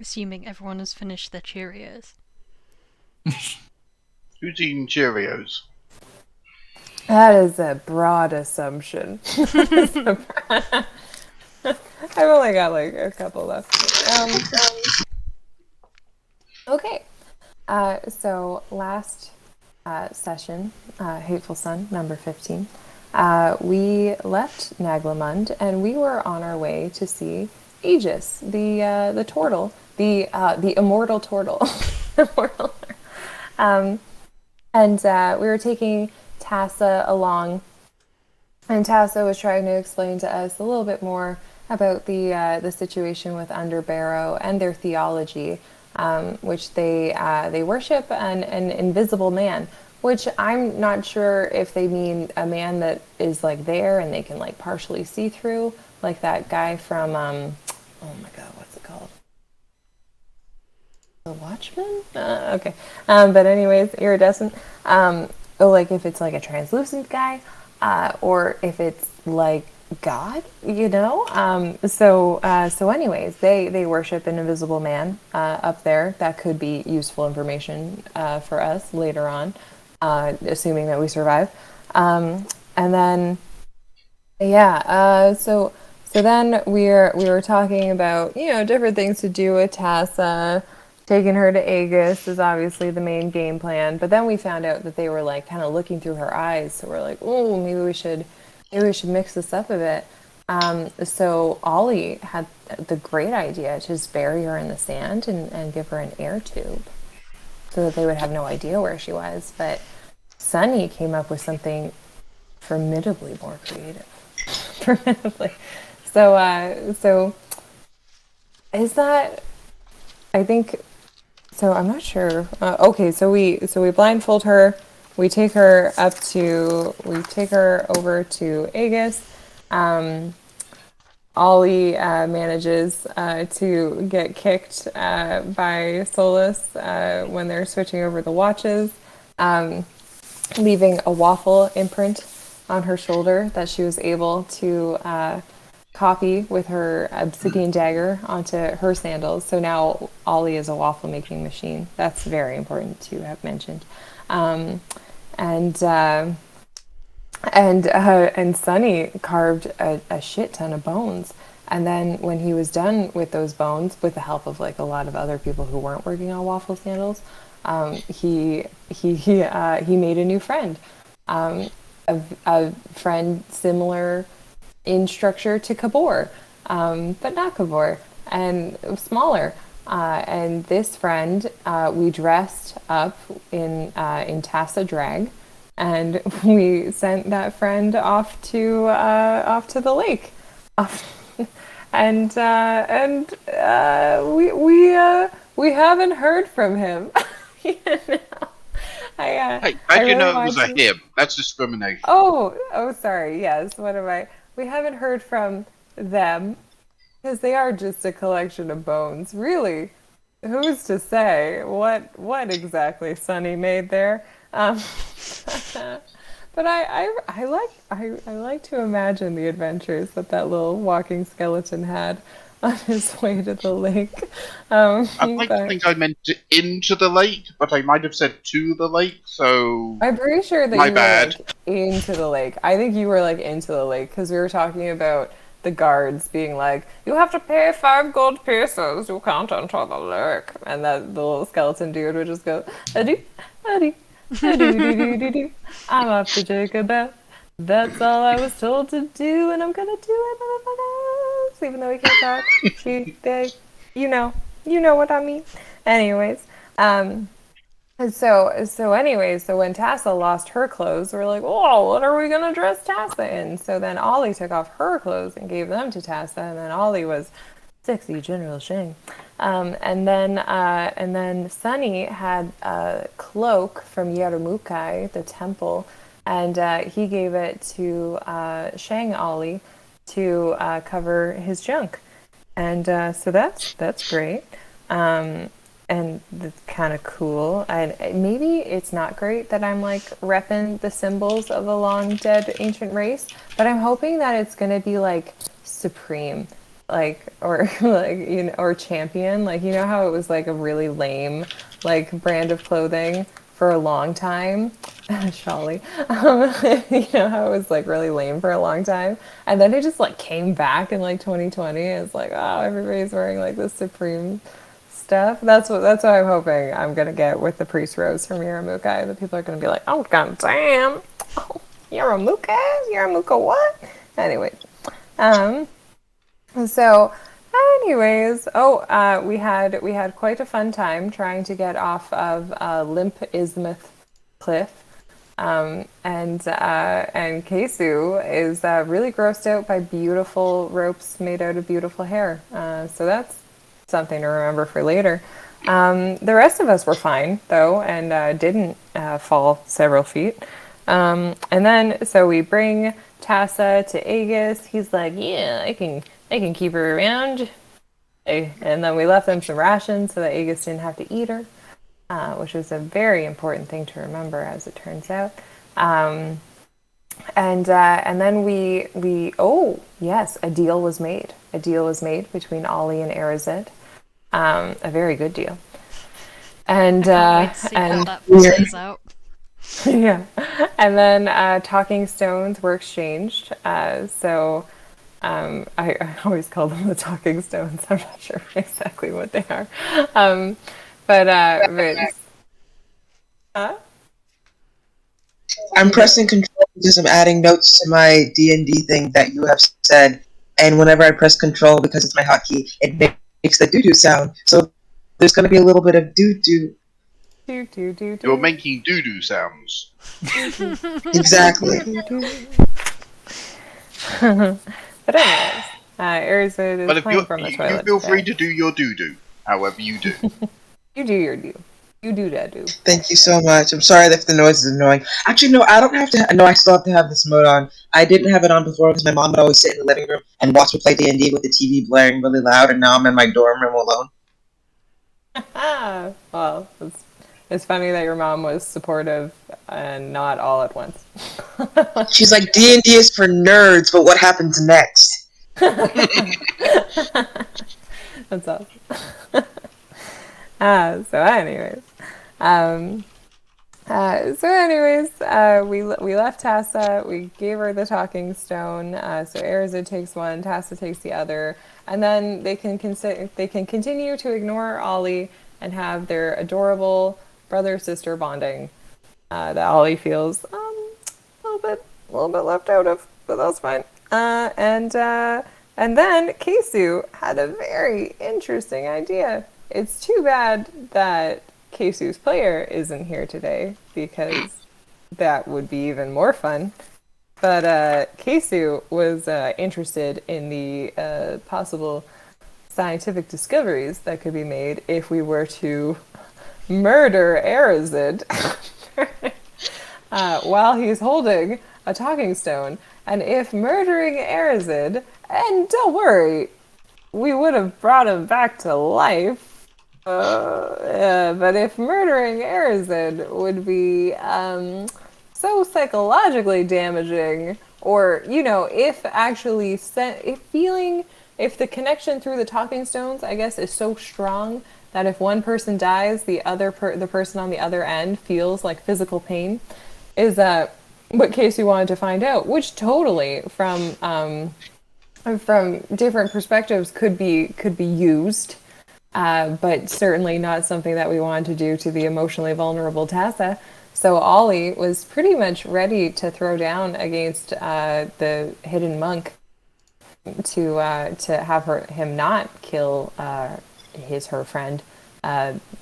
Assuming everyone has finished their Cheerios. Who's eating Cheerios? That is a broad assumption. I've only got like a couple left. Okay. So last session, Hateful Sun, number 15, we left Naglamund and we were on our way to see Aegis, the turtle, the immortal turtle. Immortal. And we were taking Tassa along, and Tassa was trying to explain to us a little bit more about the situation with Underbarrow and their theology, which they worship an invisible man, which I'm not sure if they mean a man that is like there and they can like partially see through, like that guy from oh my god, what's it called? The Watchman? Okay. But anyways, iridescent. Like if it's like a translucent guy, or if it's like God, you know? So anyways, they worship an invisible man up there. That could be useful information for us later on, assuming that we survive. And then, yeah, so then we were talking about, different things to do with Tassa. Taking her to Aegis is obviously the main game plan, but then we found out that they were like kind of looking through her eyes, so we're like, oh, maybe we should mix this up a bit. So Ollie had the great idea to just bury her in the sand and give her an air tube so that they would have no idea where she was. But Sunny came up with something formidably more creative. Formidably. So is that, I think, so I'm not sure. Okay, so we blindfold her. We take her over to Aegis. Ollie manages to get kicked by Solas when they're switching over the watches, leaving a waffle imprint on her shoulder that she was able to copy with her obsidian dagger onto her sandals. So now Ollie is a waffle making machine. That's very important to have mentioned. And Sunny carved a shit ton of bones. And then when he was done with those bones, with the help of like a lot of other people who weren't working on waffle sandals, he made a new friend, a friend similar in structure to Kabor, but not Kabor, and smaller. And this friend, we dressed up in Tassa drag, and we sent that friend off to the lake, and we haven't heard from him. You know? Hey, how do you know it was a him? That's discrimination. Oh, sorry. Yes. What am I? We haven't heard from them because they are just a collection of bones. Really, who's to say what exactly Sunny made there? But I like to imagine the adventures that little walking skeleton had on his way to the lake. I'd like to think I meant into the lake, but I might have said to the lake, so I'm pretty sure that my you bad. were like into the lake. I think you were like into the lake because we were talking about the guards being like, you have to pay 5 gold pesos, you can't enter the lake. And that the little skeleton dude would just go, adoo, adoo, adoo, I'm off to take a bath. That's all I was told to do, and I'm gonna do it, motherfuckers. Even though he can't talk, they, you know what I mean. Anyways, and so when Tassa lost her clothes, we're like, oh, what are we gonna dress Tassa in? So then Ollie took off her clothes and gave them to Tassa, and then Ollie was sexy General Shang. And then Sunny had a cloak from Yarumukai, the temple, and he gave it to Shang Ollie to cover his junk. And so that's great. And that's kind of cool. And maybe it's not great that I'm like repping the symbols of a long dead ancient race, but I'm hoping that it's going to be like supreme. like, or like, you know, or champion. Like, you know how it was like a really lame like brand of clothing for a long time. Sholly. You know how it was like really lame for a long time, and then it just like came back in like 2020. It's like, oh, everybody's wearing like this Supreme stuff. That's what I'm hoping I'm gonna get with the priest rose from Yaramuka. The people are gonna be like, oh god damn, oh, Yaramuka what? Anyway, um, so anyways, we had quite a fun time trying to get off of Limp Isthmus Cliff. And Kesu is really grossed out by beautiful ropes made out of beautiful hair. So that's something to remember for later. The rest of us were fine though, and didn't fall several feet. And then so we bring Tassa to Aegis. He's like, "Yeah, I can keep her around." And then we left them some rations so that Aegis didn't have to eat her. Which is a very important thing to remember, as it turns out. And then oh yes, a deal was made. A deal was made between Ollie and Arazid. A very good deal. And Wait to see how that plays out. yeah, and then talking stones were exchanged. So I always call them the talking stones. I'm not sure exactly what they are. But huh? I'm pressing control because I'm adding notes to my D&D thing that you have said, and whenever I press control, because it's my hotkey, it makes the doo-doo sound. So there's going to be a little bit of doo-doo. You're making doo-doo sounds. Exactly. But anyways, Arazid But is if playing from the you toilet. feel free to do your doo-doo, however you do. You do your do. You do that do. Thank you so much. I'm sorry if the noise is annoying. Actually, no, I don't have to. No, I still have to have this mode on. I didn't have it on before because my mom would always sit in the living room and watch me play D&D with the TV blaring really loud, and now I'm in my dorm room alone. Well, it's funny that your mom was supportive and not all at once. She's like, D&D is for nerds, but what happens next? That's awesome. We left Tassa. We gave her the talking stone. So Arazid takes one, Tassa takes the other, and then they can continue to ignore Ollie and have their adorable brother-sister bonding that Ollie feels a little bit left out of, but that's fine. And then Kesu had a very interesting idea. It's too bad that Kesu's player isn't here today, because that would be even more fun. But Kesu was interested in the possible scientific discoveries that could be made if we were to murder Arazid while he's holding a talking stone. And if murdering Arazid, and don't worry, we would have brought him back to life. But if murdering Arazid would be so psychologically damaging, or if actually if the connection through the talking stones, I guess, is so strong that if one person dies, the person on the other end feels like physical pain, is what Kesu wanted to find out, which totally from different perspectives could be used. But certainly not something that we wanted to do to the emotionally vulnerable Tassa. So Ollie was pretty much ready to throw down against the hidden monk to have him not kill her friend,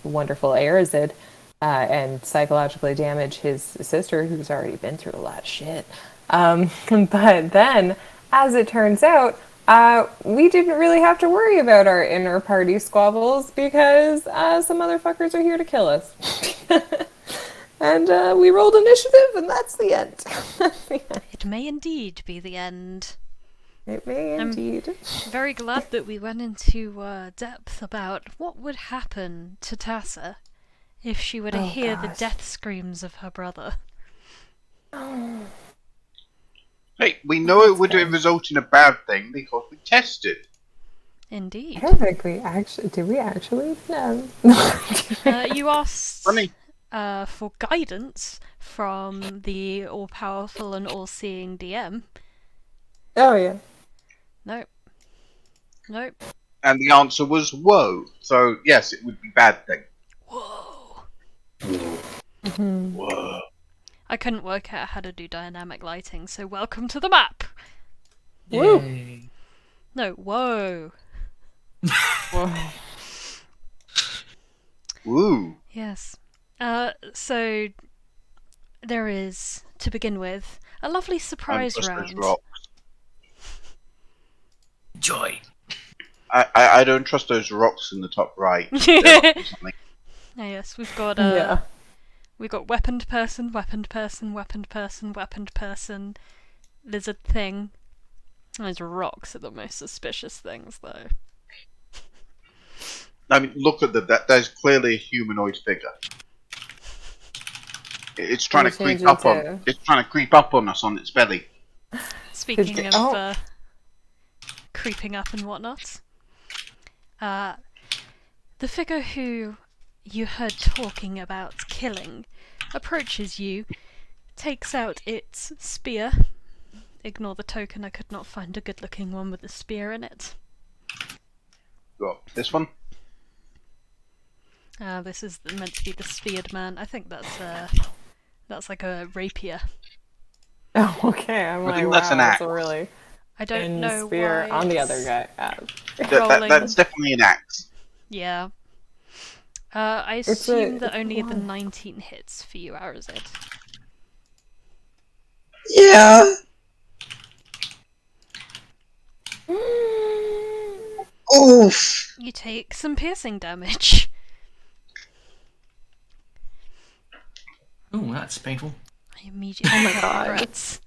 wonderful Arazid, and psychologically damage his sister, who's already been through a lot of shit. But then, as it turns out, we didn't really have to worry about our inner party squabbles because some motherfuckers are here to kill us. And we rolled initiative, and that's the end. It may indeed be the end. It may indeed. I'm very glad that we went into depth about what would happen to Tassa if she were to hear the death screams of her brother. Hey, we know it would result in a bad thing because we tested. Indeed. I don't think we actually... Did we actually? No. You asked Funny. for guidance from the all-powerful and all-seeing DM. Oh, yeah. Nope. Nope. And the answer was whoa. So yes, it would be bad thing. Whoa. Whoa. I couldn't work out how to do dynamic lighting, so welcome to the map. Woo. Yay. No, whoa. Whoa. Ooh. Yes. So there is, to begin with, a lovely surprise Trust those round. rocks. Joy. I don't trust those rocks in the top right. They're up to something. Yes, we've got Yeah. we've got weaponed person, weaponed person, weaponed person, weaponed person, lizard thing. Those rocks are the most suspicious things, though. I mean, look at there's clearly a humanoid figure. It's trying to creep up on. It's trying to creep up on us on its belly. Speaking of Oh. Creeping up and whatnot, the figure who you heard talking about killing approaches you, takes out its spear. Ignore the token, I could not find a good-looking one with a spear in it. Got this one. This is meant to be the speared man. I think that's like a rapier. Oh, okay. I'm I like, think wow, that's an that's axe. a really I don't thin know spear why on the it's other guy. rolling. That's definitely an axe. Yeah. I assume that only the 19 hits for you, Arazid. Yeah. Oof. You take some piercing damage. Oh, that's painful. I immediately Oh my have God. regrets.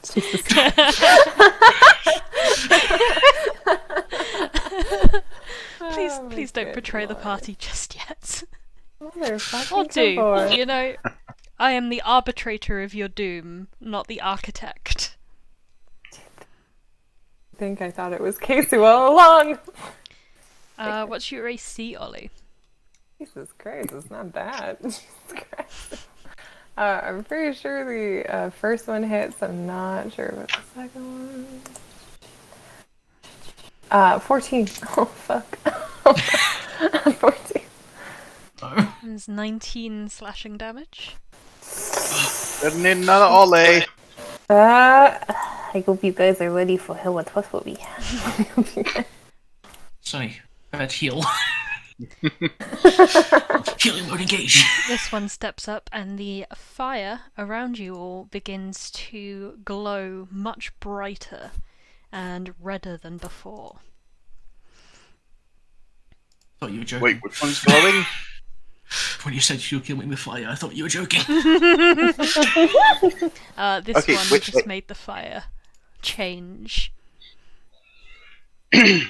Jesus. Please don't betray the party just yet. Motherfucking Or do. Kabor. You know, I am the arbitrator of your doom, not the architect. I think I thought it was Kesu all along. What's your AC, Ollie? Jesus Christ, it's not bad. Jesus Christ. I'm pretty sure the first one hits. I'm not sure about the second one. 14. Oh, fuck. 14. Oh. There's 19 slashing damage. Didn't need another Ollie. I hope you guys are ready for hell and plus me. Sorry, bad heal. Healing mode engage. This one steps up and the fire around you all begins to glow much brighter and redder than before. Thought you were joking. Wait, which one's glowing? When you said you'll kill me with fire, I thought you were joking. This Okay, one wait, just wait. made the fire change. And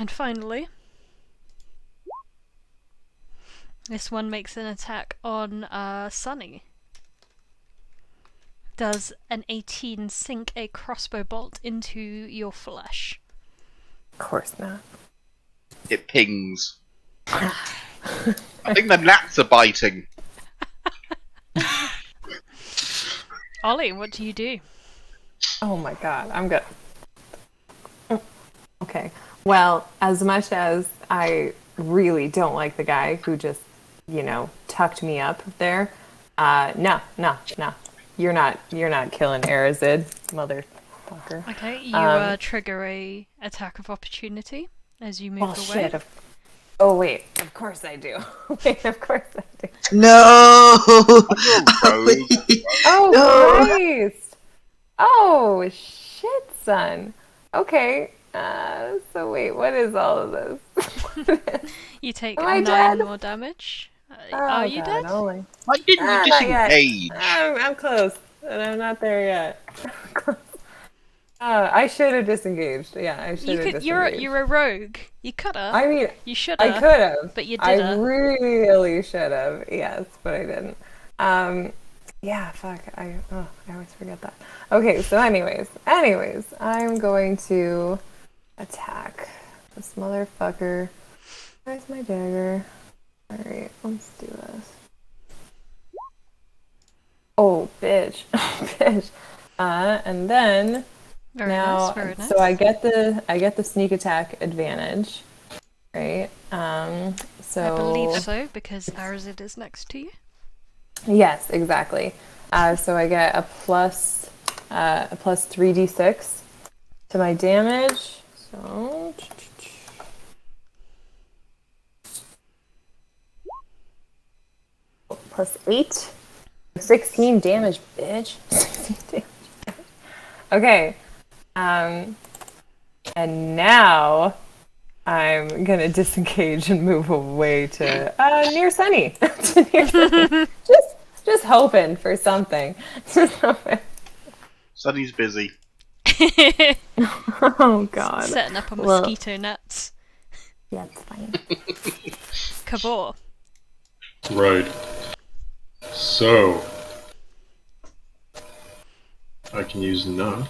finally, this one makes an attack on Sunny. Does an 18 sink a crossbow bolt into your flesh? Of course not. It pings. I think the gnats are biting. Ollie, what do you do? Oh my god, I'm good. Okay. Well, as much as I really don't like the guy who just, tucked me up there, no. You're not killing Arazid, motherfucker. Okay, you trigger a attack of opportunity as you move away. Shit. Oh wait, of course I do. Wait, of course I do. No. Oh No. Christ! Oh shit, son. Okay. So wait, what is all of this? You take Am I 9 dead? more damage. Oh, Are you God, dead? Only. Why didn't you Not yet. disengage? I'm close, and I'm not there yet. I should have disengaged. Yeah, I should have disengaged. You're a rogue. You coulda. I mean, You shoulda. I could have. But you I didn't. really should have. Yes, but I didn't. Yeah, fuck. I always forget that. Okay, so anyways, I'm going to attack this motherfucker. Where's my dagger? Alright, let's do this. Oh, bitch. Bitch. And then Very now, nice, very nice. so I get the sneak attack advantage, right? So I believe so, because Arazid is next to you. Yes, exactly. So I get a plus 3d6 to my damage. So plus 8. 16 damage, bitch. 16 damage. Okay. And now I'm gonna disengage and move away to near Sunny. To near Sunny. Just hoping for something. Just hoping. Sunny's busy. Oh god. Setting up a mosquito net. Yeah, it's fine. Kabor. Right. So I can use knock.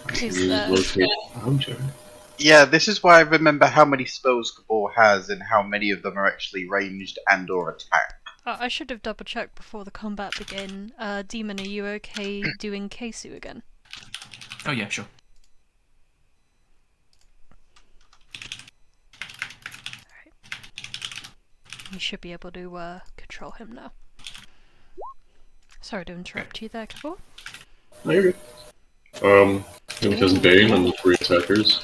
Who's Use there? locate object. Yeah, this is why I remember how many spells Kabor has and how many of them are actually ranged and or attack. I should have double checked before the combat began. Demon, are you okay doing Kesu again? Oh yeah, sure. You should be able to control him now. Sorry to interrupt you there, Kabor. No, you're good. It has Bane on the 3 attackers.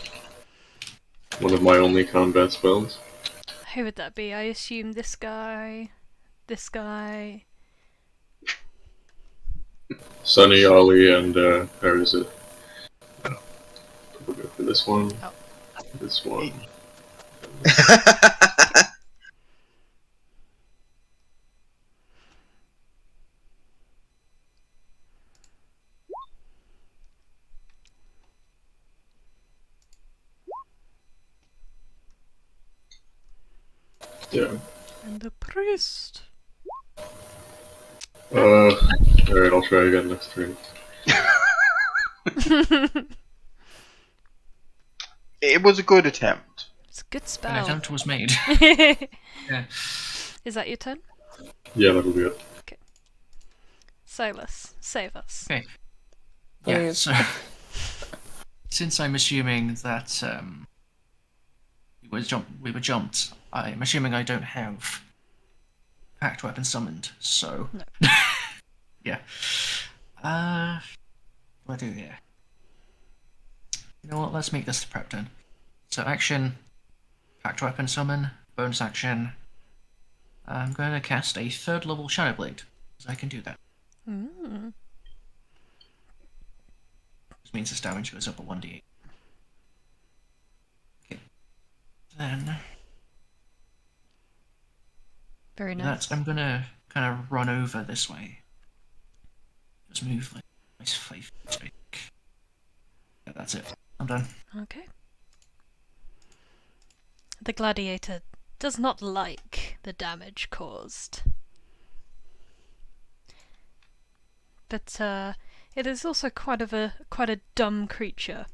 One of my only combat spells. Who would that be? I assume this guy. This guy. Sunny, Ollie, and Arazid. We'll go for this one. Oh. This one. Yeah. And the priest. Alright, I'll try again next turn. It was a good attempt. It's a good An spell. attempt was made. Yeah. Is that your turn? Yeah, that'll be it. Solas, save us. Okay. Yeah, Please. so since I'm assuming that we were jumped, I'm assuming I don't have packed weapon summoned, so No. yeah. What do I do here? You know what, let's make this the prep turn. So action, packed weapon summon, bonus action. I'm going to cast a 3rd level Shadow Blade, because I can do that. Mm. Which means this damage goes up a 1d8. Okay. Then Very nice. I'm gonna kind of run over this way. Just move like nice 5 feet. Yeah, that's it. I'm done. Okay. The gladiator does not like the damage caused. But it is also quite a dumb creature.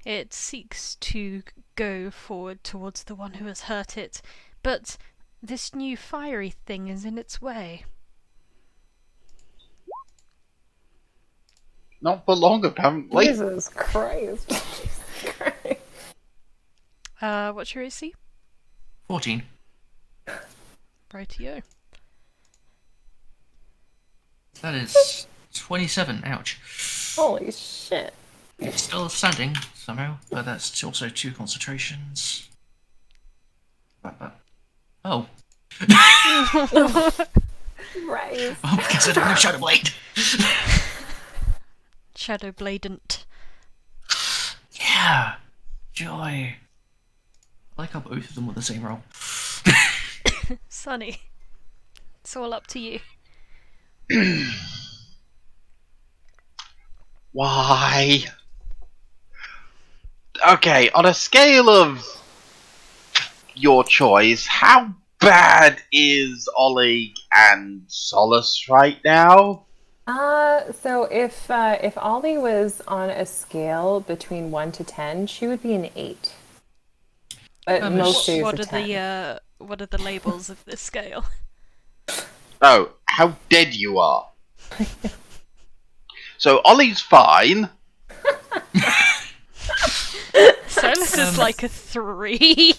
It seeks to go forward towards the one who has hurt it, but this new fiery thing is in its way. Not for long, apparently. Jesus Christ. Jesus Christ. What's your AC? 14. Rightio. That is 27. Ouch. Holy shit. Still standing somehow, but that's also 2 concentrations. Oh. Right. Oh, because I don't have Shadow Blade. Shadow Bladent. Yeah. Joy. I like how both of them were the same roll. Sunny. It's all up to you. Why? Okay, on a scale of your choice, how bad is Ollie and Solas right now? So if Ollie was on a scale between 1 to 10, she would be an 8. But most days What a are 10. what are the labels of this scale? Oh, how dead you are. So Ollie's fine. Solus is like a 3.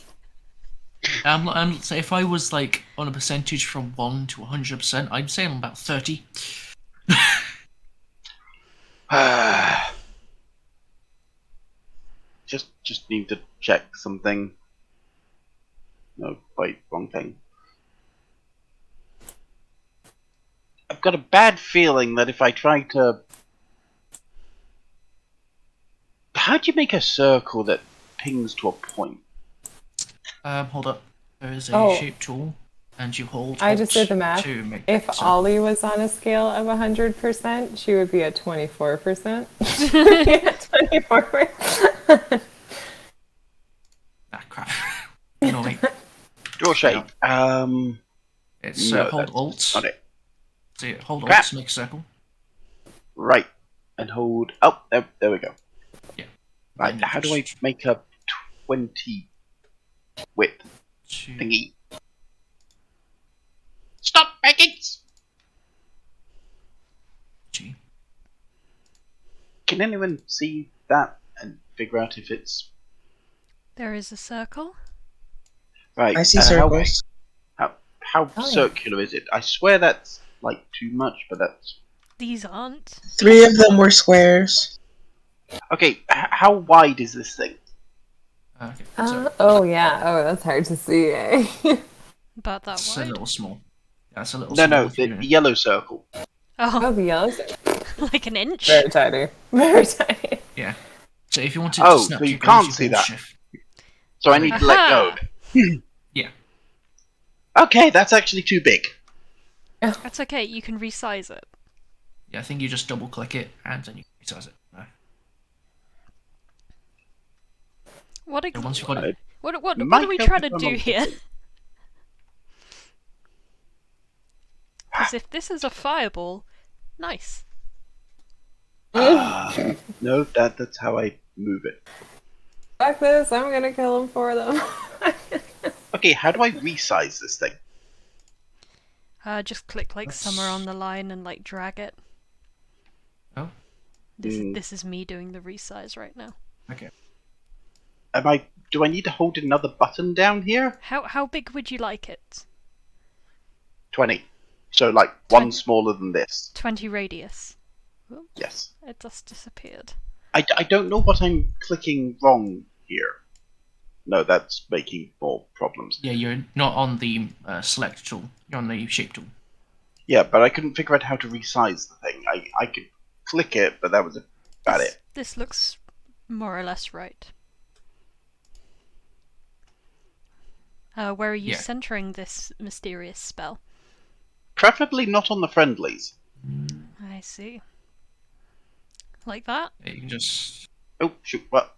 So if I was like on a percentage from 1 to 100%, I'd say I'm about 30. Just need to check something. No, wait, wrong thing. I've got a bad feeling that if I try to... How do you make a circle that pings to a point? Hold up. There is a shape tool, and you hold. I just did the math. To make If so- Ollie was on a scale of 100%, she would be at 24%. She would be at 24%. Ah, crap. No, wait. Draw shape. It's No, hold that's Alt. not it. So hold Crap. Alt to make a circle. Right. And hold... Oh, there we go. Yeah. Right, And how do I just make a 20 width to- thingy? Stop, Beckett! G. Can anyone see that and figure out if it's... There is a circle. Right, I see how circles. how Oh, yeah. circular is it? I swear that's like too much, but that's... These aren't. 3 of them were squares. Okay, how wide is this thing? Okay. So Oh yeah. Oh, that's hard to see. Eh? About that it's a wide. little small. Yeah, it's a little No, small. no, if you the do- yellow circle. Oh, the yellow. Like an inch. Very tiny. Very tiny. Yeah. So if you wanted Oh, to snap so to you go can't to see hold that. Shift. So I need to let go Aha! of it. Yeah. Okay, that's actually too big. That's okay, you can resize it. Yeah, I think you just double click it and then you can resize it. No. What So once you've got it, what Might are we help trying to if I'm do on here? something. Because if this is a fireball, nice. No, that's how I move it. Fuck this! I'm gonna kill him for them. Okay, how do I resize this thing? Just click like somewhere on the line and like drag it. oh, This is me doing the resize right now. okay. Do I need to hold another button down here? How big would you like it? 20. So like one 20. smaller than this. 20 radius. Yes. It just disappeared. I don't know what I'm clicking wrong here. No, that's making more problems. Yeah, you're not on the select tool. You're on the shape tool. Yeah, but I couldn't figure out how to resize the thing. I could click it, but that was about it. This looks more or less right. Where are you Yeah. centering this mysterious spell? Preferably not on the friendlies. I see. Like that? Yeah, you can just. Oh, shoot, what?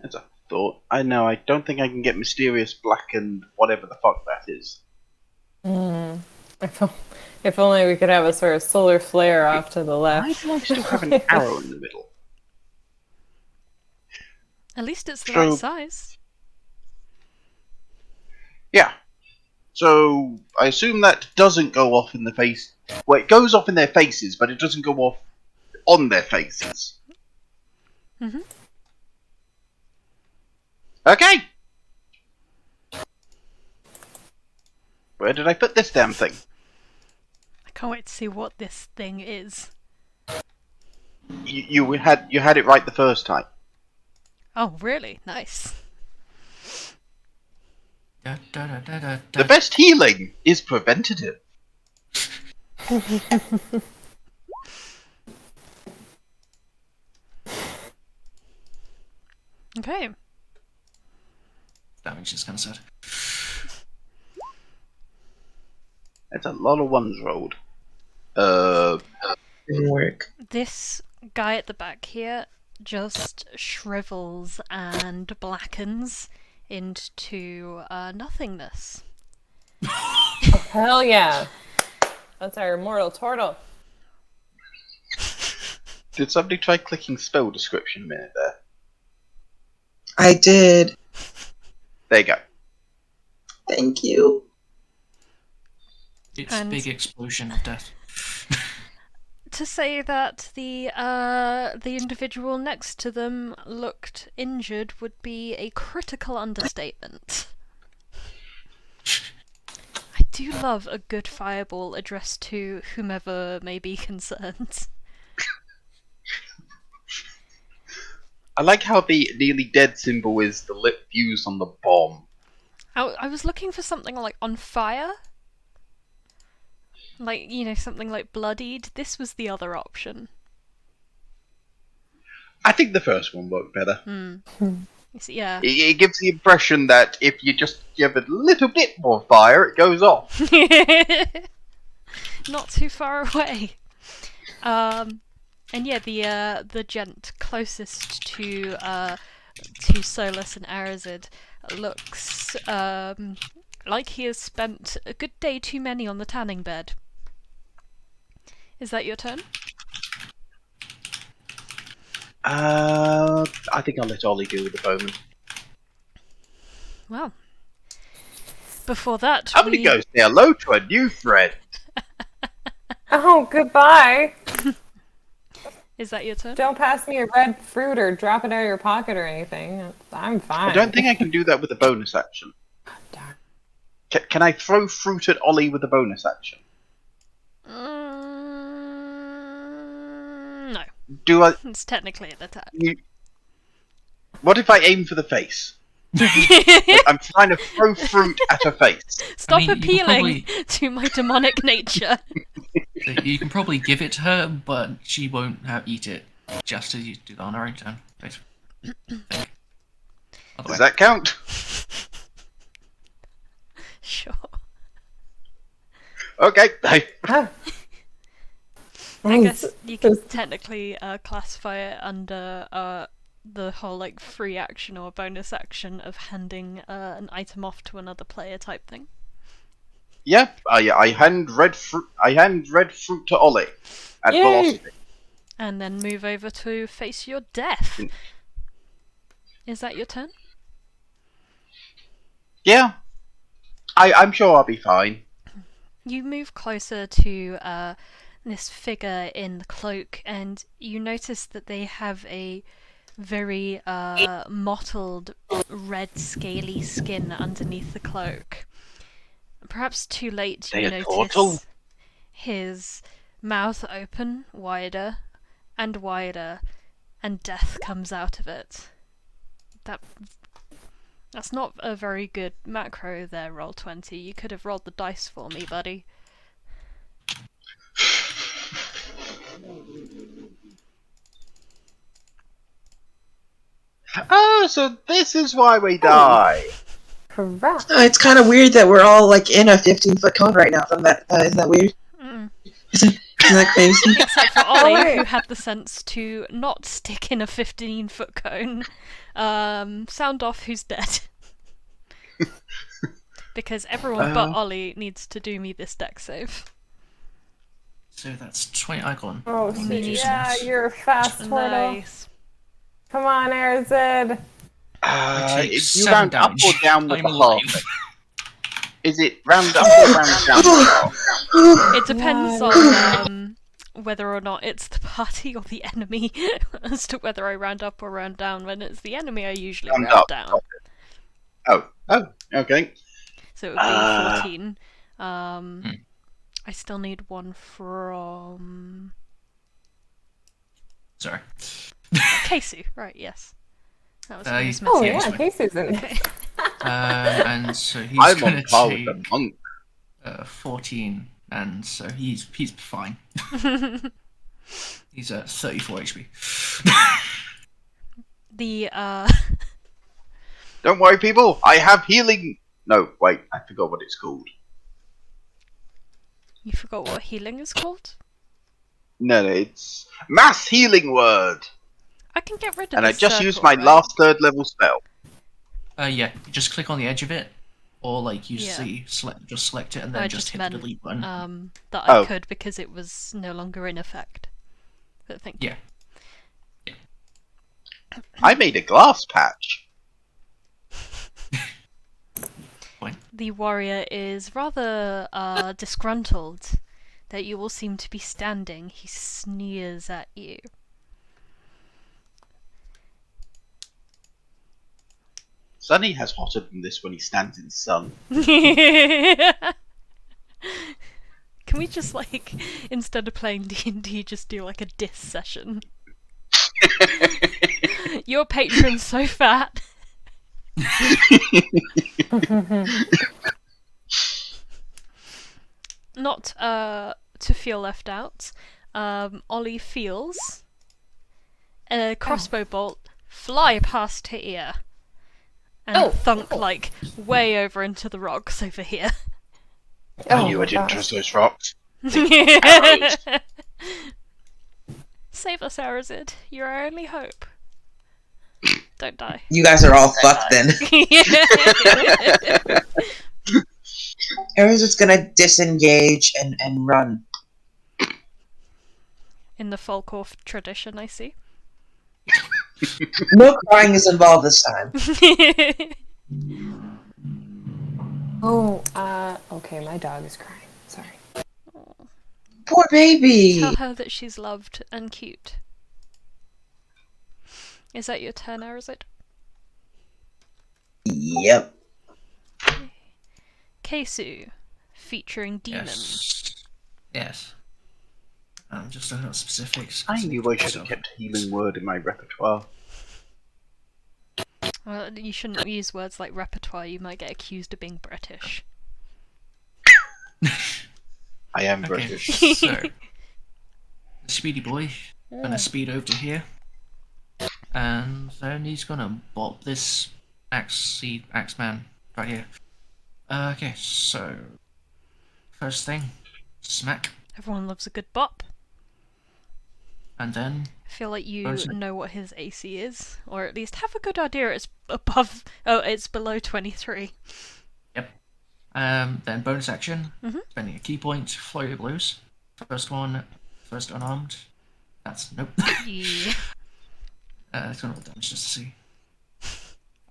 That's a thought. I know, I don't think I can get mysterious blackened whatever the fuck that is. If only we could have a sort of solar flare off to the Why left. do I still have an arrow in the middle? At least it's the So- right size. Yeah. So, I assume that doesn't go off in the face. Well, it goes off in their faces, but it doesn't go off on their faces. Mhm. Okay! Where did I put this damn thing? I can't wait to see what this thing is. You had it right the first time. Oh, really? Nice. Da, da, da, da, da, The da. best healing is preventative. Okay. Damage is kind of sad. That's a lot of ones rolled. Didn't work. This guy at the back here just shrivels and blackens into nothingness. Hell yeah. That's our immortal turtle. Did somebody try clicking spell description a minute there? I did. There you go. Thank you. It's And- big explosion of death. To say that the individual next to them looked injured would be a critical understatement. I do love a good fireball addressed to whomever may be concerned. I like how the nearly dead symbol is the lip fused on the bomb. I was looking for something like on fire. Like, you know, something like bloodied. This was the other option. I think the first one worked better. Yeah. It gives the impression that if you just give it a little bit more fire, it goes off. Not too far away. And yeah, the gent closest to Solas and Arazid looks like he has spent a good day too many on the tanning bed. Is that your turn? I think I'll let Ollie deal with the bowman. Well, before that, I'm gonna go say hello to a new friend. Oh, goodbye. Is that your turn? Don't pass me a red fruit or drop it out of your pocket or anything. I'm fine. I don't think I can do that with a bonus action. Darn. Can I throw fruit at Ollie with a bonus action? No, Do I? it's technically an attack. What if I aim for the face? Like, I'm trying to throw fruit at her face. Stop I mean, you can appealing to my demonic nature. You can probably give it to her, but she won't eat it just as you do that on her own turn. Basically. Other Does way. that count? Sure. Okay. Ah. I Nice. guess you can technically classify it under the whole like free action or bonus action of handing an item off to another player type thing. Yeah, I hand red fruit. I hand red fruit to Ollie at Yay! velocity. And then move over to face your death. Is that your turn? Yeah, I'm sure I'll be fine. You move closer to this figure in the cloak, and you notice that they have a very mottled, red, scaly skin underneath the cloak. Perhaps too late, you They a notice turtle? his mouth open wider and wider, and death comes out of it. That's not a very good macro there, Roll20. You could have rolled the dice for me, buddy. Oh, so this is why we die. Hurrah. It's kind of weird that we're all like in a 15-foot cone right now. From that, isn't that weird? Mm. Isn't that crazy? Except for Ollie, wait. who had the sense to not stick in a 15-foot cone. Sound off who's dead. Because everyone but Ollie needs to do me this deck save. So that's 20 icon. Oh, need shit. to Yeah, use you're a fast turtle. Nice. Come on, Arazid. I take If you 7 round up damage. or down with I'm the alive. half? Is it round up or round down with the half? It depends on whether or not it's the party or the enemy as to whether I round up or round down. When it's the enemy, I usually Round round up. down. Oh, okay. So it would be 14. I still need one from Sorry. Kesu. Right, yes. That was You- his Oh, Yeah, yeah, it's fine. Kesu's in it. And so he's I'm going on to par with take the monk. 14, and so he's fine. He's at 34 HP. The Don't worry, people. I have healing. No, wait. I forgot what it's called. you forgot what healing is called? No, it's mass healing word. I can get rid of And I this just circle, used my right? last 3rd level spell. Yeah, you just click on the edge of it, or like you Yeah. see, just select it and then I just just hit meant the delete button. that I Oh. could because it was no longer in effect. But thank you. Yeah. I made a glass patch. Fine. The warrior is rather disgruntled that you all seem to be standing. He sneers at you. Sunny has hotter than this when he stands in the sun. Can we just like, instead of playing D&D, just do like a diss session? Your patron's so fat. Not to feel left out, Ollie feels a crossbow bolt fly past her ear and thunk like way over into the rocks over here. I knew I didn't gosh. trust those rocks. Arrows. Save us, Arazid. You're our only hope. Don't die. You guys are all fucked then. Arizid's gonna disengage and run. In the Folkor tradition, I see. No crying is involved this time. Okay, my dog is crying. Sorry. Poor baby. Tell her that she's loved and cute. Is that your turn, Arazid? Yep. Kesu, featuring demon. Yes. Just looking at specifics. I knew I should have kept a healing word in my repertoire. Well, you shouldn't use words like repertoire. You might get accused of being British. I am Okay, British. so the speedy boy gonna speed over to here, and then he's gonna bop this axeman right here. Okay, so first thing, smack, Everyone loves a good bop. and then I feel like you Bonus- know what his AC is, or at least have a good idea. It's above. Oh, it's below 23. then bonus action, Mhm. spending a key point, flurry of blows. First one, first unarmed. That's nope. Yeah. It's gonna roll damage just to see.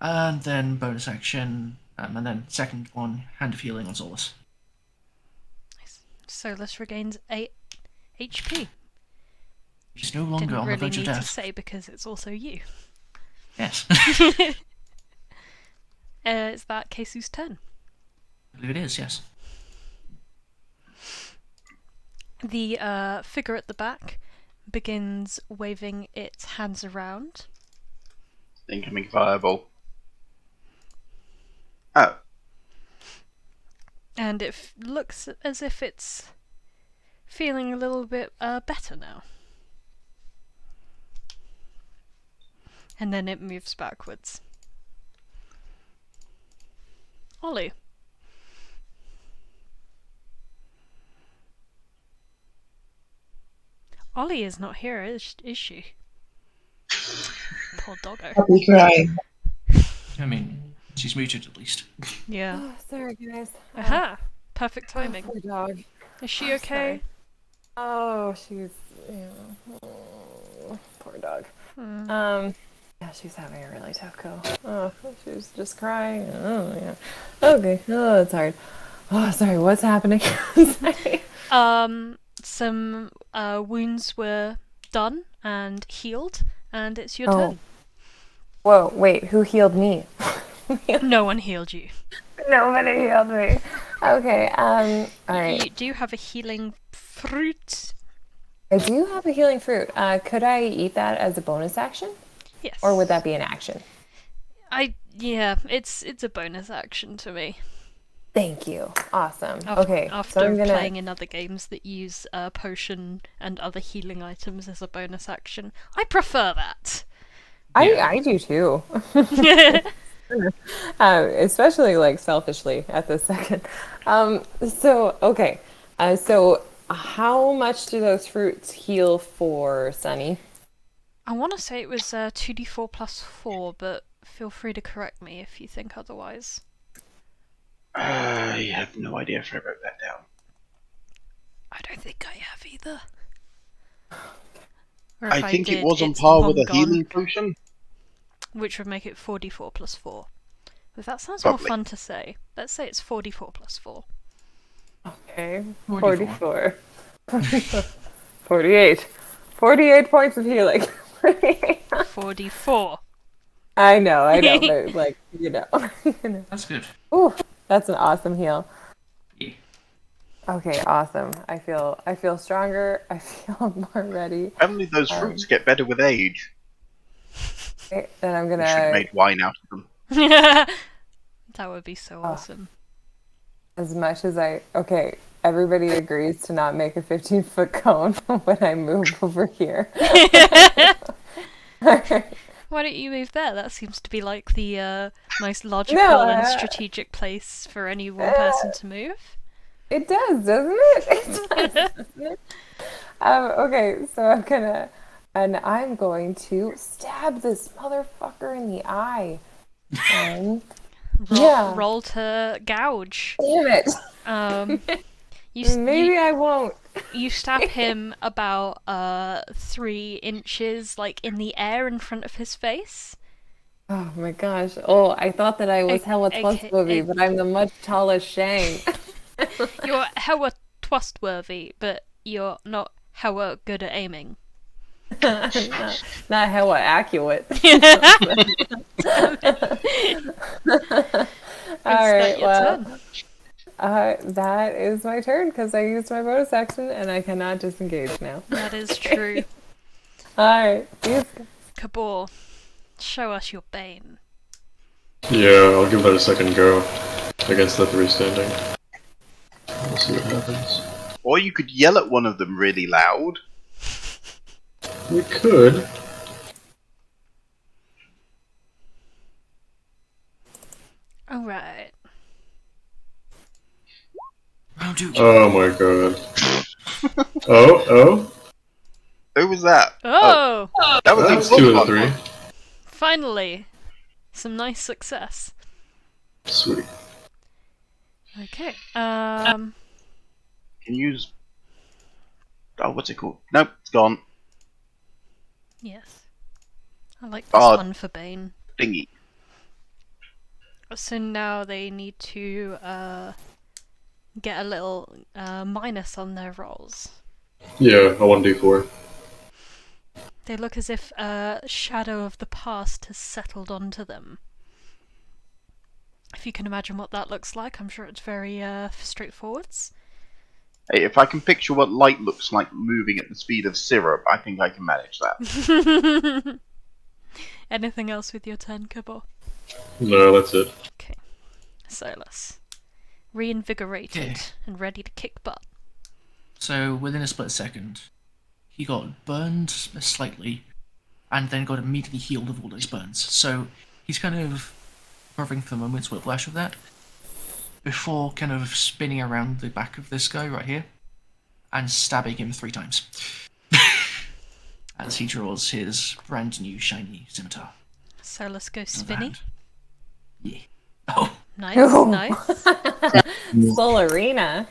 And then bonus action, and then second one, hand of healing on Solas. Solas regains 8 HP. He's no longer Didn't on the really verge of need to death. say because it's also you. Yes. I Is that Kesu's turn? believe it is, yes. The figure at the back begins waving its hands around. Incoming fireball. Oh. And it looks as if it's feeling a little bit better now. And then it moves backwards. Ollie. Ollie is not here, is she? Poor doggo. Puppy crying. I mean, she's muted at least. Yeah. Oh, sorry, guys. Aha! Perfect timing. Poor dog. Is she okay? Oh, she's, poor dog. Yeah, she's having a really tough go. Oh, she's just crying. Oh, yeah. Okay. Oh, it's hard. Oh, sorry. What's happening? Sorry. Some wounds were done and healed, and it's your Oh. turn. Whoa, wait. Who healed me? No one healed you. Nobody healed me. Okay. All right. Do you have a healing fruit? I do have a healing fruit. Could I eat that as a bonus action, Yes. or would that be an action? It's a bonus action to me. Thank you. Awesome. After, Okay. After So I'm gonna. playing in other games that use potion and other healing items as a bonus action, I prefer that. I do too. Especially like selfishly at this second. So okay. So how much do those fruits heal for Sunny? I want to say it was 2d4 plus 4, but feel free to correct me if you think otherwise. I have no idea if I wrote that down. I don't think I have either. Or if I think did, it was on it's par with long a gone, healing potion. which would make it 4d4 plus 4. But that sounds Probably. more fun to say. Let's say it's 4d4 plus 4. Okay. 44. 44. 48. 48 points of healing. 4d4. I know, but like, you know. That's good. Ooh, that's an awesome heal. Yeah. Okay, awesome. I feel stronger. I feel more ready. Apparently those fruits get better with age. Okay, then I'm We should have gonna, made wine out of them. That would be so Oh. awesome. as much as everybody agrees to not make a 15-foot cone when I move over here. Why don't you move there? That seems to be like the most logical No, and strategic place for any one person to move. It does, doesn't it? It does, doesn't it? Okay, so I'm going to stab this motherfucker in the eye. And yeah. Roll to gouge. Damn it. Maybe I won't. You stab him about 3 inches, like in the air in front of his face. Oh my gosh. Oh, I thought that I was hella trustworthy, but I'm the much taller Shang. You're hella trustworthy, but you're not hella good at aiming. not hella accurate. Alright, well. That is my turn because I used my bonus action and I cannot disengage now. That is true. Alright, Kabor, show us your bane. Yeah, I'll give that a second go against the 3 standing. We'll see what happens. Or you could yell at one of them really loud. We could. Alright. Round 2. Oh my god. Oh. Who was that? Oh! That was That's a 2 good of the one. 3. Finally! Some nice success. Sweet. Okay, Can you use... Oh, what's it called? Nope, it's gone. yes. I like this Oh. one for Bane. Thingy. So now they need to get a little minus on their rolls. Yeah, a 1d4. They look as if a shadow of the past has settled onto them. If you can imagine what that looks like, I'm sure it's very straightforwards. Hey, if I can picture what light looks like moving at the speed of syrup, I think I can manage that. Anything else with your turn, Kabor? No, that's it. Okay. Solas. Reinvigorated Okay. and ready to kick butt. So within a split second, he got burned slightly, and then got immediately healed of all those burns. So he's kind of recovering from a moment's whiplash of that, before kind of spinning around the back of this guy right here, and stabbing him 3 times. As he draws his brand new shiny scimitar. Solas goes to the spinny. hand. Yeah. Oh, Nice, Ooh. nice. Solarina.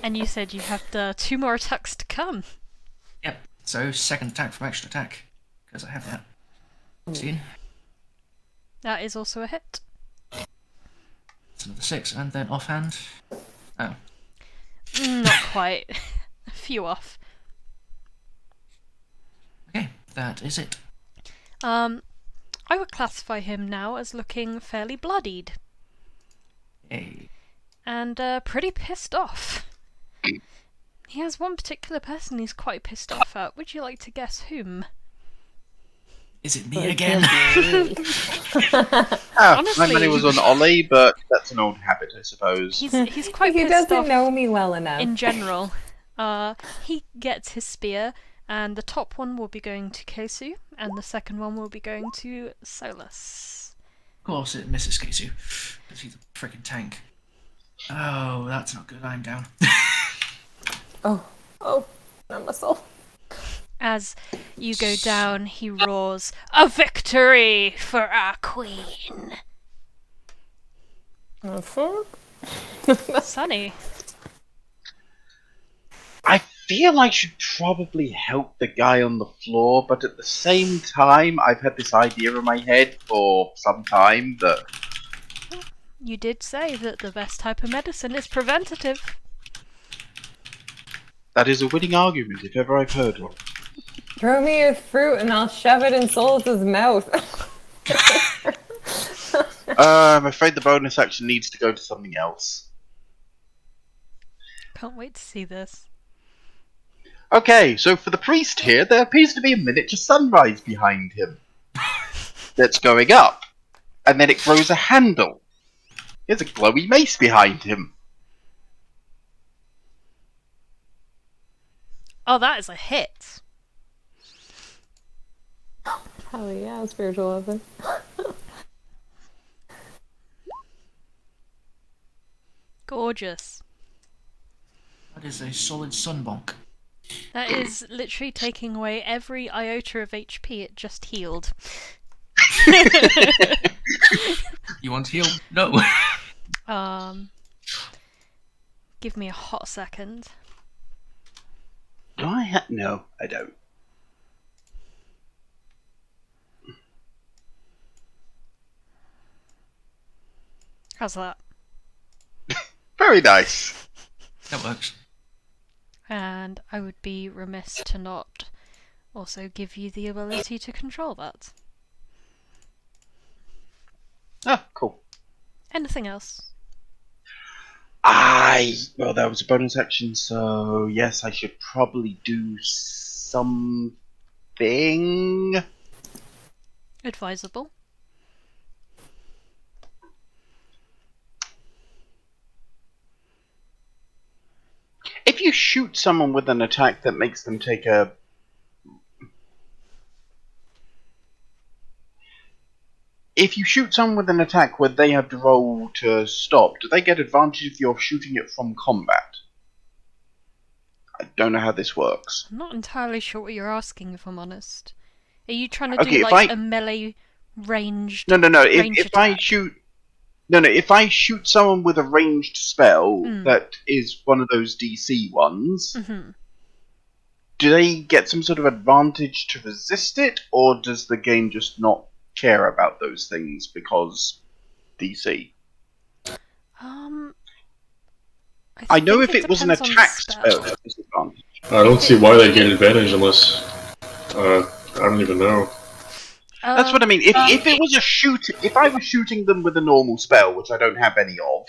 And you said you have 2 more attacks to come. yep. So second attack from extra attack, because I have that. 16. That is also a hit. It's another 6, and then offhand. Oh, Not quite. A few off. okay. That is it. I would classify him now as looking fairly bloodied Hey. and pretty pissed off. He has one particular person he's quite pissed off at. Would you like to guess whom? Is it me again? Ah, Honestly- my money was on Ollie, but that's an old habit, I suppose. He's quite He pissed doesn't off know me well enough. in general. He gets his spear, and the top one will be going to Kesu, and the second one will be going to Solas. Of course it misses Kesu, because he's a freaking tank. Oh, that's not good. I'm down. Oh, not my soul. As you go down, he roars, "A victory for our queen!" Oh, fuck. Sunny. I feel I should probably help the guy on the floor, but at the same time, I've had this idea in my head for some time that You did say that the best type of medicine is preventative. that is a winning argument if ever I've heard one. Throw me a fruit and I'll shove it in Solas' mouth. I'm afraid the bonus action needs to go to something else. Can't wait to see this. Okay, so for the priest here, there appears to be a miniature sunrise behind him that's going up, and then it grows a handle. There's a glowy mace behind him. Oh, that is a hit. Hell yeah, spiritual weapon. Gorgeous. That is a solid sunbonk. That is literally taking away every iota of HP it just healed. You want to heal? No. Give me a hot second. Do I no, I don't. How's that? Very nice. That works. And I would be remiss to not also give you the ability to control that. Oh, cool. Anything else? Well, that was a bonus action, so yes, I should probably do something. Advisable. If you shoot someone with an attack that makes them take a... If you shoot someone with an attack where they have to roll to stop, do they get advantage if you're shooting it from combat? I don't know how this works. I'm not entirely sure what you're asking, if I'm honest. Are you trying to Okay, do if like I- a melee ranged? No. range If I attack? shoot... No, if I shoot someone with a ranged spell Mm. that is one of those DC ones, Mhm. do they get some sort of advantage to resist it, or does the game just not care about those things because DC? I know think if it was an depends on the attack spell. spell, that disadvantage. I don't see why they gain advantage unless. I don't even know. That's what I mean. If it was if I was shooting them with a normal spell, which I don't have any of,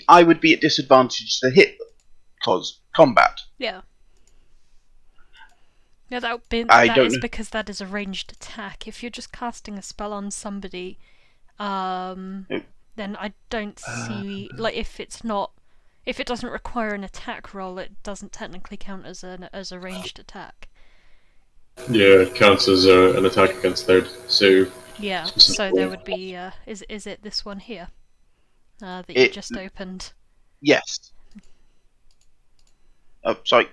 I would be at disadvantage to hit them because combat. Yeah. Yeah, that I that don't is know. because that is a ranged attack. If you're just casting a spell on somebody, then I don't see if it doesn't require an attack roll, it doesn't technically count as a ranged attack. Yeah, it counts as an attack against third. So Yeah. So there would be is it this one here that you just opened? Yes. Oh, sorry.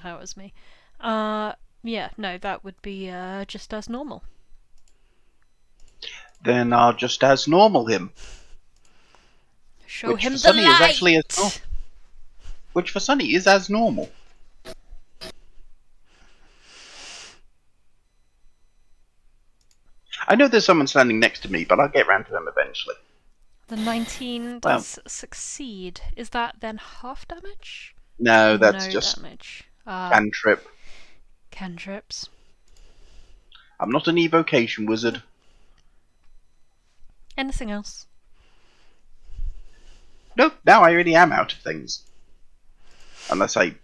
No, it was me. Yeah, no, that would be just as normal. Then I'll just as normal him. Show Which him for the Sunny light! is actually as Which for Sunny is as normal. I know there's someone standing next to me, but I'll get round to them eventually. The 19 Well. does succeed. Is that then half damage? No, that's No just damage. cantrip. Cantrips. I'm not an evocation wizard. Anything else? No, now I really am out of things. Unless I,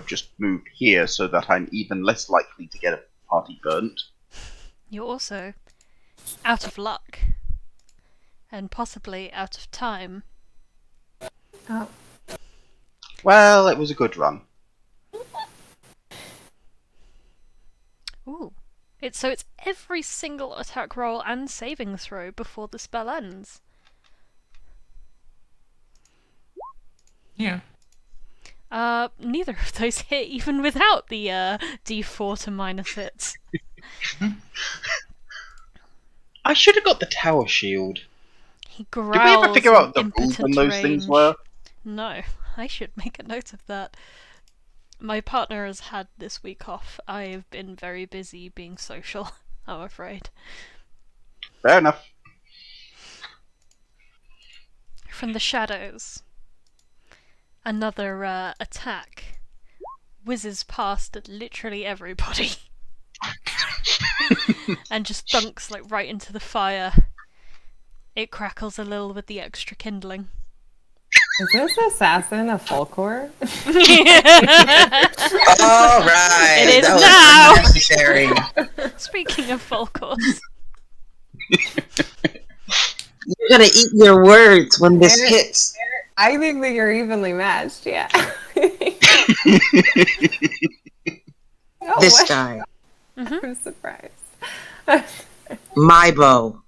just move here so that I'm even less likely to get a party burnt. You're also out of luck. And possibly out of time. Oh. Well, it was a good run. Ooh. So it's every single attack roll and saving throw before the spell ends. Yeah. Neither of those hit even without the D4 to minus hits. I should have got the tower shield. He Did we ever growls figure in out the rules on impotent those things rage. were? No, I should make a note of that. My partner has had this week off. I have been very busy being social, I'm afraid. Fair enough. From the shadows, another attack whizzes past literally everybody and just dunks like right into the fire. It crackles a little with the extra kindling. Is this assassin a Folkor? All right. It is that was now. unnecessary. Speaking of Folkors, You're gonna eat your words when this hits. I think that you're evenly matched, yeah. Oh, This what? guy, I'm surprised. my bow.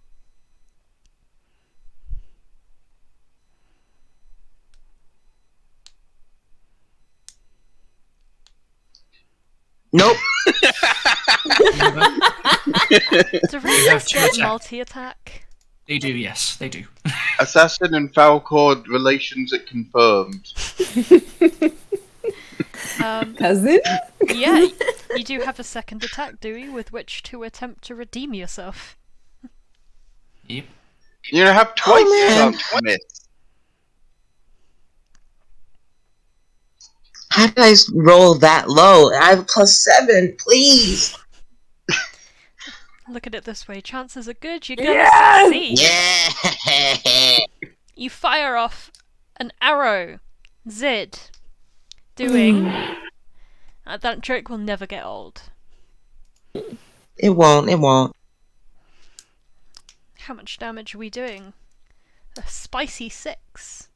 Nope. do have races two get attack. multi-attack? They do, yes, they do. Assassin and Folkor relations are confirmed. Cousin? Yeah, you do have a second attack, do you, with which to attempt to redeem yourself. Yep. You have twice man. chance to miss. How did I roll that low? I have a +7, please. Look at it this way, chances are good you're gonna succeed. Yeah. You fire off an arrow, Zid, doing... that trick will never get old. It won't. It won't. How much damage are we doing? A spicy 6.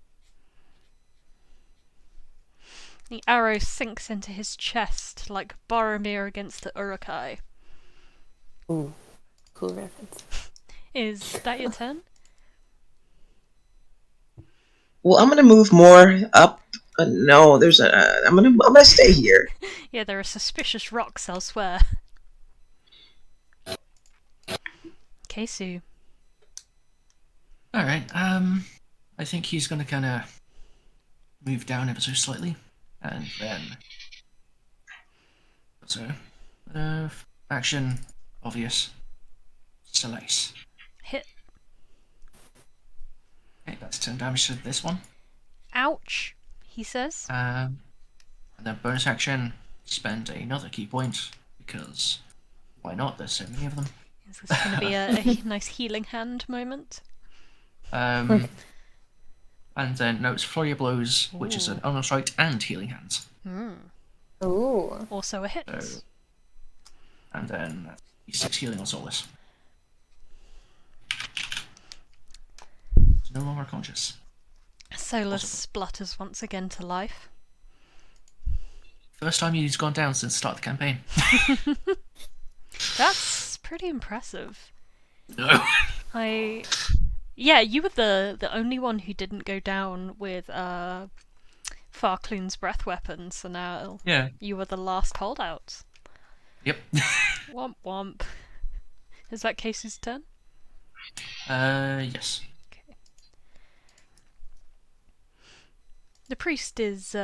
The arrow sinks into his chest like Boromir against the Uruk-hai. Ooh, cool reference. Is that your turn? Well, I'm gonna move more up. No, there's a. I'm gonna stay here. Yeah, there are suspicious rocks elsewhere. Kesu. Alright, I think he's gonna kinda move down ever so slightly, and then... So, action, obvious, slice. Hit. Okay, that's 10 damage to this one. Ouch, he says. And then bonus action, spend another key point, because why not? There's so many of them. Is this going to be a nice healing hand moment? And then, no, it's Flurry of Blows, which is an Ironstrike and Healing Hands. Ooh. Also a hit. So, and then E6 healing on Solas. It's no longer conscious. Solas splutters once again to life. First time he's gone down since the start of the campaign. That's pretty impressive. No. Yeah, you were the only one who didn't go down with Farcloon's breath weapon, so now Yeah. you were the last holdout. Yep. Womp womp. Is that Casey's turn? Yes. Okay. The priest is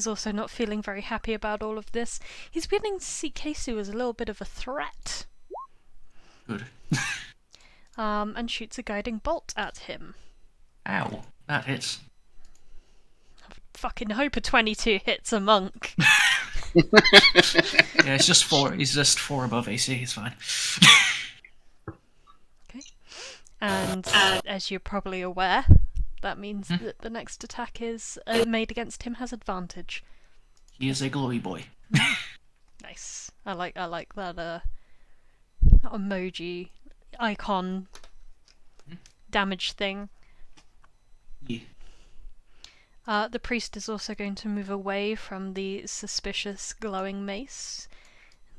also not feeling very happy about all of this. He's beginning to see Kesu as a little bit of a threat. Good. And shoots a guiding bolt at him. Ow. That hits. Fucking hope a 22 hits a monk. Yeah, it's just 4. He's just 4 above AC. It's fine. Okay. And as you're probably aware, that means that the next attack is made against him has advantage. He is a glowy boy. Nice. I like that emoji icon damage thing. Yeah. The priest is also going to move away from the suspicious glowing mace.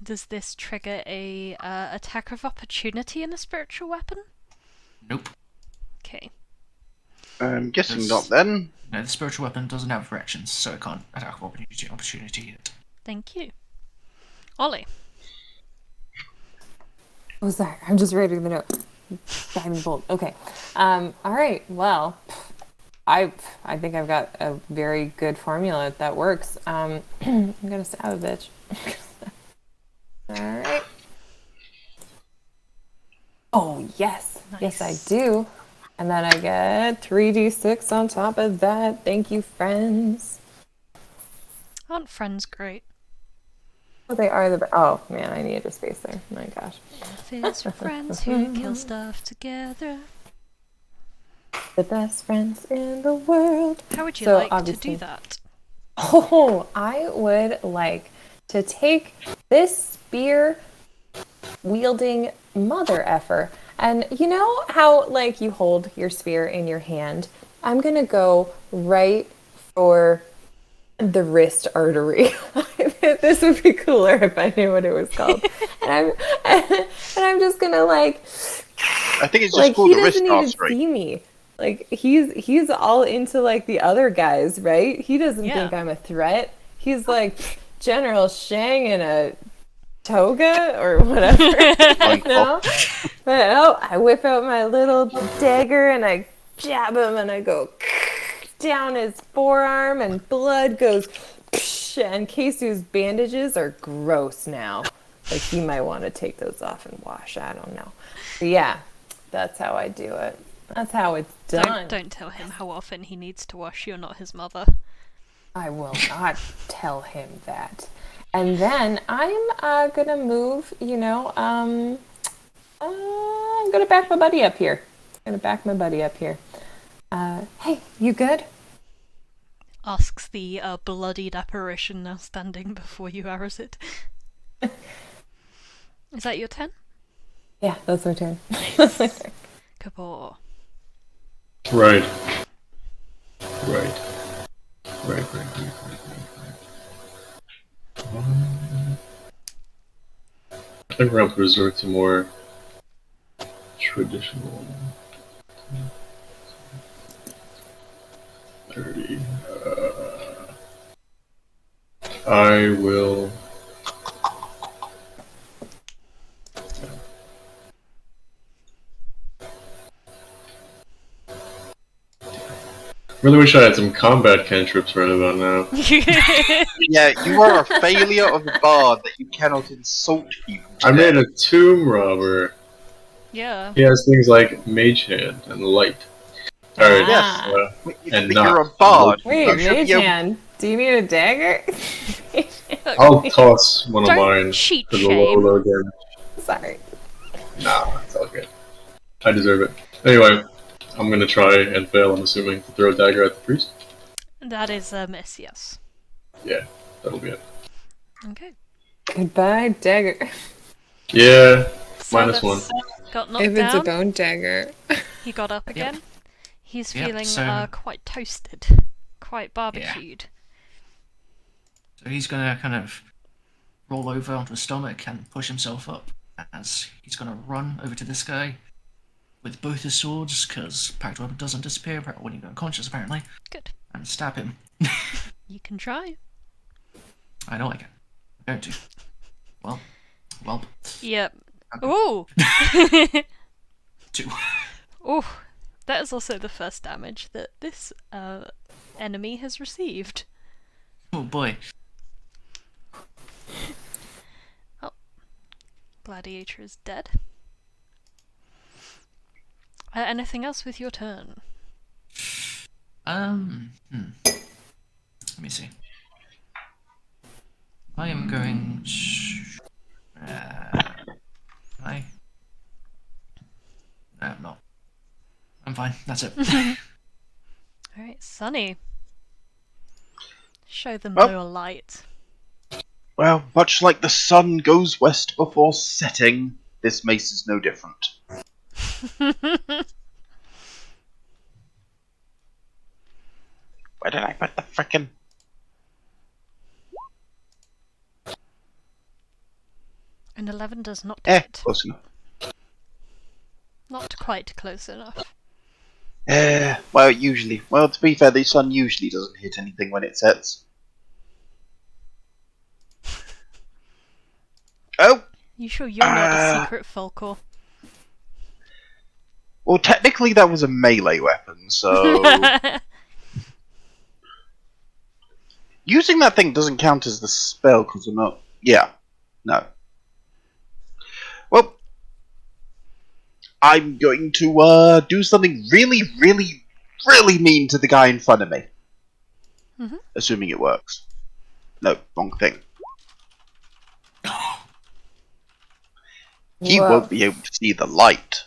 Does this trigger a attack of opportunity in a spiritual weapon? Nope. Okay. I'm guessing Yes. not then. No, the spiritual weapon doesn't have reactions, so it can't attack of opportunity yet. Thank you. Ollie. Oh, sorry. I'm just reading the note. Diving bolt. Okay. All right. Well, I think I've got a very good formula that works. I'm gonna stab a bitch. All right. Oh yes, yes I Nice. do. And then I get 3d6 on top of that. Thank you, friends. Aren't friends great? Oh, they are the. Oh man, I needed a space there. My gosh. Fizz for friends who kill stuff together. The best friends in the world. How would you So, like to obviously- do that? Oh, I would like to take this spear wielding mother effer. And you know how, like, you hold your spear in your hand? I'm going to go right for the wrist artery. This would be cooler if I knew what it was called. and I'm just going to, like, I think it's just like, called he the wrist doesn't even artery. see me. Like, he's all into, like, the other guys, right? He doesn't Yeah. think I'm a threat. He's like General Shang in a toga or whatever. You know? But I whip out my little dagger and I jab him and I go down his forearm and blood goes and Kesu's bandages are gross now. Like, he might want to take those off and wash. I don't know. But yeah, that's how I do it. That's how it's done. Don't tell him how often he needs to wash. You're not his mother. I will not tell him that. And then I'm gonna move, I'm gonna back my buddy up here. Hey, you good? Asks the bloodied apparition now standing before you, Arazid. Is that your turn? Yeah, that's my turn. Kabor. Right. I think we're going to resort to more traditional 30. I will. Really wish I had some combat cantrips right about now. Yeah, you are a failure of a bard that you cannot insult people. I made a tomb robber. Yeah. He has things like mage hand and light. Alright, Ah. and But not. you're a bard. Wait, You should mage be able- hand. Do you need a dagger? I'll toss one of Don't mine cheat for the low, shame. low damage. Sorry. Nah, it's all good. I deserve it. Anyway, I'm gonna try and fail, I'm assuming, to throw a dagger at the priest. That is a miss, yes. Yeah, that'll be it. Okay. Goodbye, dagger. Yeah, Solas -1. got knocked If it's a down. bone dagger. He got up again. He's Yep, feeling so- quite toasted, quite barbecued. So he's gonna kind of roll over onto his stomach and push himself up as he's gonna run over to this guy with both his swords, because Pact Weapon doesn't disappear when you go unconscious, apparently, Good. and stab him. You can try. I know I can. I'm going to. Well, Yep. Okay. Ooh! 2. Ooh! That is also the first damage that this enemy has received. Oh boy. Gladiator is dead. Anything else with your turn? Let me see. I am going to... No, I'm not. I'm fine, that's it. Alright, Sunny. Show them Well- your light. Well, much like the sun goes west before setting, this mace is no different. Where did I put the frickin'... An 11 does not hit. close enough. Not quite close enough. Well, usually. Well, to be fair, the sun usually doesn't hit anything when it sets. Oh! You sure you're not a secret Folkor? Well, technically that was a melee weapon, so... Using that thing doesn't count as the spell, because I'm not... Yeah. No. Well... I'm going to, do something really, really, really mean to the guy in front of me. Mhm. Assuming it works. No, wrong thing. He Whoa. won't be able to see the light.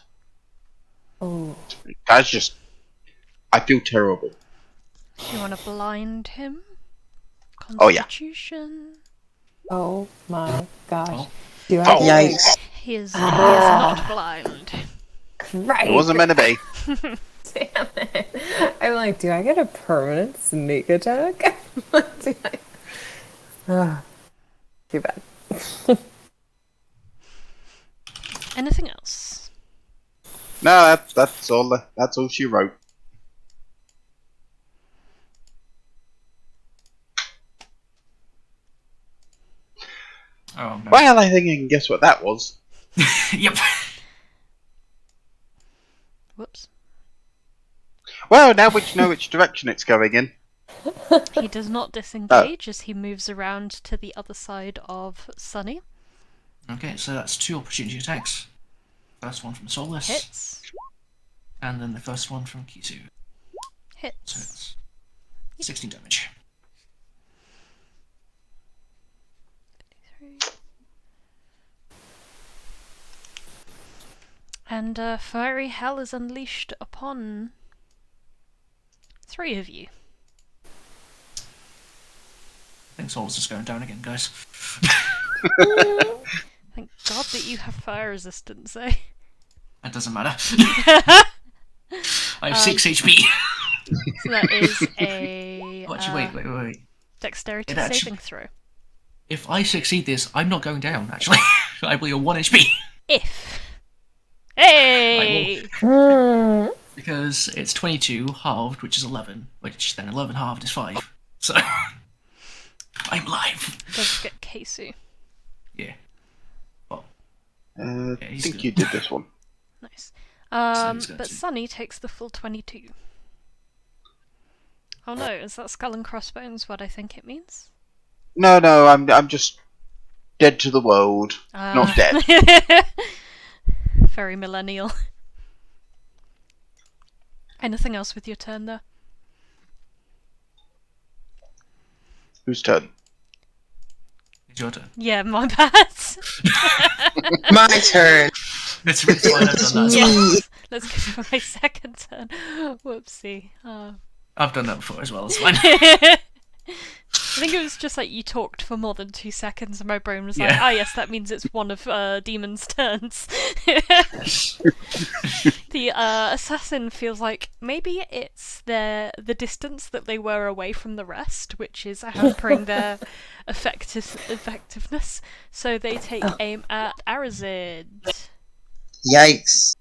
Ooh. That's just... I feel terrible. You want to blind him? Oh, yeah. Constitution? Oh my gosh. Oh. Do I Oh. get, like, Yikes. He is not blind. right? It wasn't meant to be. Damn it. I'm like, do I get a permanent sneak attack? Do I... Ah, too bad. Anything else? No, that's all she wrote. Oh no. Well, I think you can guess what that was. Yep. Whoops. Well, now we know which direction it's going in. He does not disengage as he moves around to the other side of Sunny. Okay, so that's 2 opportunity attacks. First one from Solas, Hits. and then the first one from Kesu. So Hits. it's 16 damage. And fiery hell is unleashed upon 3 of you. I think Solas is going down again, guys. Thank God that you have fire resistance, eh? That doesn't matter. I have 6 HP. So that is a Oh, actually, wait. dexterity It actually- saving throw. If I succeed this, I'm not going down, actually. I will be on 1 HP. If. Hey! Because it's 22 halved, which is 11, which then 11 halved is 5. So, I'm live. Does get Kesu. Yeah. Well, I he's think good. you did this one. Nice. he's going But to- Sunny takes the full 22. Oh no, is that skull and crossbones what I think it means? No, I'm just dead to the world. Not dead. Very millennial. Anything else with your turn there? Whose turn? It's your turn. Yeah, my bad. My turn. It's really fine, I've done that as well. Yes. Let's go for my second turn. Whoopsie. I've done that before as well, it's fine. I think it was just like you talked for more than 2 seconds and my brain was Yeah. like, yes, that means it's one of Demon's turns. The assassin feels like maybe it's the distance that they were away from the rest, which is hampering their effectiveness. So they take aim at Arazid. Yikes.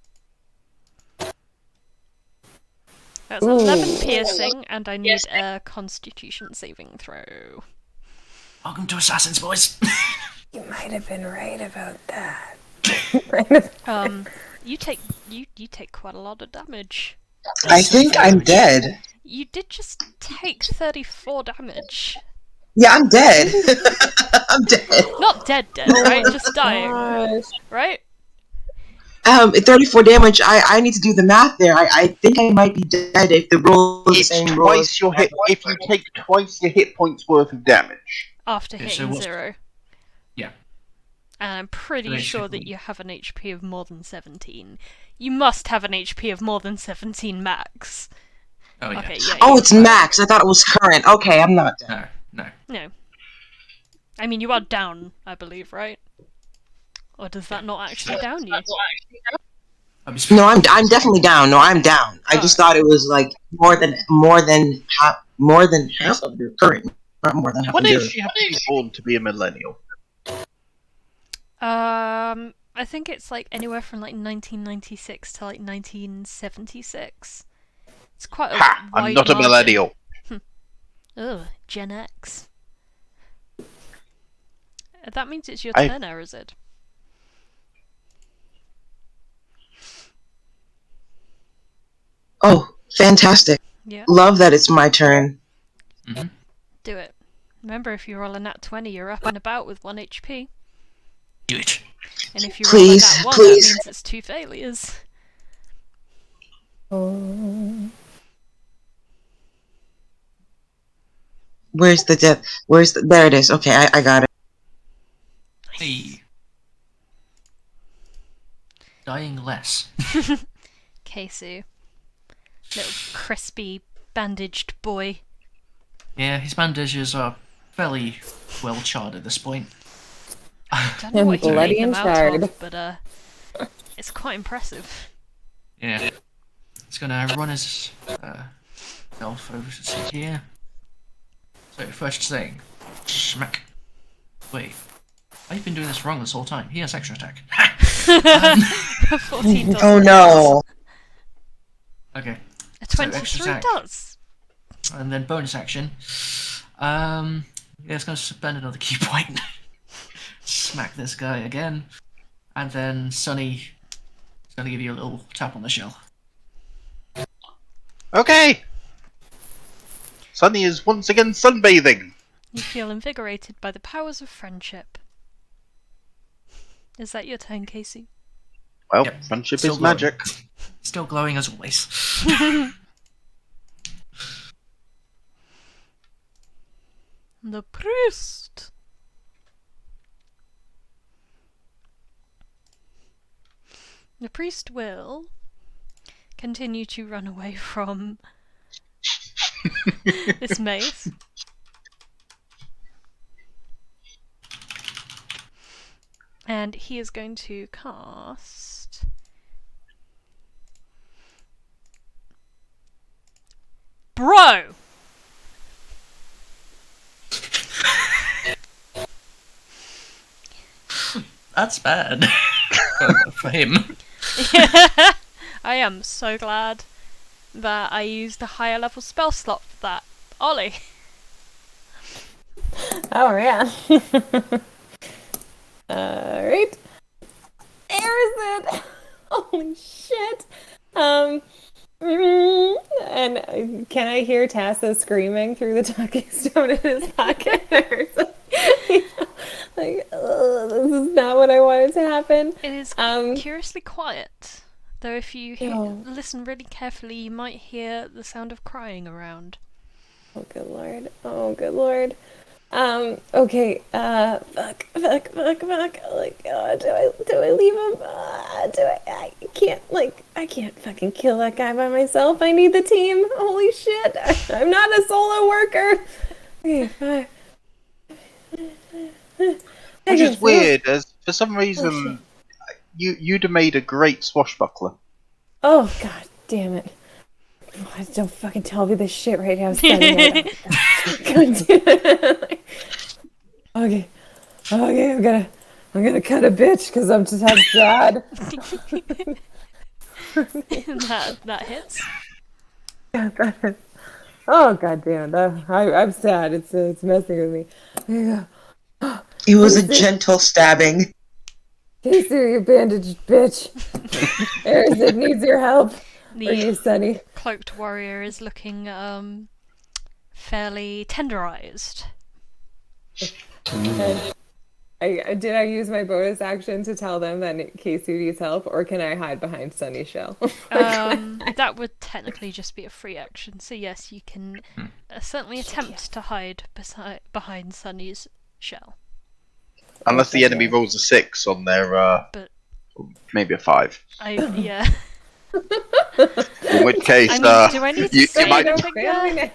That's 11 piercing, and I need a Constitution saving throw. Welcome to Assassins, boys. You might have been right about that. You take quite a lot of damage. I think I'm dead. You did just take 34 damage. Yeah, I'm dead. I'm dead. Not dead, right? Just dying, Gosh. right? 34 damage. I need to do the math there. I think I might be dead if the roll is the It's same roll. twice your hit. If you take twice your hit points worth of damage. After Yeah, so hitting what's- 0. Yeah. And I'm pretty So sure that basically- you have an HP of more than 17. You must have an HP of more than 17 max. Oh, yeah. Okay, yeah. Oh, it's max. I thought it was current. Okay, I'm not dead. No. No. I mean, you are down, I believe, right? Or does that not actually down you? No, I'm definitely down. No, I'm down. I just thought it was like more than half of your current. Not more than half What of your. age do you have to be born to be a millennial? I think it's like anywhere from like 1996 to like 1976. It's quite a Ha! wide I'm not a margin. millennial. Oh, Gen X. That means it's your I- turn, Arazid. Oh, fantastic. Yeah, Love that it's my turn. Mm-hmm. do it. Remember, if you roll a nat 20, you're up and about with 1 HP. Do it. And if you Please, roll a nat 1, please. that means it's 2 failures. Where's the death? There it is. Okay, I got it. Hey. Dying less. Kesu. Little crispy, bandaged boy. Yeah, his bandages are fairly well charred at this point. Don't know And what he bloody made them and out charred. of, but it's quite impressive. Yeah. He's gonna run his self over to see here. So first thing, smack. Wait, I've been doing this wrong this whole time. He has extra attack. 14 does. Oh no. Okay, A So 23 extra attack. does. and then bonus action. Yeah, it's gonna spend another key point. Smack this guy again, and then Sunny's gonna give you a little tap on the shell. Okay. Sunny is once again sunbathing. You feel invigorated by the powers of friendship. Is that your turn, Casey? Well, Yep. friendship Still is glowing. magic. Still glowing as always. The priest. The priest will continue to run away from this maze. And he is going to cast Bro! That's bad. For him. I am so glad that I used a higher level spell slot for that. Ollie. Oh man. Alright. Arazid! Holy shit. And can I hear Tassa screaming through the talking stone in his pocket? Or something? Like, this is not what I wanted to happen. It is Um, curiously quiet. Though if you Oh. listen really carefully, you might hear the sound of crying around. Oh good lord. Oh good lord. Okay, fuck. Like, do I leave him? I can't fucking kill that guy by myself. I need the team. Holy shit. I'm not a solo worker. Okay, fine. Which is weird, as for some reason you'd have made a great swashbuckler. Oh god damn it. Oh, don't fucking tell me this shit right now. God damn it. Okay, I'm gonna cut a bitch because I'm just sad. that hits. Oh god damn it. I'm sad. It's messing with me. Yeah. It was a gentle stabbing. Kesu, you bandaged bitch. Arazid needs your help. Or you, The Sunny. cloaked warrior is looking fairly tenderized. Did I use my bonus action to tell them that Kesu needs help, or can I hide behind Sunny's shell? That would technically just be a free action, so yes, you can certainly attempt to hide behind Sunny's shell. Unless the enemy rolls a 6 on their, But maybe a 5. yeah. In which case, I mean, do I need to you say might- anything there?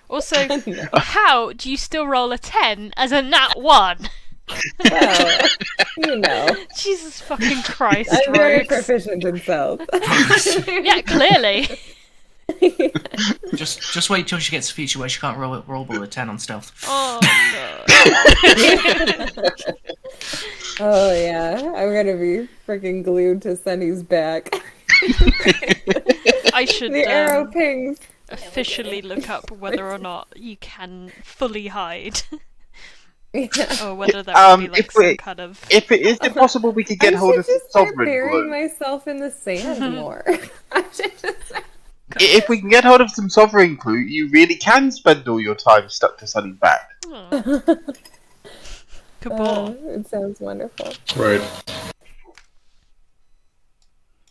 Also, how do you still roll a 10 as a nat 1? Well, you know. Jesus fucking Christ, I'm very Rogues. proficient in spells. Yeah, clearly. Just wait till she gets a feature where she can't roll below a 10 on stealth. Oh, God. Oh yeah, I'm gonna be freaking glued to Sunny's back. I should The arrow pings. officially look up whether or not you can fully hide, Yeah. or whether there would be like if some we- kind of. If it is it possible we could get I hold should of some just start sovereign burying glue? myself in the sand more. I should just. If we can get hold of some sovereign glue, you really can spend all your time stuck to Sunny back. Oh, Kabor. It sounds wonderful. Right.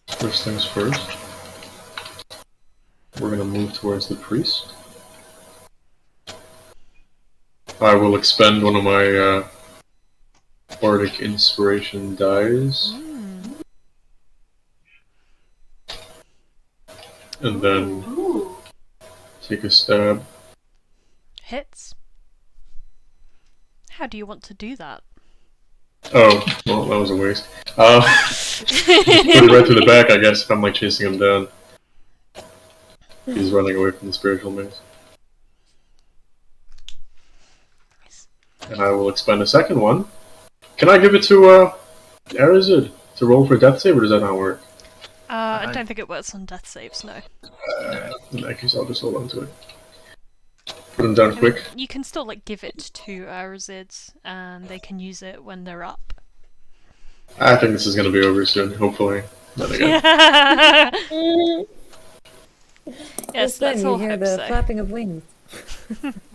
First things first. We're gonna move towards the priest. I will expend one of my bardic inspiration dies, and then take a stab. Hits. How do you want to do that? Oh, well, that was a waste. Put it right through the back, I guess, if I'm like chasing him down. He's running away from the spiritual maze. And I will expend a second one. Can I give it to Arazid to roll for death save, or does that not work? I don't think it works on death saves, no. In that case, I'll just hold on to it. Put him down quick. You can still like give it to Arazids, and they can use it when they're up. I think this is going to be over soon, hopefully. Then again. Yes, Just then let's you all hear hope the so. flapping of wings.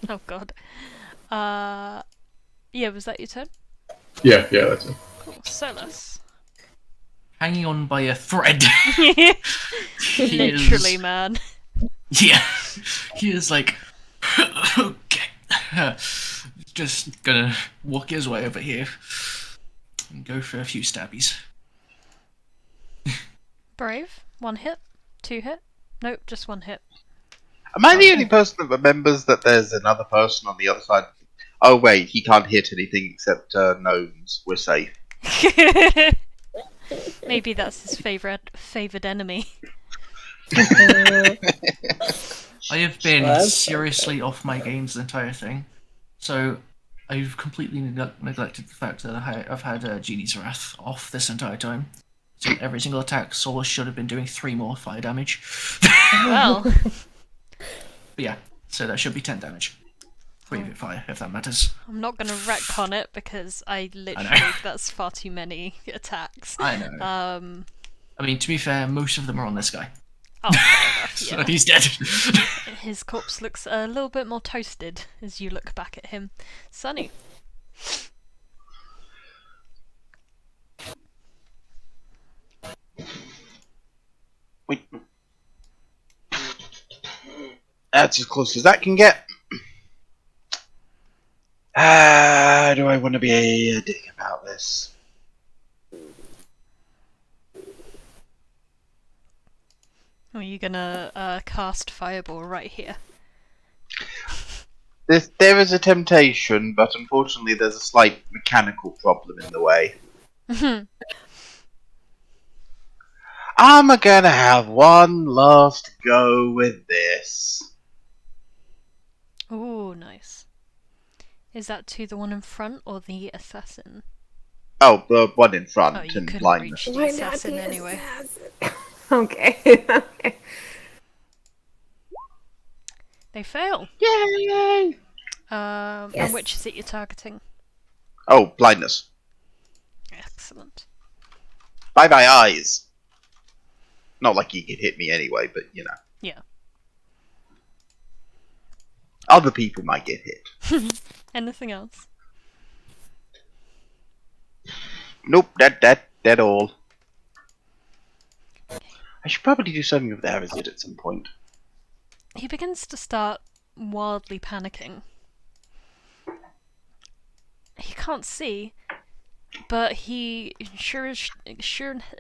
Oh god. Yeah, was that your turn? Yeah, that's it. Cool. Solas. Hanging on by a thread. Literally, man. Yeah. He is like, okay. Just gonna walk his way over here and go for a few stabbies. Brave. 1 hit. 2 hit. Nope, just 1 hit. Am I the only person that remembers that there's another person on the other side? Oh wait, he can't hit anything except gnomes. We're safe. Maybe that's his favoured enemy. I have been That's seriously off my games the entire thing, so I've completely neglected the fact that I've had Genie's Wrath off this entire time. So every single attack, Solas should have been doing 3 more fire damage. Well, But yeah, so that should be 10 damage. 3 of it fire, if that matters. I'm not going to retcon it because I literally, that's far too many attacks. I know. I mean, to be fair, most of them are on this guy. Oh, fair enough, So yeah. he's dead. His corpse looks a little bit more toasted as you look back at him. Sunny. Wait. That's as close as that can get. Do I want to be a dick about this? Are you gonna cast Fireball right here? There is a temptation, but unfortunately there's a slight mechanical problem in the way. I'm gonna have one last go with this. Ooh, nice. Is that to the one in front or the assassin? Oh, the one in front Oh, you and couldn't blindness. reach the assassin anyway. Okay. Okay. They fail. Yay! And Yes. which is it you're targeting? Oh, blindness. Excellent. Bye bye eyes. Not like he could hit me anyway, but you know. Yeah. Other people might get hit. Anything else? Nope, that all. I should probably do something with Arazid at some point. He begins to start wildly panicking. He can't see, but he sure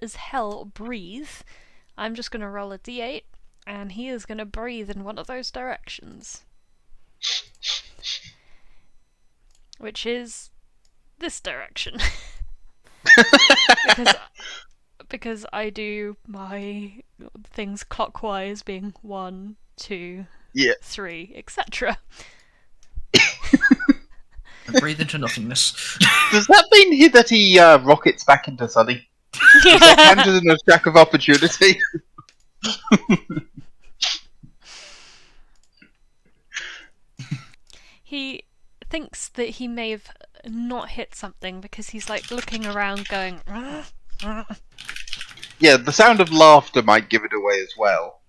as hell breathe. I'm just gonna roll a d8, and he is gonna breathe in one of those directions. Which is this direction. because I do my things clockwise, being 1, 2, Yeah. 3, etc. And breathe into nothingness. Does that mean that he rockets back into Sunny? Is that counted in a stack of opportunity? He thinks that he may have not hit something because he's like looking around going, Yeah, the sound of laughter might give it away as well.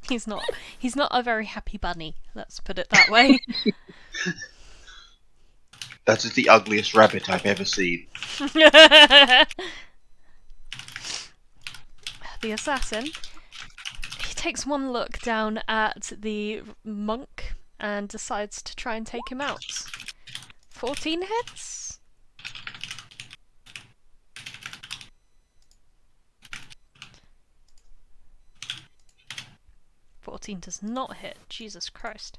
he's not a very happy bunny, let's put it that way. That is the ugliest rabbit I've ever seen. The assassin, he takes one look down at the monk and decides to try and take him out. 14 hits? "14 does not hit. Jesus Christ.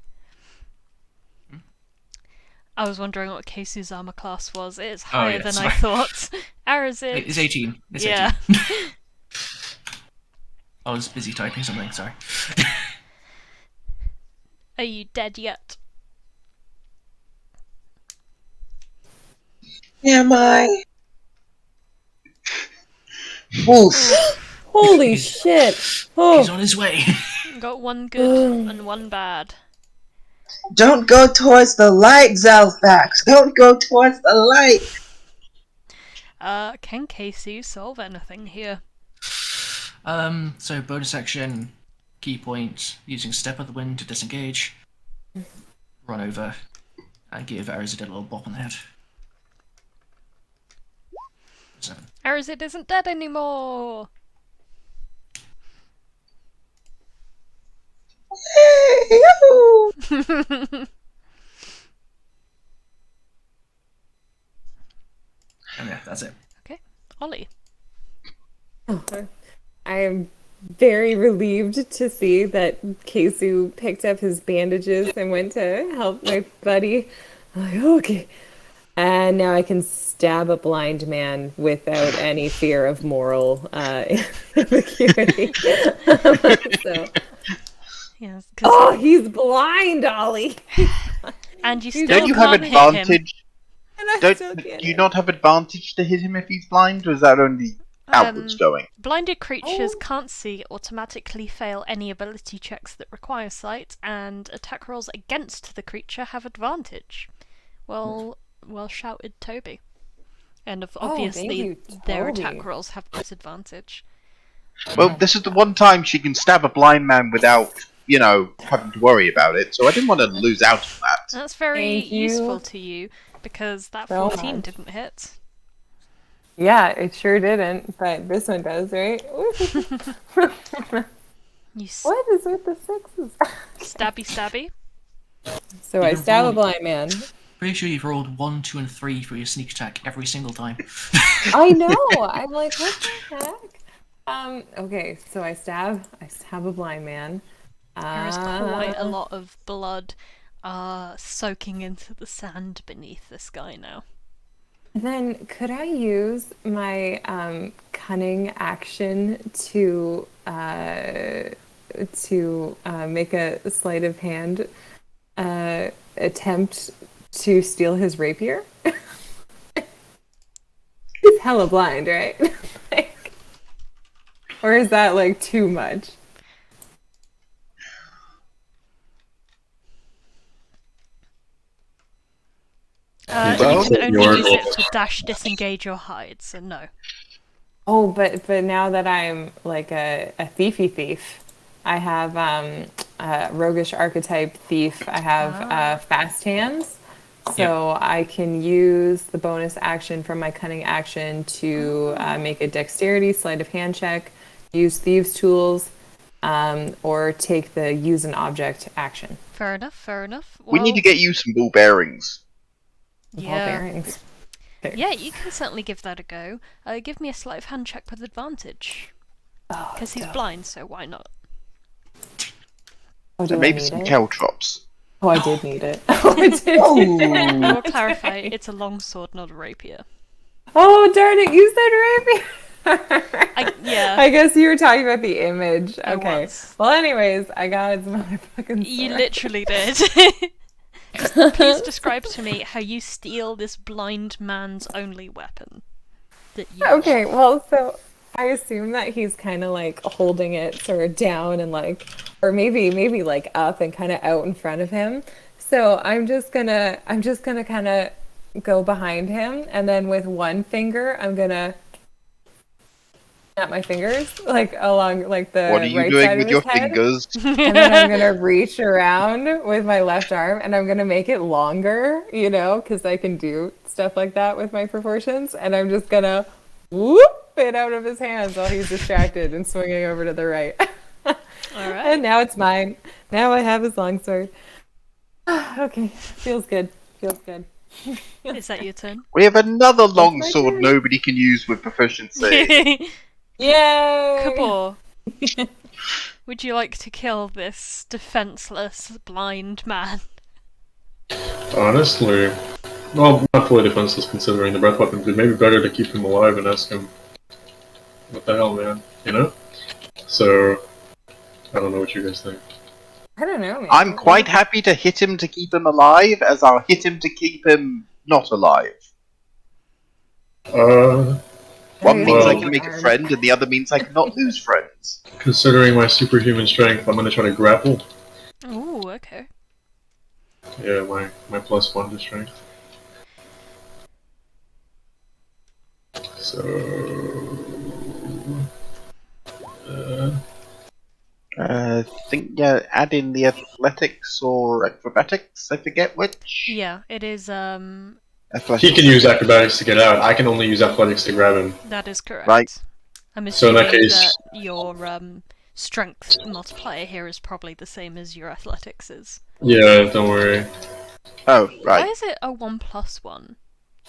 I was wondering what Kesu's armor class was. It is higher than I thought. Arazid. It's 18. It's Yeah. 18. I was busy typing something, sorry. Are you dead yet? Am I? Oof. Holy shit! He's Oh, on his way. Got one good and one bad. Don't go towards the light, Zalfax. Don't go towards the light. Can Kesu solve anything here? So bonus action, key point, using Step of the Wind to disengage, run over, and give Arazid a little bop on the head. 7. Arazid isn't dead anymore! Yoo-hoo. And yeah, that's it. Okay, Ollie. I am very relieved to see that Kesu picked up his bandages and went to help my buddy. I'm like, okay. And now I can stab a blind man without any fear of moral ambiguity. So, Yes, 'cause- oh, he's blind, Ollie. and you still Don't you have can't hit him. advantage? And I still Do can't you hit. not have advantage to hit him if he's blind, or is that only outwards going? Blinded creatures Oh. can't see automatically fail any ability checks that require sight, and attack rolls against the creature have advantage. Well shouted, Toby. And thank obviously you, their Toby. attack rolls have disadvantage. Well, this is the one time she can stab a blind man without, having to worry about it, so I didn't want to lose out on that. That's very Thank you useful to you, because that so 14 much. didn't hit. Yeah, it sure didn't, but this one does, right? You What is with the sixes? stabby. So I You stab a rolled- blind man. Pretty sure you've rolled 1, 2, and 3 for your sneak attack every single time. I know. I'm like, what the heck? Okay, so I stab a blind man. There is quite a lot of blood soaking into the sand beneath this guy now. Then could I use my cunning action to make a sleight of hand attempt to steal his rapier? He's hella blind, right? Like, or is that like too much? Well, You can only your use it goal. to dash, disengage, or hide, so no. Oh, but now that I'm like a thiefy thief, I have a roguish archetype thief. I have fast hands, so I can use the bonus action from my cunning action to make a dexterity sleight of hand check, use thieves' tools, or take the use an object action. Fair enough. We need to get you some ball bearings. Ball Yeah. bearings. Yeah, you can certainly give that a go. Give me a sleight of hand check with advantage. Oh, Because he's dope. blind, so why not? Oh, do And I maybe need some it? caltrops. Oh, I did need it. Oh, I did. I will clarify, it's a longsword, not a rapier. Oh, darn it! You said rapier. Yeah. I guess you were talking about the image. I Okay. was. Well, anyways, I got his motherfucking sword. You literally did. Please describe to me how you steal this blind man's only weapon. That you Okay, well, so I assume that he's kind of like holding it sort of down and like, or maybe like up and kind of out in front of him. So I'm just gonna kind of go behind him, and then with one finger, I'm gonna snap my fingers like along like the What are you right doing side with of your his head, fingers? and then I'm gonna reach around with my left arm, and I'm gonna make it longer, you know, because I can do stuff like that with my proportions, and I'm just gonna whoop it out of his hands while he's distracted and swinging over to the right. All And right. now it's mine. Now I have his longsword. Okay, feels good. Feels good. Is that your turn? We have another my longsword turn. nobody can use with proficiency. Yay! Kabor, would you like to kill this defenseless blind man? Honestly, well, not fully defenseless considering the breath weapon, but maybe better to keep him alive and ask him, what the hell, man? You know? So, I don't know what you guys think. I don't know, man. I'm quite happy to hit him to keep him alive, as I'll hit him to keep him not alive. One means well- I can make a friend, and the other means I cannot lose friends. Considering my superhuman strength, I'm gonna try to grapple. Ooh, okay. Yeah, my +1 to strength. So... I think, yeah, add in the athletics or acrobatics, I forget which. Yeah, it is. Athletics. he can use acrobatics to get out. I can only use athletics to grab him. That is correct. Right. I'm So in assuming that case- that your strength multiplier here is probably the same as your athletics is. Yeah, don't worry. Oh, Why right. is it a 1+1?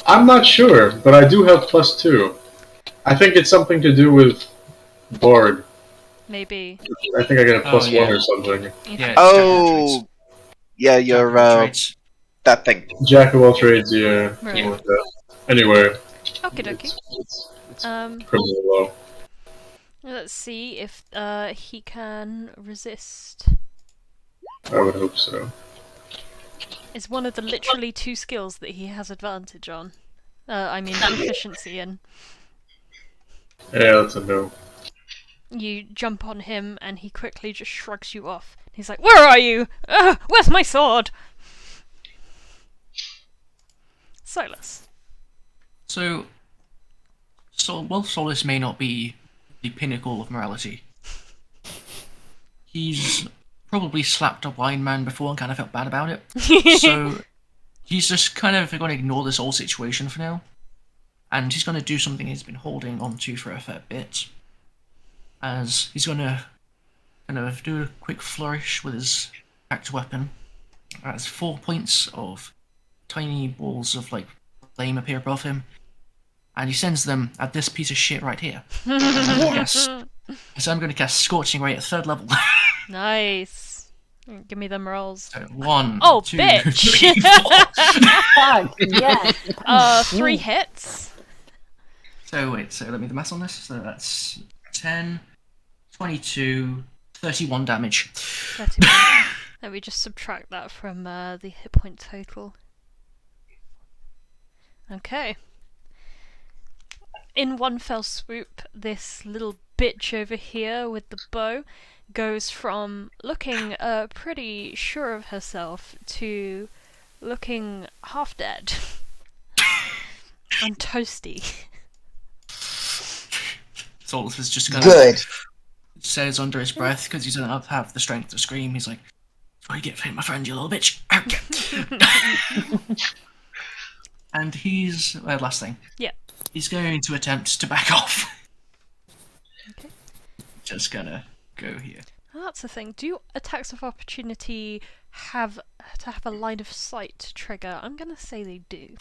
I'm not sure, but I do have +2. I think it's something to do with Bard. Maybe. I think I get a Oh, +1 yeah. or something. Yeah, it's Oh, yeah, you're, jack of all trades. that thing. Jack of all trades, yeah. Right. Something like that. Anyway, Okie dokie. it's Um, criminal law. let's see if he can resist. I would hope so. It's one of the literally 2 skills that he has advantage on. I mean proficiency in. Yeah, that's a no. You jump on him and he quickly just shrugs you off. He's like, "Where are you? Where's my sword?" Solas. So, while Solas may not be the pinnacle of morality, he's probably slapped a blind man before and kind of felt bad about it. So, he's just kind of going to ignore this whole situation for now. And he's going to do something he's been holding on to for a fair bit. As he's going to kind of do a quick flourish with his hacked weapon. As 4 points of tiny balls of like flame appear above him. And he sends them at this piece of shit right here. So I'm going to cast Scorching Ray at 3rd level. Nice. Give me them rolls. So 1, Oh, 2, bitch. 3, 4. Fuck, yes. 3 hits. So wait, so let me do the math on this. So that's 10, 22, 31 damage. 31. Let me just subtract that from the hit point total. Okay. In one fell swoop, this little bitch over here with the bow goes from looking pretty sure of herself to looking half dead and toasty. Solas is just gonna Good. says under his breath because he doesn't have the strength to scream. He's like, "That's what you get for hitting my friend, you little bitch." And he's last thing. Yeah. He's going to attempt to back off. Okay. Just gonna go here. Oh, that's the thing. Do attacks of opportunity have to have a line of sight to trigger? I'm gonna say they do.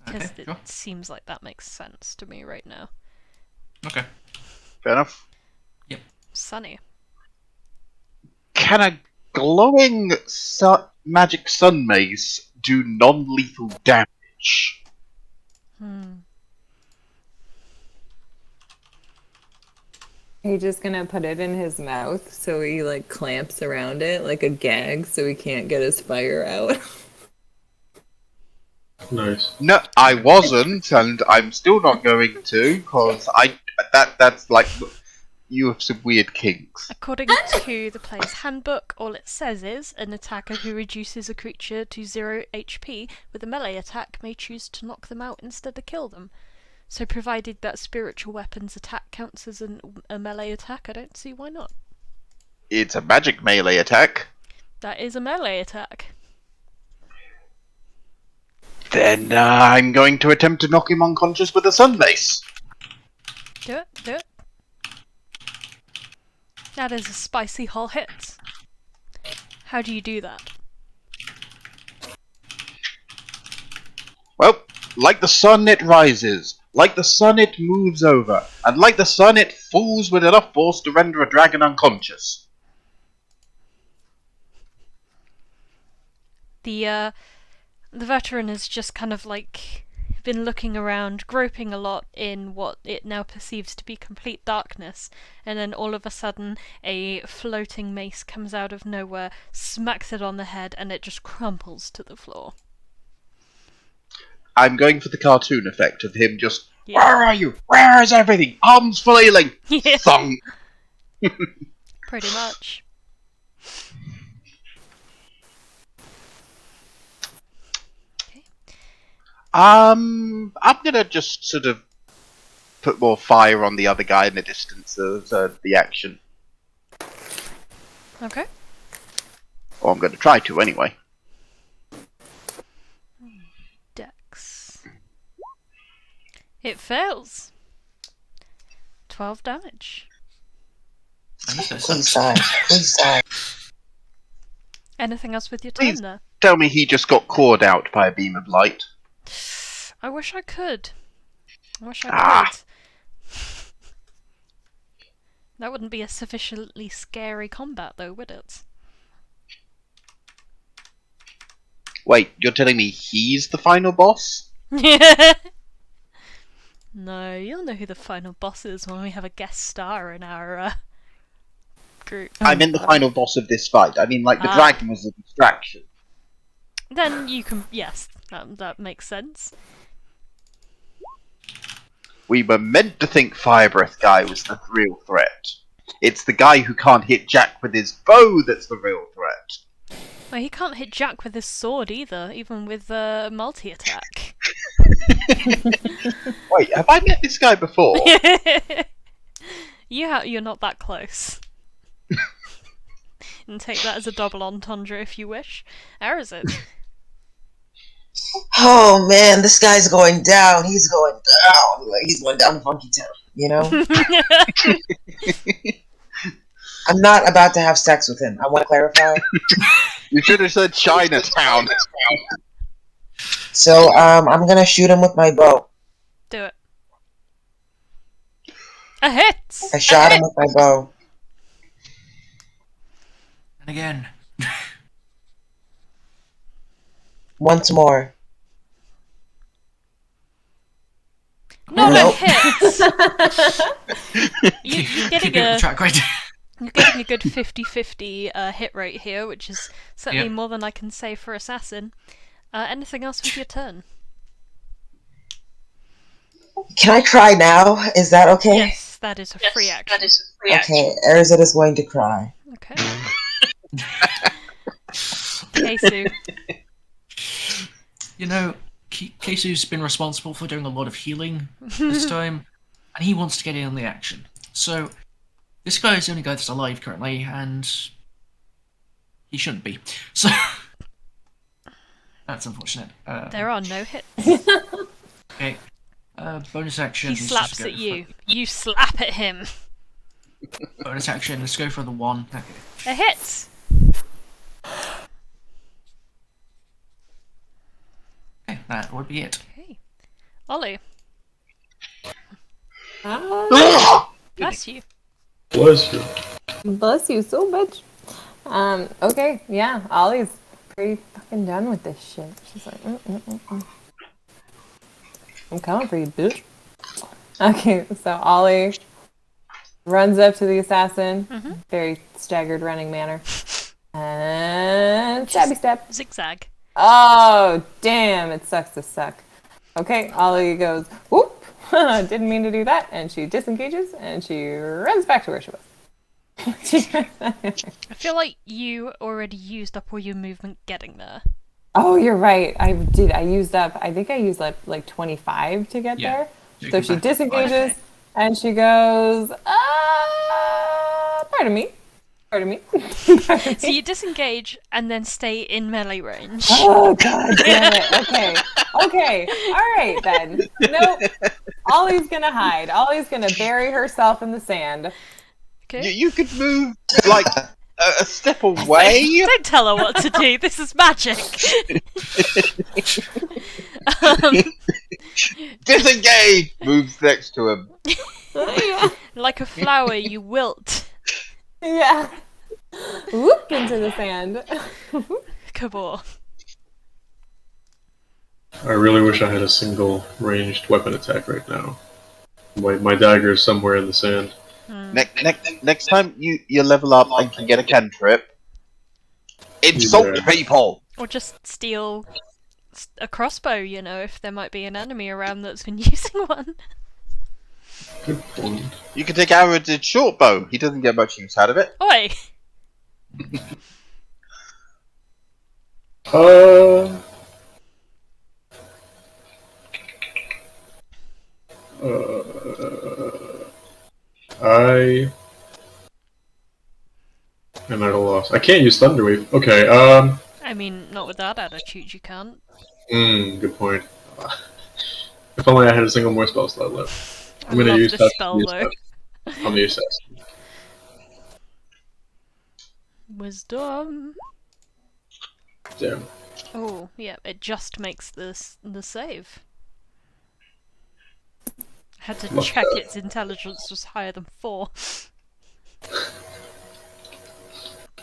Because Okay, it sure. seems like that makes sense to me right now. Okay. Fair enough. Sunny. Can a glowing magic sun mace do non-lethal damage? Are you just gonna put it in his mouth so he like clamps around it like a gag so he can't get his fire out? Nice. No, I wasn't, and I'm still not going to, because that's like, You have some weird kinks. According to the player's handbook, all it says is an attacker who reduces a creature to 0 HP with a melee attack may choose to knock them out instead of kill them. So provided that spiritual weapons attack counts as a melee attack, I don't see why not. It's a magic melee attack. That is a melee attack. Then I'm going to attempt to knock him unconscious with a sun mace. Do it, do it. That is a spicy whole hit. How do you do that? Well, like the sun it rises, like the sun it moves over, and like the sun it falls with enough force to render a dragon unconscious. The veteran has just kind of like been looking around, groping a lot in what it now perceives to be complete darkness, and then all of a sudden a floating mace comes out of nowhere, smacks it on the head, and it just crumples to the floor. I'm going for the cartoon effect of him just, Yeah. Where are you? Where is everything? Arms flailing! Yeah. Thunk! Pretty much. I'm gonna just sort of put more fire on the other guy in the distance of the action. Okay. Or I'm gonna try to anyway. Dex. It fails. 12 damage. Please die. Please die. Anything else with your turn Please. there? Tell me he just got cored out by a beam of light. I wish I could. I wish I Ah. could. That wouldn't be a sufficiently scary combat, though, would it? Wait, you're telling me he's the final boss? No, you'll know who the final boss is when we have a guest star in our group. I meant the final boss of this fight. I mean, like, the Ah. dragon was a distraction. Then you can... Yes, that makes sense. We were meant to think Fire Breath guy was the real threat. It's the guy who can't hit Jack with his bow that's the real threat. Well, he can't hit Jack with his sword either, even with multi-attack. Wait, have I met this guy before? You're not that close. And take that as a double entendre if you wish. Arazid. Oh man, this guy's going down. He's going down. Like he's going down Funky Town. You know. I'm not about to have sex with him. I want to clarify. You should have said Chinatown. So I'm gonna shoot him with my bow. Do it. A hit! I shot him with my bow. And again. Once more. Not Nope. a hit! You're Keep getting it on a... track, right? You're getting a good 50-50 hit rate here, which is certainly Yep. more than I can say for Assassin. Anything else with your turn? Can I try now? Is that okay? Yes, that is a free action. Okay, Arazid is going to cry. Okay. Kesu. You know, Kesu's been responsible for doing a lot of healing this time, and he wants to get in on the action. So, this guy is the only guy that's alive currently, and he shouldn't be. So, that's unfortunate. There are no hits. Okay. Bonus action. He let's slaps just go at you. You slap at him. Bonus action. Let's go for the 1. Okay. A hit! Okay, that would be it. Okay. Ollie, bless you. Bless you. Bless you so much. Okay, yeah, Ollie's pretty fucking done with this shit. She's like, I'm coming for you, bitch. Okay, so Ollie runs up to the assassin, very staggered running manner, and stabby stab. Zigzag. Oh, damn, it sucks to suck. Okay, Ollie goes, whoop, Didn't mean to do that. And she disengages and she runs back to where she was. I feel like you already used up all your movement getting there. Oh, you're right. I did. I think I used up like 25 to get Yeah. there. So she disengages and she goes, pardon me. Pardon me. So you disengage and then stay in melee range. Oh, god damn it. Okay. All right, then. Nope. Ollie's gonna hide. Ollie's gonna bury herself in the sand. Okay. You could move, like, a step away. Don't tell her what to do. This is magic. Disengage! Moves next to him. Like a flower, you wilt. Yeah. Whoop into the sand. Kabor. I really wish I had a single ranged weapon attack right now. My dagger is somewhere in the sand. Next time you level up and can get a cantrip, insult Yeah. people! Or just steal a crossbow, you know, if there might be an enemy around that's been using one. Good point. You can take Arazid's short bow. He doesn't get much use out of it. Oi! I am at a loss. I can't use Thunderwave. Okay, I mean, not with that attitude, you can't. good point. If only I had a single more spell slot left. I'm I gonna love use this that spell, though. on the assassin. Wisdom. Damn. Oh, yeah, it just makes the save. I had to Love check that. its intelligence was higher than 4.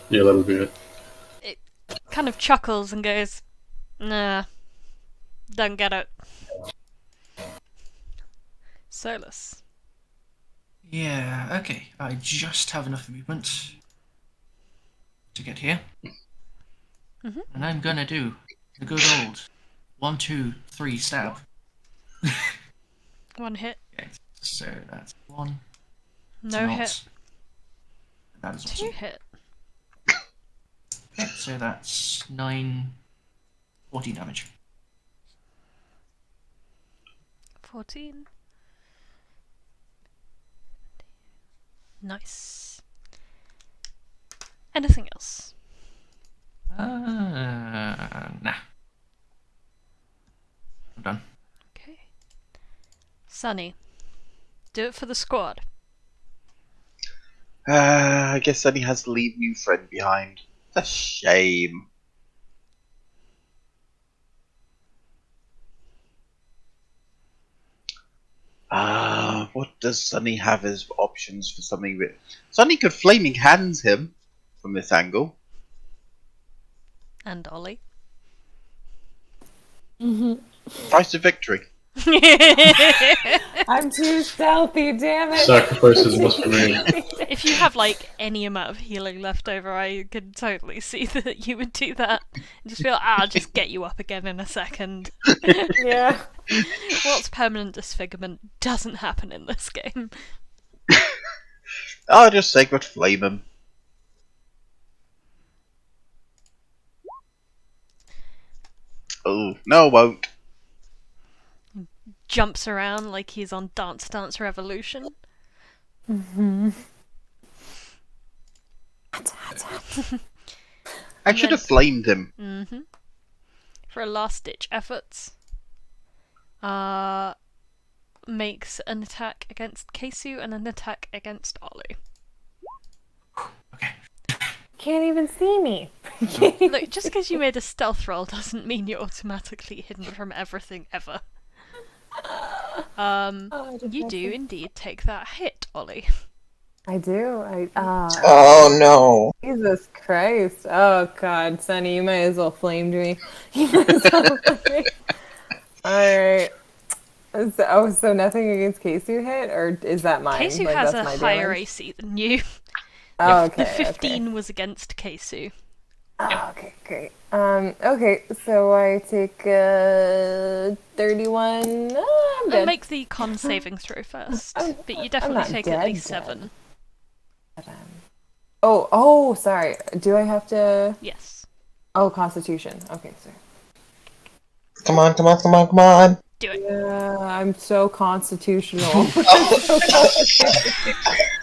Yeah, that'll be it. It kind of chuckles and goes, nah, don't get it. Solas. Yeah, okay. I just have enough movement to get here. Mhm. And I'm gonna do the good old 1, 2, 3 stab. 1 hit, Okay, so that's 1. no not. hit, That is 2 awesome. hit, Okay, so that's 9, 14 damage. 14. Nice. Anything else? Nah. I'm done. Okay. Sunny. Do it for the squad. I guess Sunny has to leave new friend behind. It's a shame. What does Sunny have as options for something that... Sunny could flaming hands him from this angle. And Ollie. Price of victory. I'm too stealthy, damn it. Sacrifices must be made. If you have like any amount of healing left over, I could totally see that you would do that. And just feel, I'll just get you up again in a second. Yeah. What's permanent disfigurement doesn't happen in this game. I'll just sacred flame him. Oh, no, I won't. Jumps around like he's on Dance Dance Revolution. I should have flamed him. Mm-hmm. For a last-ditch efforts. Makes an attack against Kesu and an attack against Ollie. Okay. Can't even see me. Look, just because you made a stealth roll doesn't mean you're automatically hidden from everything ever. You do indeed take that hit, Ollie. I do. Oh no. Jesus Christ. Oh god, Sunny, you might as well flamed me. You might as well flame me. Alright. So nothing against Kesu hit, or is that mine? Kesu Like, has that's a my higher damage? AC than you. Oh, okay. The 15 was against Kesu. Oh, okay, great. Okay, so I take 31 dead. Make the con saving throw first. I'm- But you I'm definitely not take at dead, least dead. 7. Oh, sorry. Do I have to? Yes. Oh, Constitution. Okay, sorry. Come on, come on, come on, come on. Do it. Yeah, I'm so constitutional.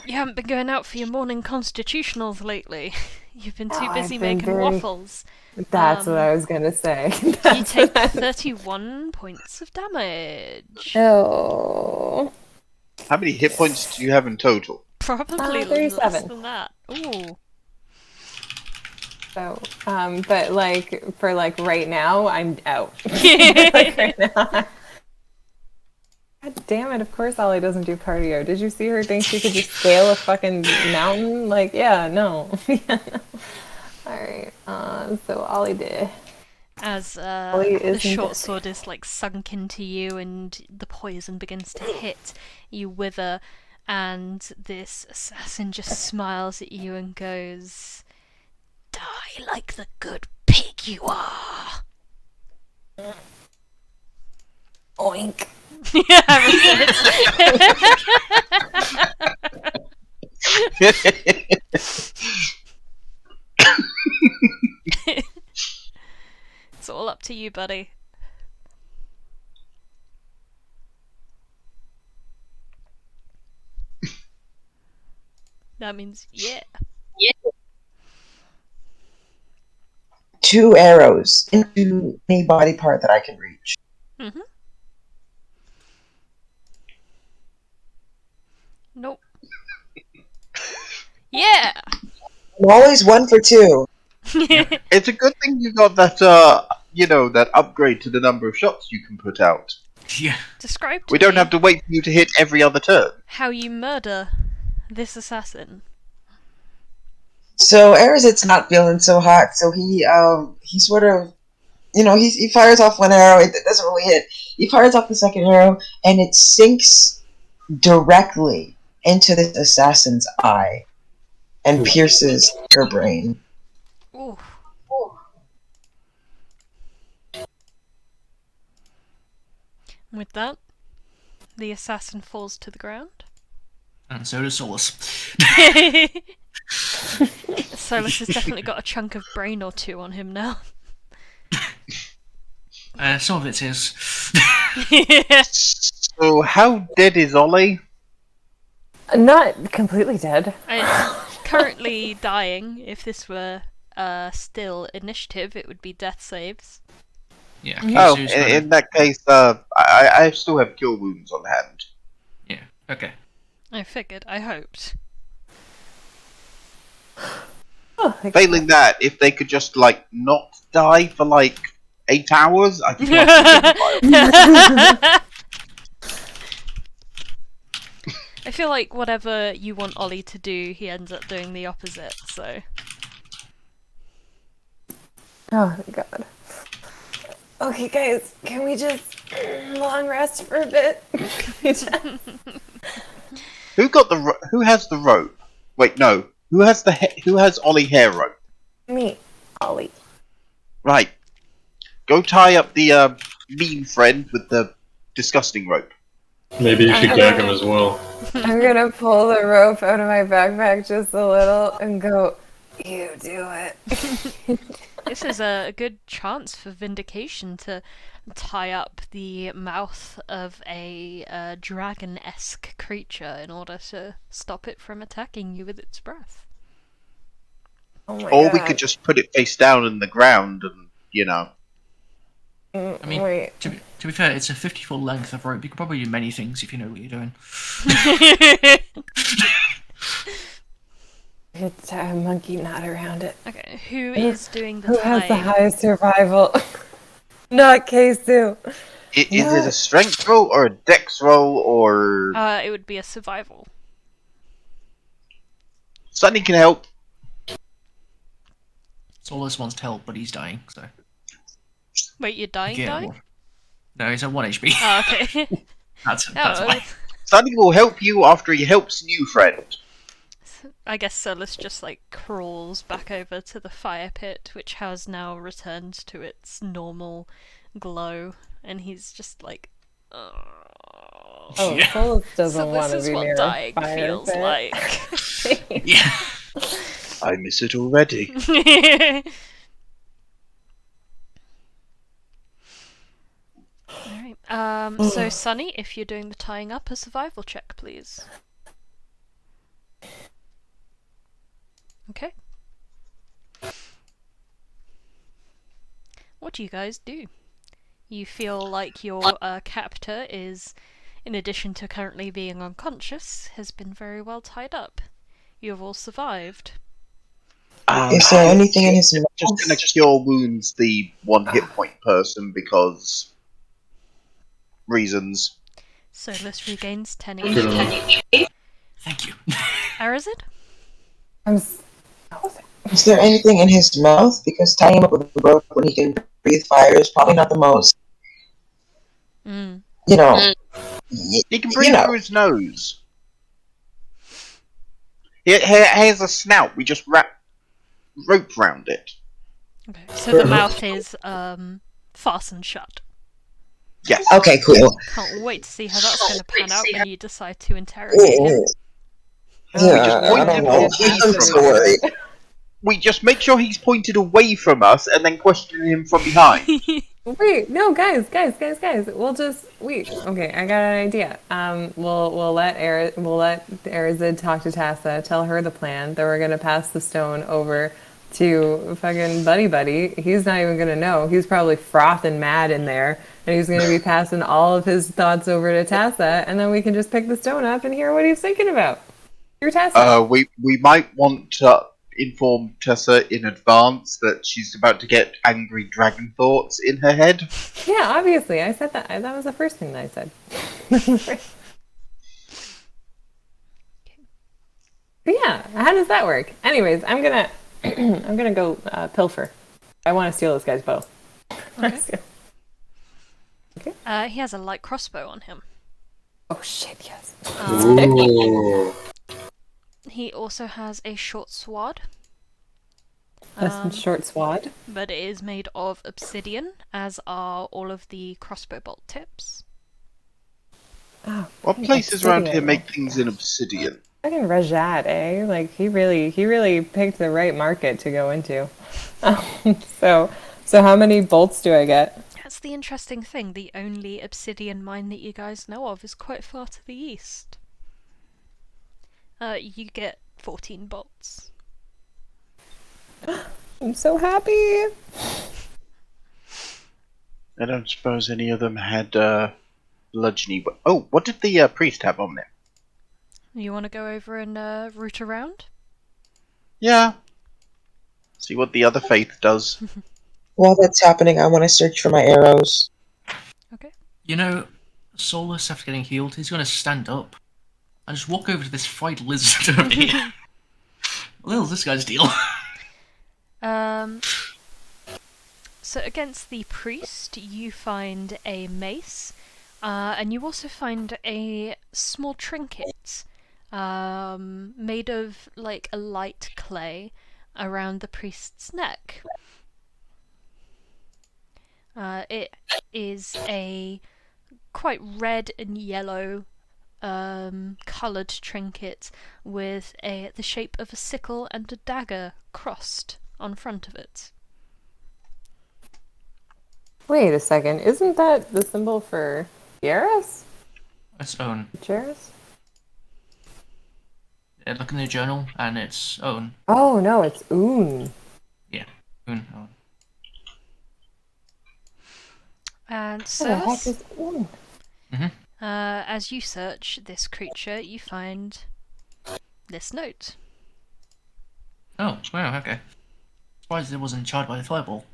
You haven't been going out for your morning constitutionals lately. You've been too No, busy I've been making very- waffles. That's what I was gonna say. You That's take what I- 31 points of damage. Oh. How many hit points do you have in total? Probably less 37. than that. Ooh. So, but like for like right now, I'm out. Like right now. God damn it! Of course, Ollie doesn't do cardio. Did you see her think she could just scale a fucking mountain? Like, yeah, no. Yeah, no. All right. So Ollie did. As Ollie the isn't short dead. sword is like sunk into you and the poison begins to hit, you wither, and this assassin just smiles at you and goes, "Die like the good pig you are." Oink. Yeah, Arazid. It's all up to you, buddy. That means yeah. 2 arrows into any body part that I can reach. Mhm. Nope. Yeah. I'm always 1 for 2. It's a good thing you got that, that upgrade to the number of shots you can put out. Yeah. Describe to We don't me have to wait for you to hit every other turn. how you murder this assassin. So Arazid's not feeling so hot, so he sort of, he fires off 1 arrow. It doesn't really hit. He fires off the second arrow, and it sinks directly into this assassin's eye and pierces her brain. Ooh. With that, the assassin falls to the ground. And so does Solas. Solas has definitely got a chunk of brain or 2 on him now. Some of it is. So how dead is Ollie? Not completely dead. Currently dying. If this were still initiative, it would be death saves. Yeah. Oh, Kesu's gonna- in that case, I still have kill wounds on hand. Yeah. Okay. I figured. I hoped. Oh, thank Failing that, if they could just, not die for, 8 hours, I think I feel like whatever you want Ollie to do, he ends up doing the opposite, so... Oh, thank God. Okay, guys, can we just long rest for a bit? Who has the rope? Wait, no. Who has Ollie hair rope? Me, Ollie. Right. Go tie up the mean friend with the disgusting rope. Maybe you should gag him as well. I'm gonna pull the rope out of my backpack just a little and go, you do it. This is a good chance for Vindication to tie up the mouth of a dragon-esque creature in order to stop it from attacking you with its breath. Oh my Or God. we could just put it face down in the ground and, I mean, Wait. to be fair, it's a 50-foot length of rope. You could probably do many things if you know what you're doing. It's a monkey knot around it. Okay, who is doing the Who has the tying? highest survival? Not Kesu. Is it a strength roll or a dex roll or... It would be a survival. Sunny can help. Solas wants to help, but he's dying, so... Wait, you're dying, Yeah, dying? well, no, he's at 1 HP. Oh, okay. That's Oh, why. Sunny will help you after he helps new friend. I guess Solas just crawls back over to the fire pit, which has now returned to its normal glow, and he's just like, "Ugh." Oh, Yeah. Solas doesn't So want this to is be what near dying a fire feels pit. like. Yeah. I miss it already. Alright. So Sunny, if you're doing the tying up, a survival check, please. Okay. What do you guys do? You feel like your captor is, in addition to currently being unconscious, has been very well tied up. You have all survived. Is there anything in his mouth? Just gonna cure wounds the 1 hit point person because reasons. Solas regains 10 Good HP. enough. Thank you. Arazid? Is there anything in his mouth? Because tying him up with a rope when he can breathe fire is probably not the most, Mm. you know. He can breathe through his nose. Here's a snout. We just wrap rope round it. Okay. So the mouth is fastened shut. Yes. Okay, cool. Can't wait to see how that's going to pan out when you decide to interrogate him. Yeah, I point don't him know. away I'm so worried. We just make sure he's pointed away from us and then question him from behind. Wait, no, guys. We'll just wait. Okay, I got an idea. We'll let Arazid talk to Tassa, tell her the plan. That we're gonna pass the stone over to fucking Buddy. He's not even gonna know. He's probably frothing mad in there, and he's gonna be passing all of his thoughts over to Tassa, and then we can just pick the stone up and hear what he's thinking about. Your Tassa. We might want to inform Tessa in advance that she's about to get angry dragon thoughts in her head. Yeah, obviously. I said that. That was the first thing that I said. But yeah, how does that work? Anyways, I'm gonna go pilfer. I want to steal this guy's bow. Okay. Okay. He has a light crossbow on him. Oh shit! Yes. Ooh. He also has a short sword. That's a short swad. But it is made of obsidian, as are all of the crossbow bolt tips. Oh, What places around here obsidian. make things in obsidian? Fucking Rajat, eh? Like he really picked the right market to go into. So how many bolts do I get? That's the interesting thing. The only obsidian mine that you guys know of is quite far to the east. You get 14 bolts. I'm so happy. I don't suppose any of them had bludgeoning. Oh, what did the priest have on there? You want to go over and root around? Yeah. See what the other faith does. While that's happening, I want to search for my arrows. Okay. You know, Solas, after getting healed, he's going to stand up and just walk over to this fried lizard over here. What the hell's this guy's deal? So against the priest, you find a mace, and you also find a small trinket made of like a light clay around the priest's neck. It is a quite red and yellow coloured trinket with the shape of a sickle and a dagger crossed on front of it. Wait a second. Isn't that the symbol for Yaris? Its own. Jairus? Look in the journal, and its own. Oh no, it's Un. Yeah, own. Own. And What the heck Solas, is Un? as you search this creature, you find this note. Oh, wow, okay. Surprised it wasn't charred by the fireball.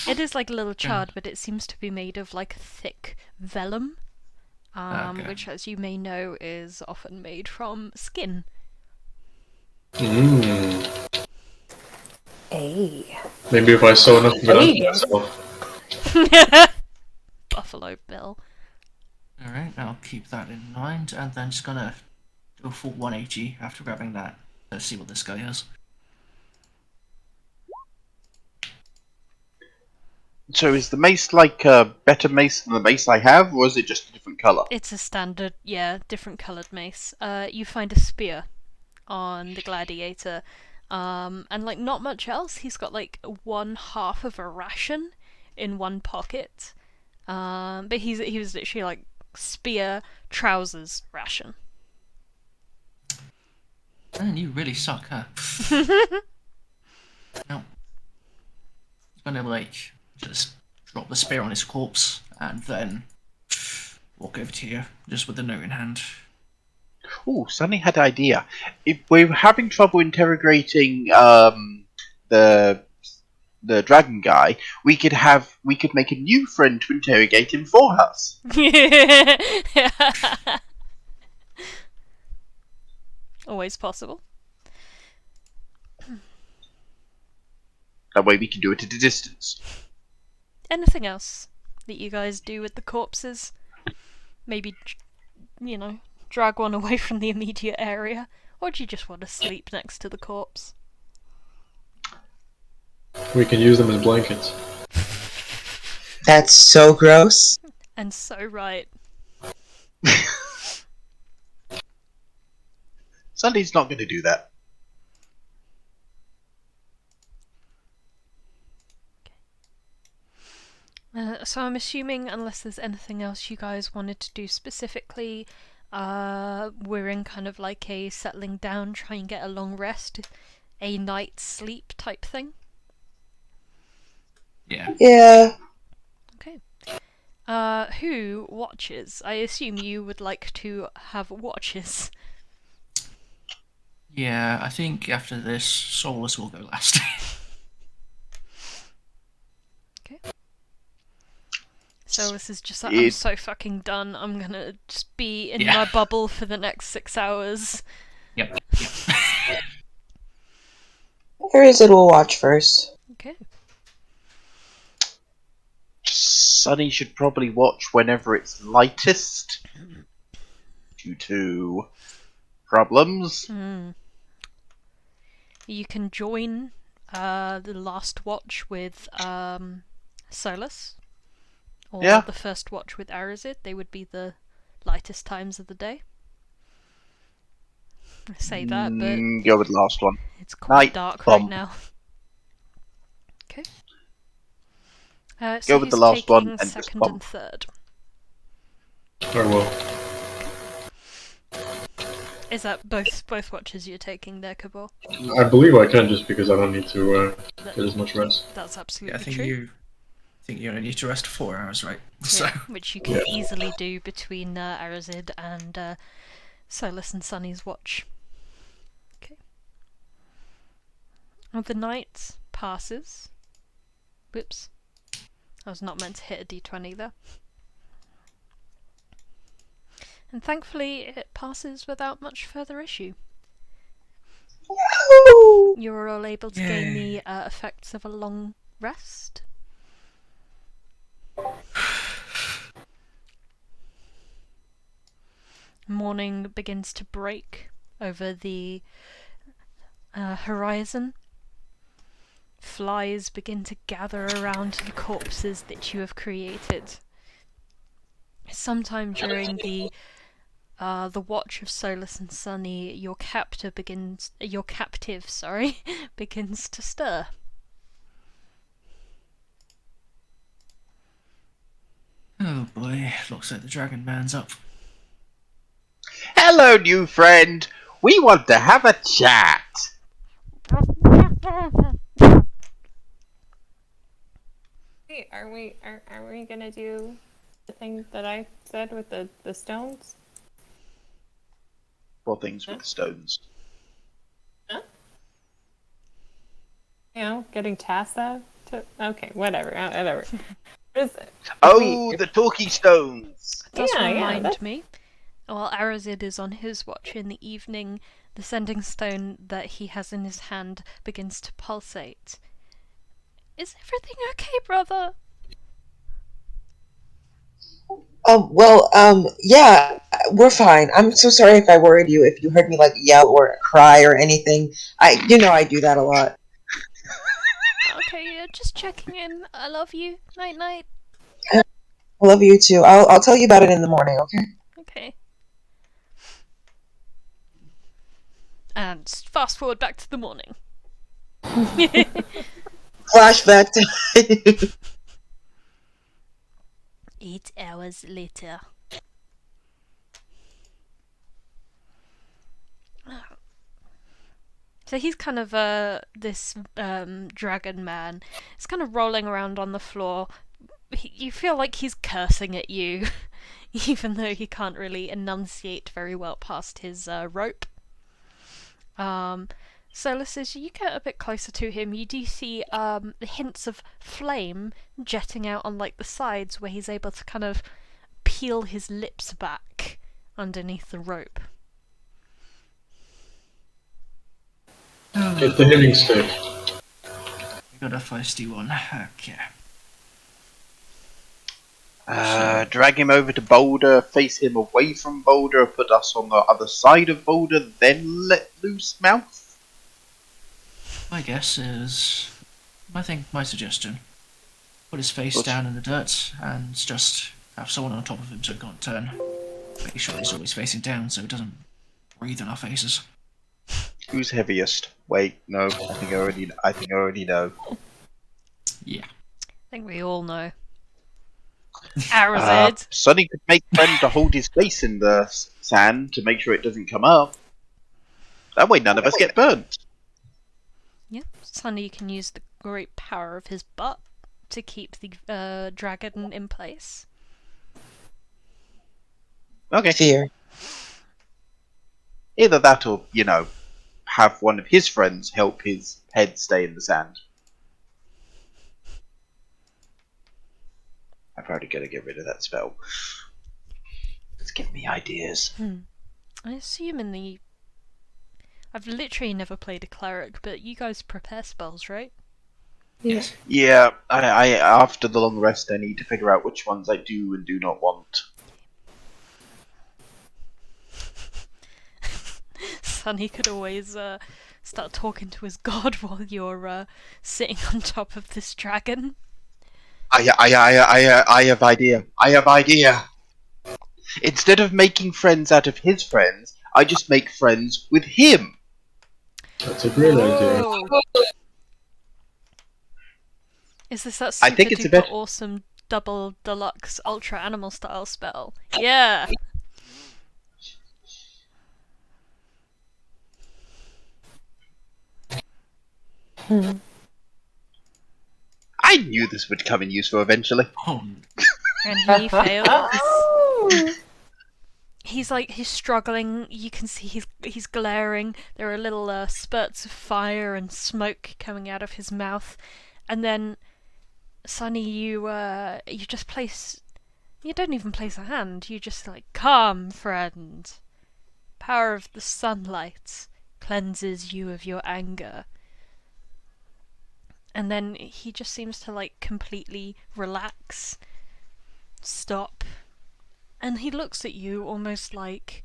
It is like a little chard, but it seems to be made of like thick vellum, Okay. which, as you may know, is often made from skin. Hey. Maybe if I saw enough of it Hey. myself. Buffalo Bill. Alright, I'll keep that in mind, and then just gonna do a full 180 after grabbing that. Let's see what this guy has. So is the mace like a better mace than the mace I have, or is it just a different colour? It's a standard, different coloured mace. You find a spear on the gladiator, and like not much else. He's got like 1/2 of a ration in one pocket, but he was literally like spear, trousers, ration. Man, you really suck, huh? No. He's gonna like just drop the spear on his corpse and then walk over to you, just with the note in hand. Ooh, Sunny had an idea. If we're having trouble interrogating the dragon guy, we could make a new friend to interrogate him for us. Always possible. That way we can do it at a distance. Anything else that you guys do with the corpses? Maybe, drag one away from the immediate area? Or do you just want to sleep next to the corpse? We can use them as blankets. That's so gross. And so right. Sunny's not going to do that. So I'm assuming, unless there's anything else you guys wanted to do specifically, we're in kind of like a settling down, try and get a long rest, a night's sleep type thing. Yeah. Yeah. Okay. Who watches? I assume you would like to have watches. Yeah, I think after this, Solas will go last. Okay. So this is just like, I'm so fucking done. I'm gonna just be in my bubble for the next 6 hours. Yep. Arazid will watch first. Okay. Sunny should probably watch whenever it's lightest, due to problems. You can join the last watch with Solas, or the first watch with Arazid. They would be the lightest times of the day. I say that, but Go with the last one. it's quite dark right bomb. now. Okay. Go So with the who's last one taking and just second bomb. and third? Very well. Is that both watches you're taking there, Kabor? I believe I can just because I don't need to get as much rest. That's Yeah, absolutely I think true. you only need to rest 4 hours, right? So Yeah, which you can easily do between Arazid and Solas and Sunny's watch. Okay. Well, the night passes. Whoops. I was not meant to hit a d20 there. And thankfully it passes without much further issue. Yahoo! You're all able to gain the effects of a long rest. Morning begins to break over the horizon. Flies begin to gather around the corpses that you have created. Sometime during the watch of Solas and Sunny, your captive begins to stir. oh boy, looks like the Dragon Man's up. Hello, new friend. We want to have a chat. Wait, are we gonna do the thing that I said with the stones? What things with stones? Getting tasked that? Okay, whatever. Just, The talking stones. Does Yeah, remind that's- me, while Arazid is on his watch in the evening, the sending stone that he has in his hand begins to pulsate. Is everything okay, brother? Yeah, we're fine. I'm so sorry if I worried you, if you heard me, yell or cry or anything. I do that a lot. Okay, just checking in. I love you. Night night. I love you too. I'll tell you about it in the morning, okay? Okay. And fast forward back to the morning. Flashback to 8 hours later. So he's kind of this dragon man. He's kind of rolling around on the floor. You feel like he's cursing at you, even though he can't really enunciate very well past his rope. Solas, as you get a bit closer to him, you do see the hints of flame jetting out on like the sides, where he's able to kind of peel his lips back underneath the rope. Get the healing stick. We got a feisty one. Okay. Drag him over to Boulder, face him away from Boulder, put us on the other side of Boulder, then let loose Mouth? My guess is, my suggestion, put his face What? down in the dirt and just have someone on top of him so he can't turn. Make sure he's always facing down so he doesn't breathe in our faces. Who's heaviest? Wait, no, I think I already know. Yeah. I think we all know. Arazid. Sonny could make friend to hold his face in the sand to make sure it doesn't come up. That way none of us get burnt. Yeah, Sunny can use the great power of his butt to keep the dragon in place. Okay. fear. Either that or, have one of his friends help his head stay in the sand. I'm probably going to get rid of that spell. Let's give me ideas. I assume I've literally never played a cleric, but you guys prepare spells, right? Yes. Yeah, I after the long rest, I need to figure out which ones I do and do not want. Sunny could always start talking to his god while you're sitting on top of this dragon. I have idea. I have idea. Instead of making friends out of his friends, I just make friends with him. That's a great idea. Whoa. Is this that I super think it's a duper bit- awesome double deluxe ultra animal style spell? Yeah. I knew this would come in useful eventually. Oh, And he fails. Oh. He's struggling. You can see he's glaring. There are little spurts of fire and smoke coming out of his mouth, and then Sunny, you just place. You don't even place a hand. You just calm, friend. Power of the sunlight cleanses you of your anger. And then he just seems to completely relax, stop, and he looks at you almost like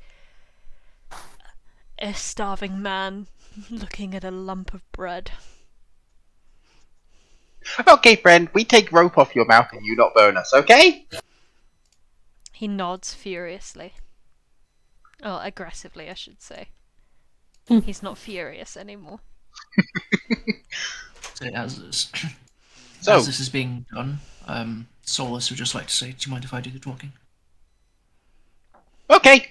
a starving man looking at a lump of bread. Okay, friend, we take rope off your mouth and you not burn us, okay? He nods furiously. Oh, aggressively, I should say. He's not furious anymore. so as this, So, as this is being done, Solas would just like to say, do you mind if I do the talking? okay.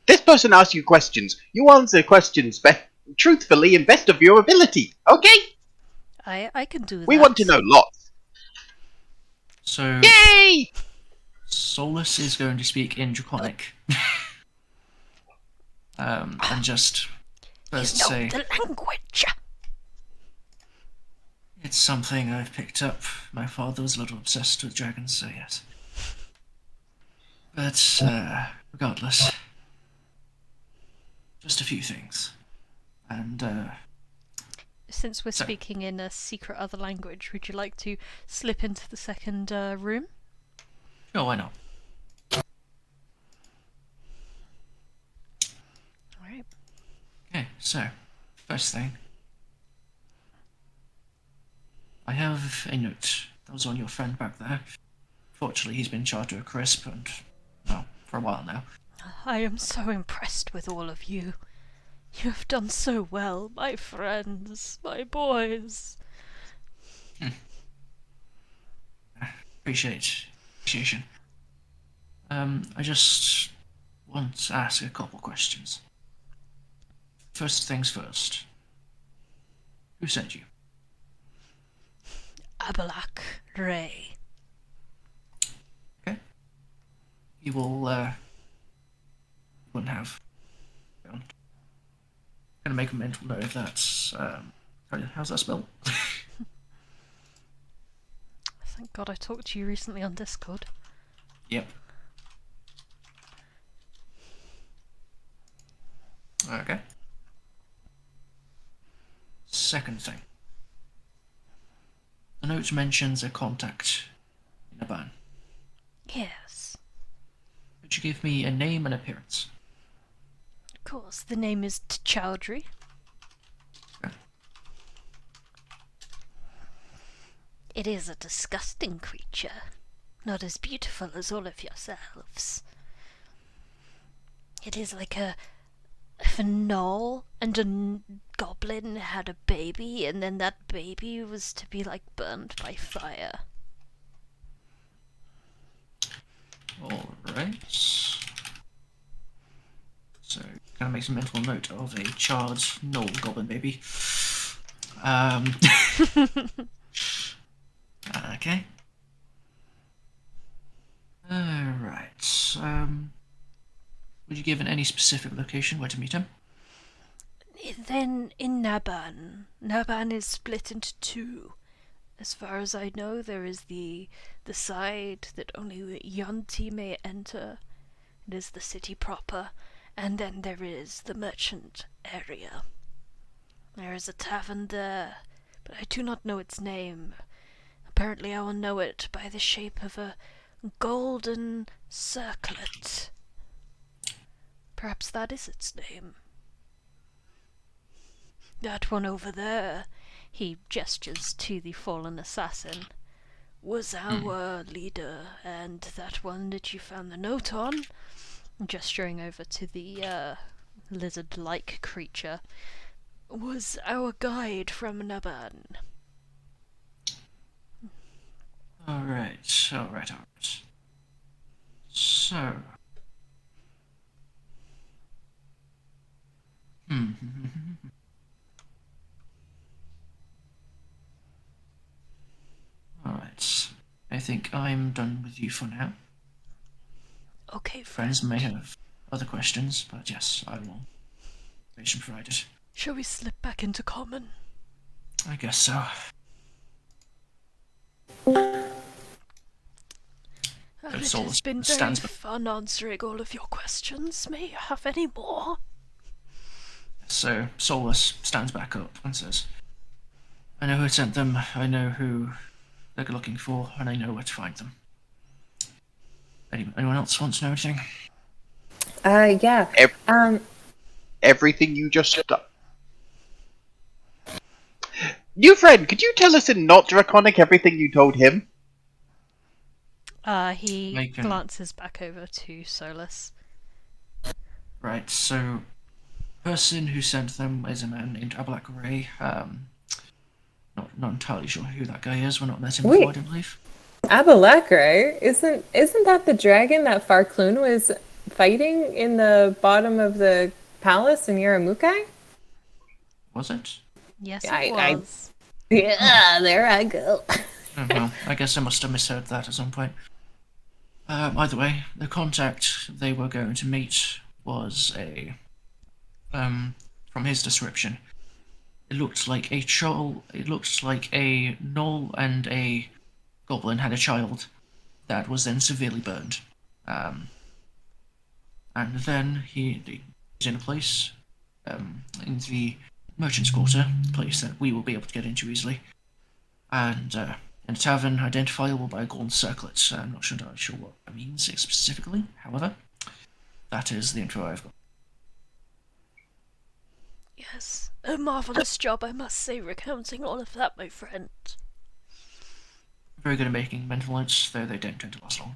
This person asks you questions. You answer questions truthfully and best of your ability, okay? I can do that. We want to know lots. So, Yay! Solas is going to speak in Draconic. And just first You know say, the language. it's something I've picked up. My father was a little obsessed with dragons, so yes. But, regardless, just a few things. And, Since we're So- speaking in a secret other language, would you like to slip into the second room? sure, why not? Alright. Okay, so, first thing. I have a note that was on your friend back there. Fortunately, he's been charred to a crisp, and, well, for a while now. I am so impressed with all of you. You have done so well, my friends, my boys. Appreciation. I just want to ask a couple questions. First things first. Who sent you? Abalak Ray. Okay. He will, wouldn't have. I'm gonna make a mental note of that. Sorry, how's that spelled? Thank God I talked to you recently on Discord. Yep. Okay. Second thing. The note mentions a contact in a ban. Yes. Could you give me a name and appearance? Of course, the name is T'Chowdhury. Okay. It is a disgusting creature, not as beautiful as all of yourselves. It is like if a gnoll and a goblin had a baby, and then that baby was to be like burnt by fire. Alright. So, gonna make some mental note of a charred gnoll goblin baby. Okay. Alright. Would you give any specific location where to meet him? Then in Naban. Naban is split into two. As far as I know, there is the side that only Yunti may enter. It is the city proper. And then there is the merchant area. There is a tavern there, but I do not know its name. Apparently I will know it by the shape of a golden circlet. Perhaps that is its name. That one over there, he gestures to the fallen assassin, was our leader, and that one that you found the note on, gesturing over to the lizard-like creature, was our guide from Naban. Alright. So... Alright. I think I'm done with you for now. Okay, Friends may have other questions, but yes, I will. Information provided. Shall we slip back into common? I guess so. It has Solas been very stands be- fun answering all of your questions. May you have any more? So Solas stands back up and says, I know who sent them, I know who they're looking for, and I know where to find them. Anyone else wants to know anything? Yeah. Everything you just... New friend, could you tell us in not draconic everything you told him? He glances back over to Solas. Right, so person who sent them is a man named Abalak Ray. Not entirely sure who that guy is. We're not met him before, I don't believe. Abalak, right? Isn't that the dragon that Farclune was fighting in the bottom of the palace in Yaramukai? Was it? Yes, it was. Yeah, there I go. Oh, well, I guess I must have misheard that at some point. Either way, the contact they were going to meet was from his description, it looked like a gnoll and a goblin had a child that was then severely burned. And then he was in a place, in the merchant's quarter, a place that we will be able to get into easily, and in a tavern identifiable by a golden circlet. I'm not entirely sure what that means specifically, however, that is the info I've got. Yes, a marvellous job, I must say, recounting all of that, my friend. very good at making mental notes, though they don't tend to last long.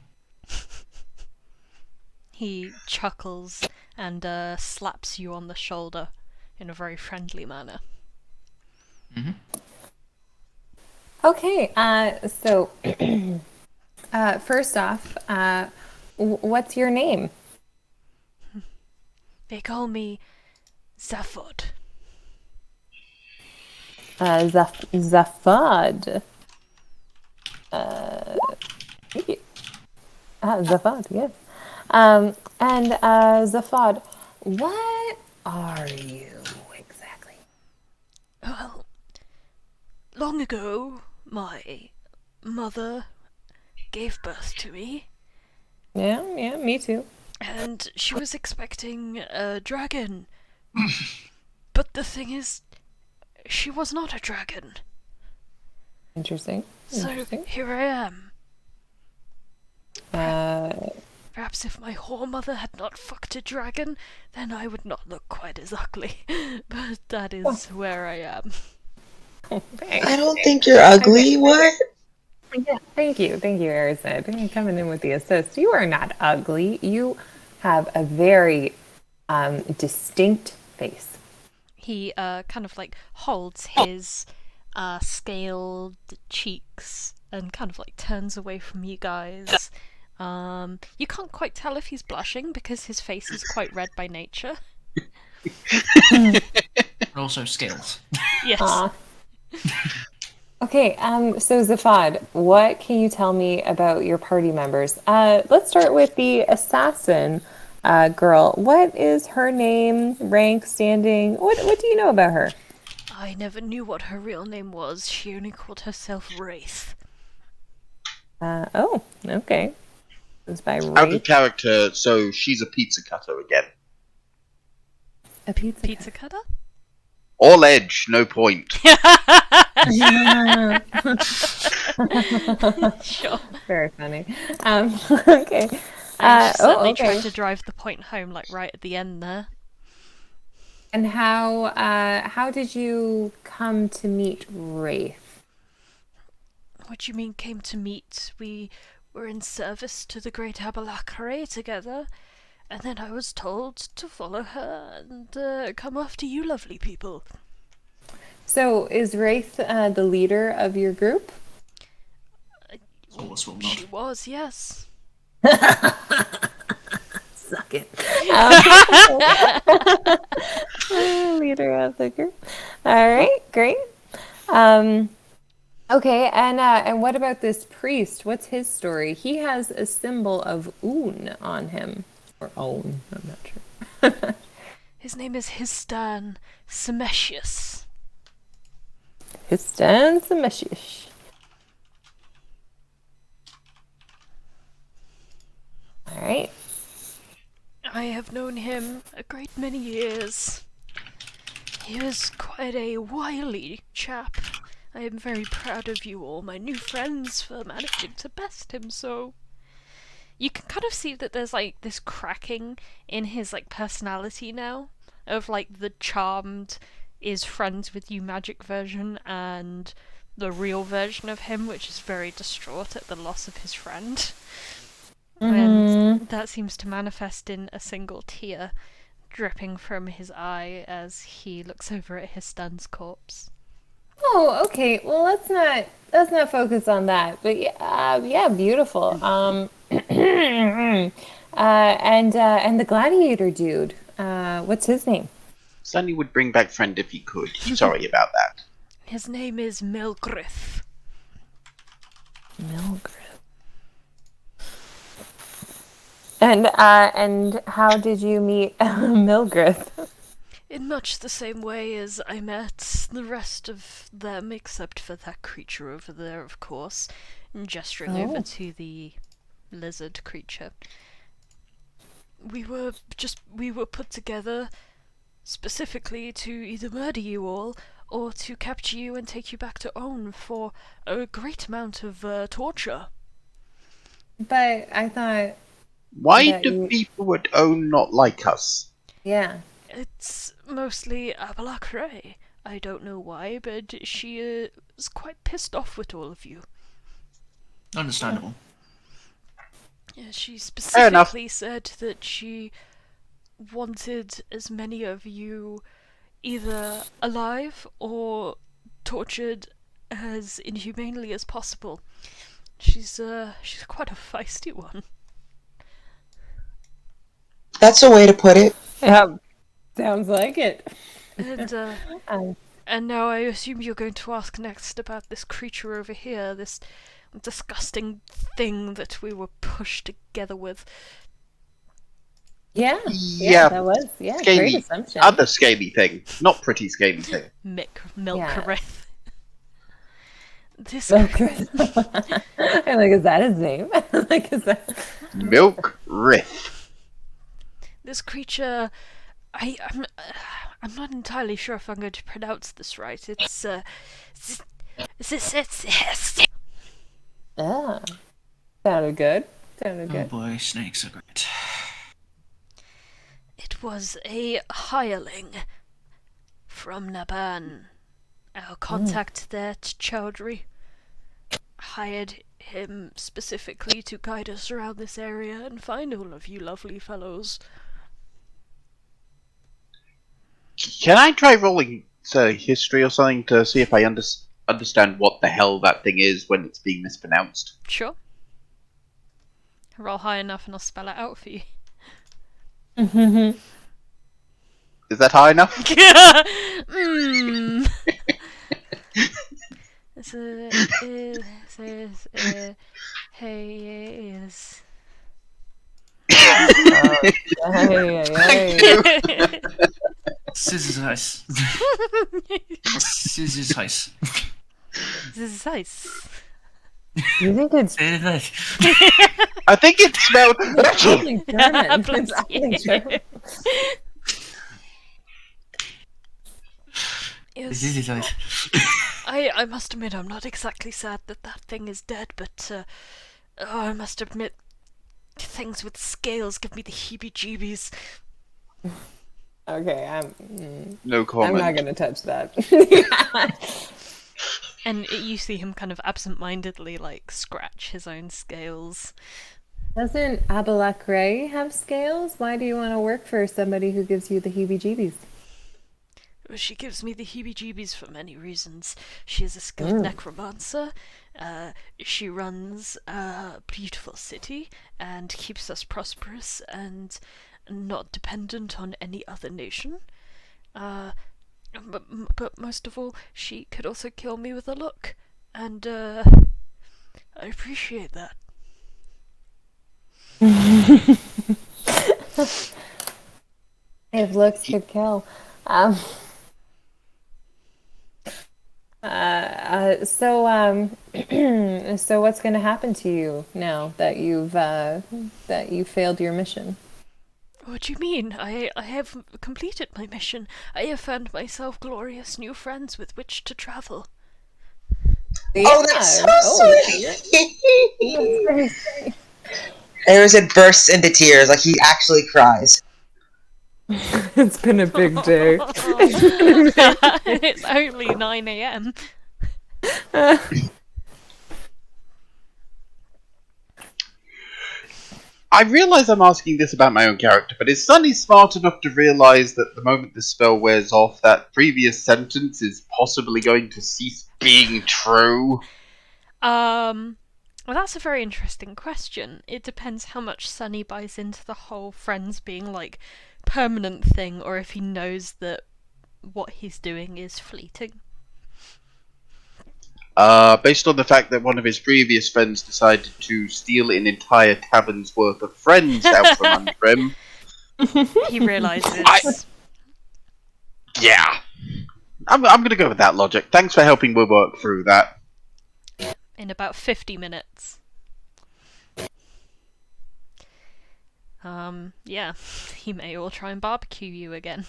He chuckles and slaps you on the shoulder in a very friendly manner. Mm-hmm. Okay, so first off, what's your name? They call me Zaphod. Zafad. Zafad, yes. And Zafad, what are you exactly? Well, long ago, my mother gave birth to me, Yeah, me too. and she was expecting a dragon. But the thing is, she was not a dragon. Interesting. So here I am. Perhaps if my whoremother had not fucked a dragon, then I would not look quite as ugly. But that is where I am. I don't think you're ugly. What? Yeah, thank you, Arazid. Coming in with the assist. You are not ugly. You have a very distinct face. He kind of like holds his scaled cheeks and kind of like turns away from you guys. You can't quite tell if he's blushing because his face is quite red by nature. And also scales. Yes. Okay, so Zafad, what can you tell me about your party members? Let's start with the assassin girl. What is her name, rank, standing? What do you know about her? I never knew what her real name was. She only called herself Wraith. Oh, okay. It was by Out of Wraith. character, so she's a pizza cutter again. A pizza. Pizza cutter? All edge, no point. Sure. Very funny. Okay. I certainly okay. tried to drive the point home, like right at the end there. And how did you come to meet Wraith? What do you mean came to meet? We were in service to the great Abalakare together, and then I was told to follow her and come after you lovely people. So is Wraith the leader of your group? Solas will She nod. was, yes. Suck it. Leader of the group. All right, great. Okay, and what about this priest? What's his story? He has a symbol of Un on him. Or Own, I'm not sure. His name is Histan Semetius. Histan Semetius. All right. I have known him a great many years. He was quite a wily chap. I am very proud of you all, my new friends, for managing to best him so. You can kind of see that there's like this cracking in his like personality now, of like the charmed is friends with you magic version and the real version of him, which is very distraught at the loss of his friend. And that seems to manifest in a single tear dripping from his eye as he looks over at his stunned corpse. Oh, okay. Well, let's not focus on that. But yeah, beautiful. And the gladiator dude. What's his name? Sunny would bring back friend if he could. Sorry about that. His name is Milgrith. Milgrith. And how did you meet Milgrith? In much the same way as I met the rest of them, except for that creature over there, of course, and gesturing over to the lizard creature. We were put together specifically to either murder you all or to capture you and take you back to Own for a great amount of torture. But I thought, Why That do you- people at Own not like us? yeah. It's mostly Abalakare. I don't know why, but she is quite pissed off with all of you. Understandable. Yeah, she enough. specifically said that she wanted as many of you either alive or tortured as inhumanely as possible. She's quite a feisty one. That's a way to put it. Yeah, sounds like it. And Um, and now I assume you're going to ask next about this creature over here, this disgusting thing that we were pushed together with. yeah, Yeah, that was great scaly. assumption. Other scaly thing. Not pretty scaly thing. Milk Yeah. Wraith. This Okay. I'm like, is that his name? Like, is that? Milk Rith. This creature, I'm not entirely sure if I'm going to pronounce this right. It's Ah, sounded good. Sounded Oh good. boy, snakes are great. It was a hireling from Naban. Our contact there, Chowdhury, hired him specifically to guide us around this area and find all of you lovely fellows. Can I try rolling history or something to see if I understand what the hell that thing is when it's being mispronounced? Sure. Roll high enough and I'll spell it out for you. Is that high enough? Mm. Hey. Scissors ice. Scissors ice. This is nice. You think it's Scissors ice. I think it smelled. something German? Bless It's something you. German. Yes. Scissors ice. I must admit I'm not exactly sad that that thing is dead, but I must admit things with scales give me the heebie-jeebies. Okay, No I'm comment. not gonna touch that. And you see him kind of absent-mindedly like scratch his own scales. Doesn't Abalakray have scales? Why do you want to work for somebody who gives you the heebie-jeebies? She gives me the heebie-jeebies for many reasons. She is a skilled necromancer. She runs a beautiful city and keeps us prosperous and not dependent on any other nation. But most of all, she could also kill me with a look, and I appreciate that. If looks could kill. So what's going to happen to you now that you failed your mission? What do you mean? I have completed my mission. I have found myself glorious new friends with which to travel. Oh, that's so yeah. sweet. Arazid bursts into tears, like he actually cries. It's been a big day. It's only 9 a.m. I realise I'm asking this about my own character, but is Sunny smart enough to realise that the moment the spell wears off, that previous sentence is possibly going to cease being true? Well, that's a very interesting question. It depends how much Sunny buys into the whole friends being like permanent thing, or if he knows that what he's doing is fleeting. Based on the fact that one of his previous friends decided to steal an entire tavern's worth of friends out from under him. He realizes. Yeah. I'm going to go with that logic. Thanks for helping me work through that. In about 50 minutes. Yeah, he may all try and barbecue you again.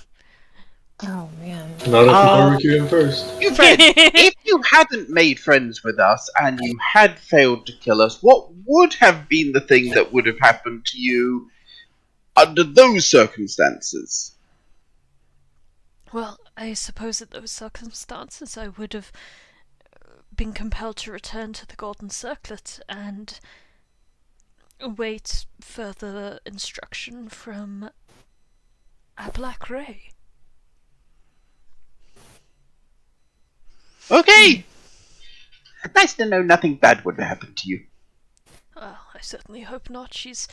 Oh man. Not if you barbecue him first. If you hadn't made friends with us and you had failed to kill us, what would have been the thing that would have happened to you under those circumstances? Well, I suppose at those circumstances I would have been compelled to return to the Golden Circlet and await further instruction from a Black Ray. Okay! Nice to know nothing bad would happen to you. Well, I certainly hope not. She's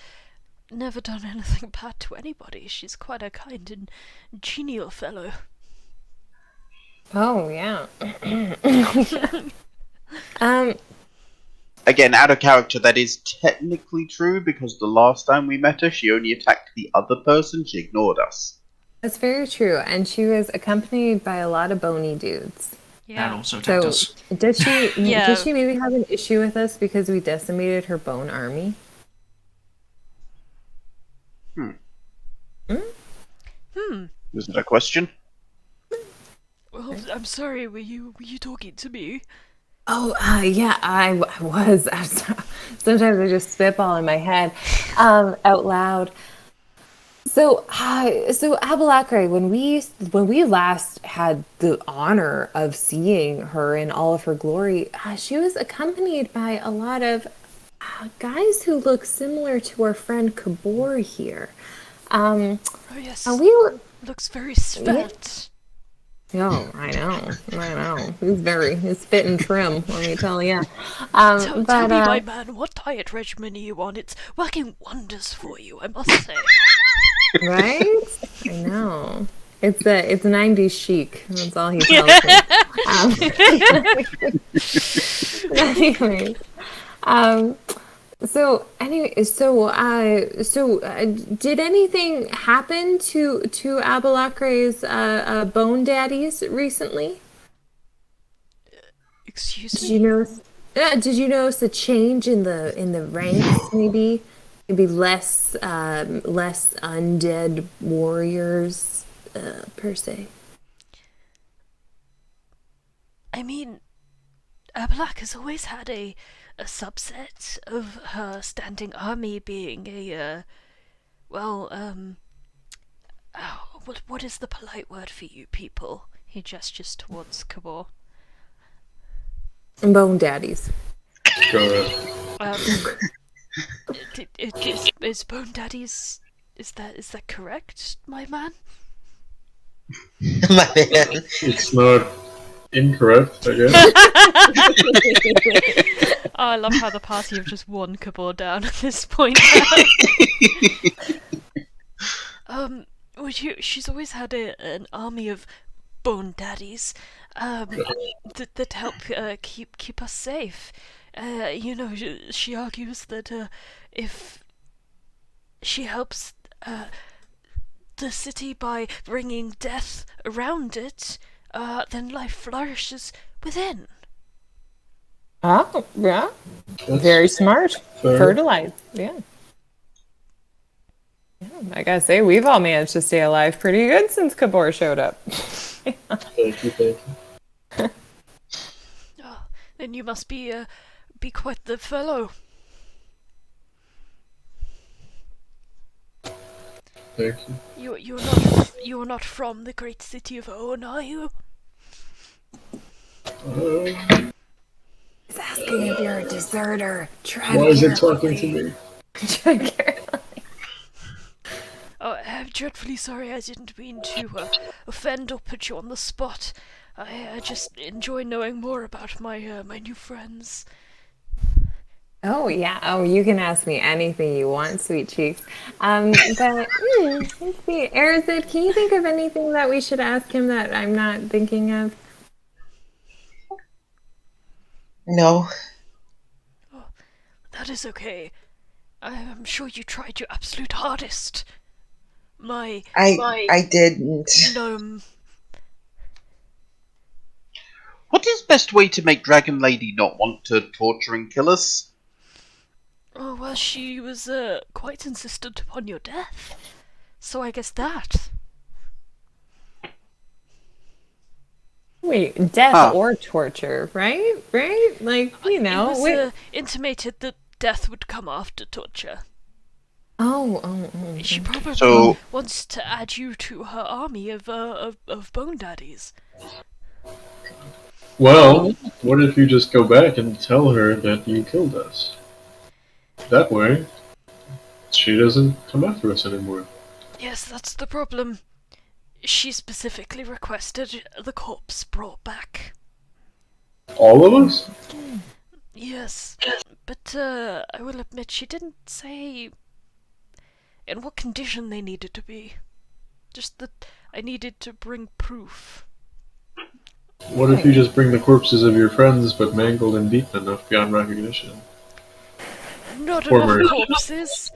never done anything bad to anybody. She's quite a kind and genial fellow. Oh, yeah. Again, out of character, that is technically true, because the last time we met her, she only attacked the other person, she ignored us. That's very true. And she was accompanied by a lot of bony dudes. That also attacked So, us. does she Yeah. does she maybe have an issue with us because we decimated her bone army? Is that a question? Well, I'm sorry, were you talking to me? Oh, yeah, I was. Sometimes I just spitball in my head out loud. So Abalakre, when we last had the honor of seeing her in all of her glory, she was accompanied by a lot of guys who look similar to our friend Kabor here. Oh yes, And we were. looks very svelte. Oh, I know. He's fit and trim, let me tell you. Tell me, my man, what diet regimen are you on? It's working wonders for you, I must say. Right? I know. It's 90s chic. That's all he tells me. Anyways, did anything happen to Abalakre's bone daddies recently? Excuse Did me? you notice? Did you notice a change in the ranks? Maybe less undead warriors per se. I mean, Abalak has always had a subset of her standing army being what is the polite word for you people? He gestures towards Kabor. Bone daddies. Go ahead. Is Bone Daddy's... Is that correct, my man? My man. It's not incorrect, I guess. Oh, I love how the party have just won Kabor down at this point. She's always had an army of Bone Daddies that help keep us safe. She argues that if she helps the city by bringing death around it, then life flourishes within. Oh, yeah. That's Very smart. fair. Fertilized. Yeah. Yeah, I gotta say, we've all managed to stay alive pretty good since Kabor showed up. Thank you. Oh, then you must be quite the fellow. Thank you. You're not from the great city of Owen, are you? He's asking if you're a deserter. Why is it talking to me? Tread carefully. Oh, I'm dreadfully sorry. I didn't mean to offend or put you on the spot. I just enjoy knowing more about my my new friends. Oh, yeah. Oh, you can ask me anything you want, sweet cheeks. But, let's see. Arazid, can you think of anything that we should ask him that I'm not thinking of? No. That is okay. I'm sure you tried your absolute hardest. I didn't. Gnome. What is best way to make Dragon Lady not want to torture and kill us? Oh, well, she was quite insistent upon your death. So I guess that. Wait, death Huh. or torture, right? Right? Like, you know. It was wait. intimated that death would come after torture. Oh. She probably So- wants to add you to her army of bone daddies. Well, what if you just go back and tell her that you killed us? That way, she doesn't come after us anymore. Yes, that's the problem. She specifically requested the corpse brought back. All of us? Yes, but I will admit she didn't say in what condition they needed to be. Just that I needed to bring proof. What if you just bring the corpses of your friends, but mangled and beaten enough beyond recognition? Not Former- enough corpses.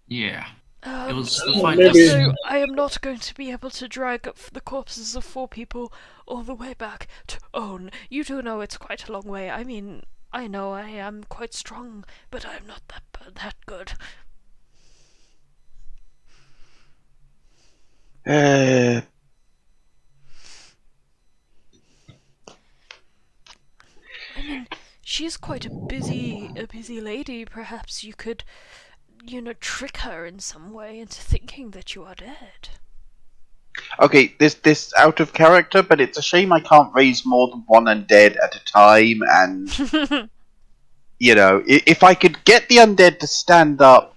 Yeah. It Um, was the fight. maybe- also, I am not going to be able to drag up the corpses of 4 people all the way back to Own. You do know it's quite a long way. I mean, I know I am quite strong, but I'm not that good. I mean, she's quite a busy lady. Perhaps you could, trick her in some way into thinking that you are dead. Okay, this out of character, but it's a shame I can't raise more than one undead at a time, and if I could get the undead to stand up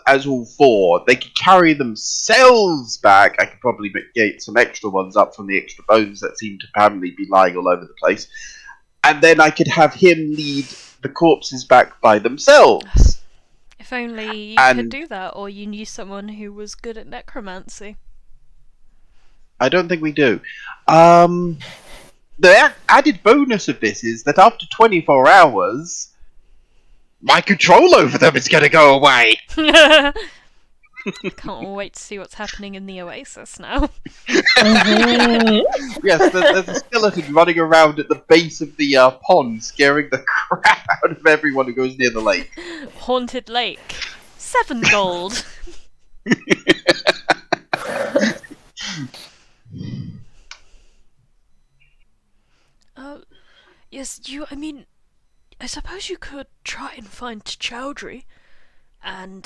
as all 4, they could carry themselves back. I could probably get some extra ones up from the extra bones that seem to apparently be lying all over the place, and then I could have him lead the corpses back by themselves. If only you And- could do that, or you knew someone who was good at necromancy. I don't think we do. The added bonus of this is that after 24 hours, my control over them is going to go away. Can't wait to see what's happening in the Oasis now. Yes, there's a skeleton running around at the base of the pond, scaring the crap out of everyone who goes near the lake. Haunted Lake. 7 gold. Yes, I suppose you could try and find Chowdhury and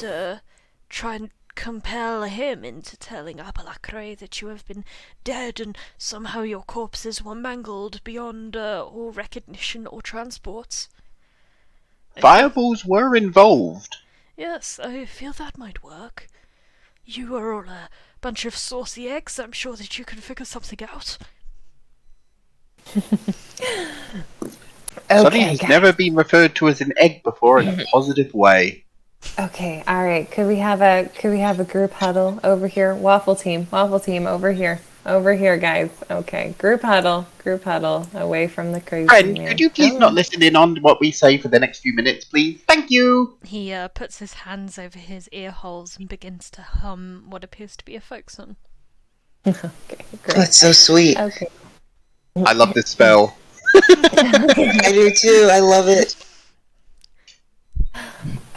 try and compel him into telling Abalakre that you have been dead and somehow your corpses were mangled beyond all recognition or transports. Fireballs were involved. Yes, I feel that might work. You are all a bunch of saucy eggs. I'm sure that you can figure something out. Sonny's guys. never been referred to as an egg before in a positive way. Okay, all right. Could we have a group huddle over here? Waffle team over here, guys. Okay, group huddle, away from the crazy Friend, man. could you please not listen in on what we say for the next few minutes, please? Thank you! He puts his hands over his ear holes and begins to hum what appears to be a folk song. Okay, great. That's so sweet. Okay. I love this spell. I do too. I love it.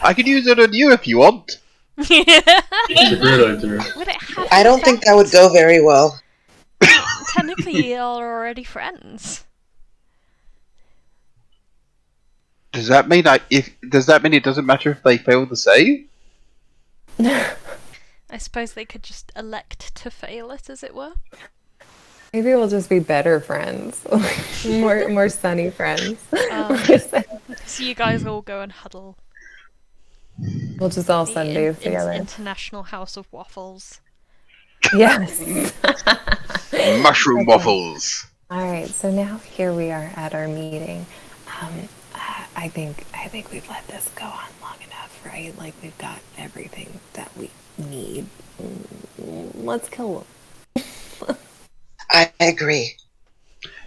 I could use it on you if you want. It's a great idea. Would it have I don't think that would go very well. Technically, you're already friends. Does that mean it doesn't matter if they fail the save? I suppose they could just elect to fail it, as it were. Maybe we'll just be better friends, more sunny friends. So you guys all go and huddle. We'll just all The Sundays together. International House of Waffles. Yes. Mushroom waffles. All right. So now here we are at our meeting. I think we've let this go on long enough, right? Like we've got everything that we need. Let's kill them. I agree.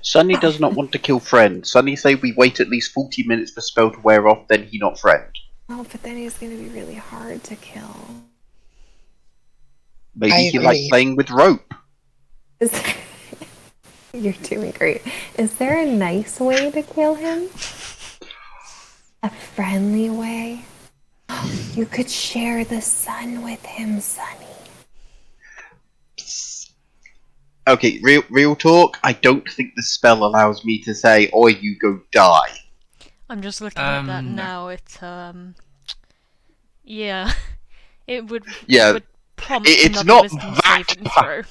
Sonny does not want to kill friend. Sonny say we wait at least 40 minutes for spell to wear off, then he not friend. Oh, but then he's going to be really hard to kill. Maybe I he likes agree. playing with rope. You're doing great. Is there a nice way to kill him? A friendly way? You could share the sun with him, Sonny. Okay, real talk. I don't think the spell allows me to say, "Or you go die." I'm just looking at that No. now. Yeah, it would. Yeah, it would prompt it's another not wisdom that saving bad. throw.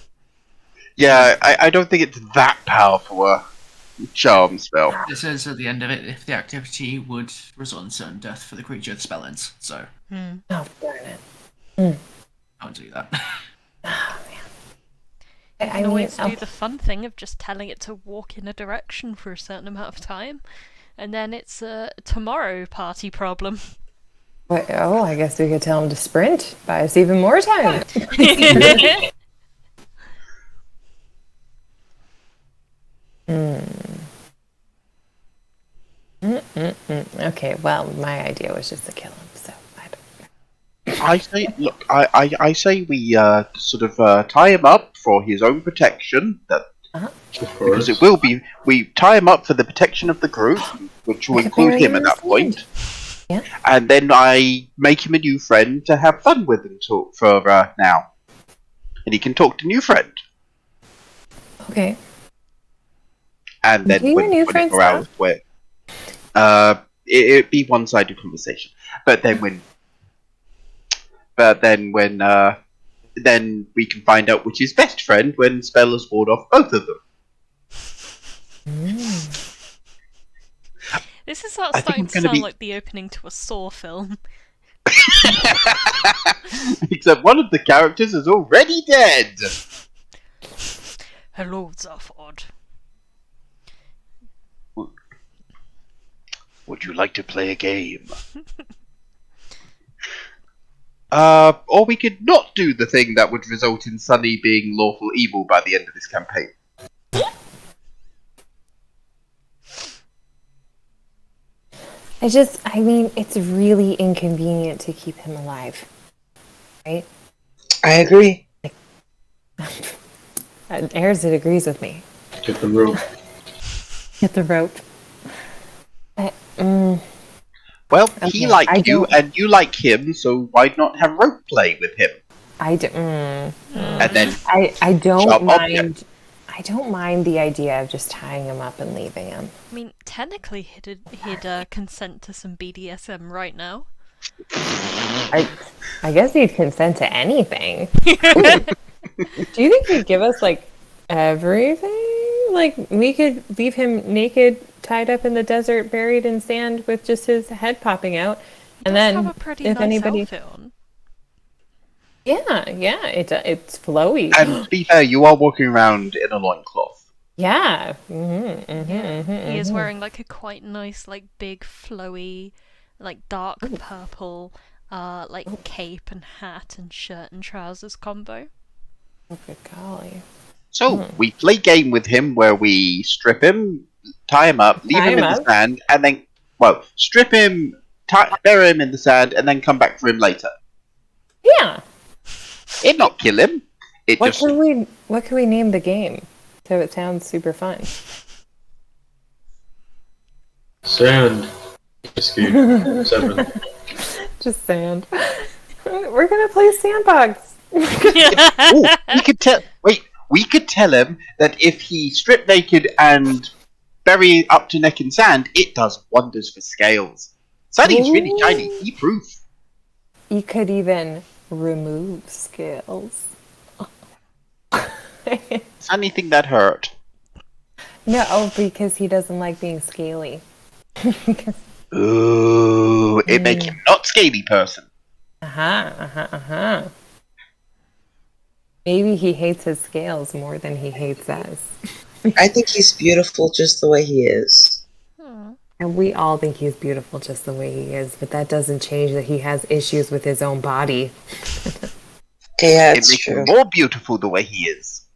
Yeah, I don't think it's that powerful. charm spell. It says at the end of it if the activity would result in certain death for the creature the spell ends. So Hmm. Oh, darn it. I won't do that. You I can mean, always do the fun thing of just telling it to walk in a direction for a certain amount of time, and then it's a tomorrow party problem. I guess we could tell him to sprint. Buy us even more time. Okay, well, my idea was just to kill him, so I don't. I say, look, I say we sort of tie him up for his own protection. That Of because course. it will be, we tie him up for the protection of the group, which will Like a include barrier him at that of point. Yeah. And then I make him a new friend to have fun with until for now, and he can talk to new friend. Okay. And then Do your new friends go out where, it'd be one-sided conversation. But then when then we can find out which is best friend when spell has ward off both of them. This is I think starting it's to gonna sound be- like the opening to a Saw film. Except one of the characters is already dead. Hello, Zalfax. Would you like to play a game? Or we could not do the thing that would result in Sunny being lawful evil by the end of this campaign. I mean, it's really inconvenient to keep him alive. Right? I agree. Arazid agrees with me. Get the rope. Get the rope. Well, Okay, he liked I you, don't- and you like him, so why not have rope play with him? I do, And then I don't Sharp mind. object. I don't mind the idea of just tying him up and leaving him. I mean, technically, he'd consent to some BDSM right now. I guess he'd consent to anything. Do you think he'd give us like everything? Like we could leave him naked, tied up in the desert, buried in sand with just his head popping out, and Does then have a pretty if nice anybody, outfit on. yeah, it's flowy. And to be fair, you are walking around in a loincloth. Yeah. He is wearing like a quite nice, like big, flowy, like dark purple, like cape and hat and shirt and trousers combo. Oh, good golly. So we play game with him where we strip him, tie him up, leave Tie him him in the up. sand, and then strip him, bury him in the sand, and then come back for him later. Yeah. It not kill him. It What just can we name the game so it sounds super fun? Sand. Escape. 7. Just sand. We're gonna play sandbox. Ooh, we could tell him that if he strip naked and bury up to neck in sand, it does wonders for scales. Sunny's really Ooh. shiny. He proof. You could even remove scales. It's anything that hurt. No, because he doesn't like being scaly. Ooh, it make him not scaly person. Maybe he hates his scales more than he hates us. I think he's beautiful just the way he is. And we all think he's beautiful just the way he is, but that doesn't change that he has issues with his own body. Okay, yeah, It it's makes true. him more beautiful the way he is.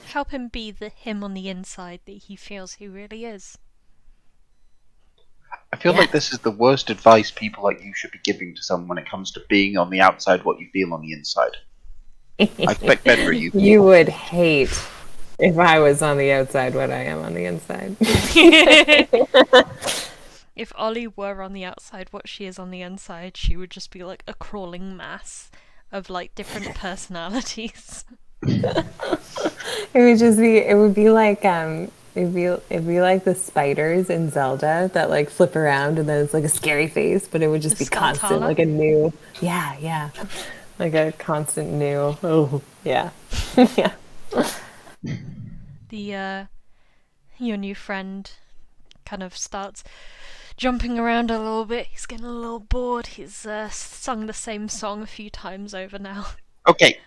Help him be the him on the inside that he feels he really is. I feel like this is the worst advice people like you should be giving to someone when it comes to being on the outside what you feel on the inside. I expect better of you. You would hate if I was on the outside what I am on the inside. If Ollie were on the outside what she is on the inside, she would just be like a crawling mass of like different personalities. It would be like it'd be like the spiders in Zelda that like flip around and then it's like a scary face, but it would just The be constant, Skulltala? like a new, yeah, like a constant new. Oh, yeah, yeah. your new friend kind of starts jumping around a little bit. He's getting a little bored. He's sung the same song a few times over now. Okay.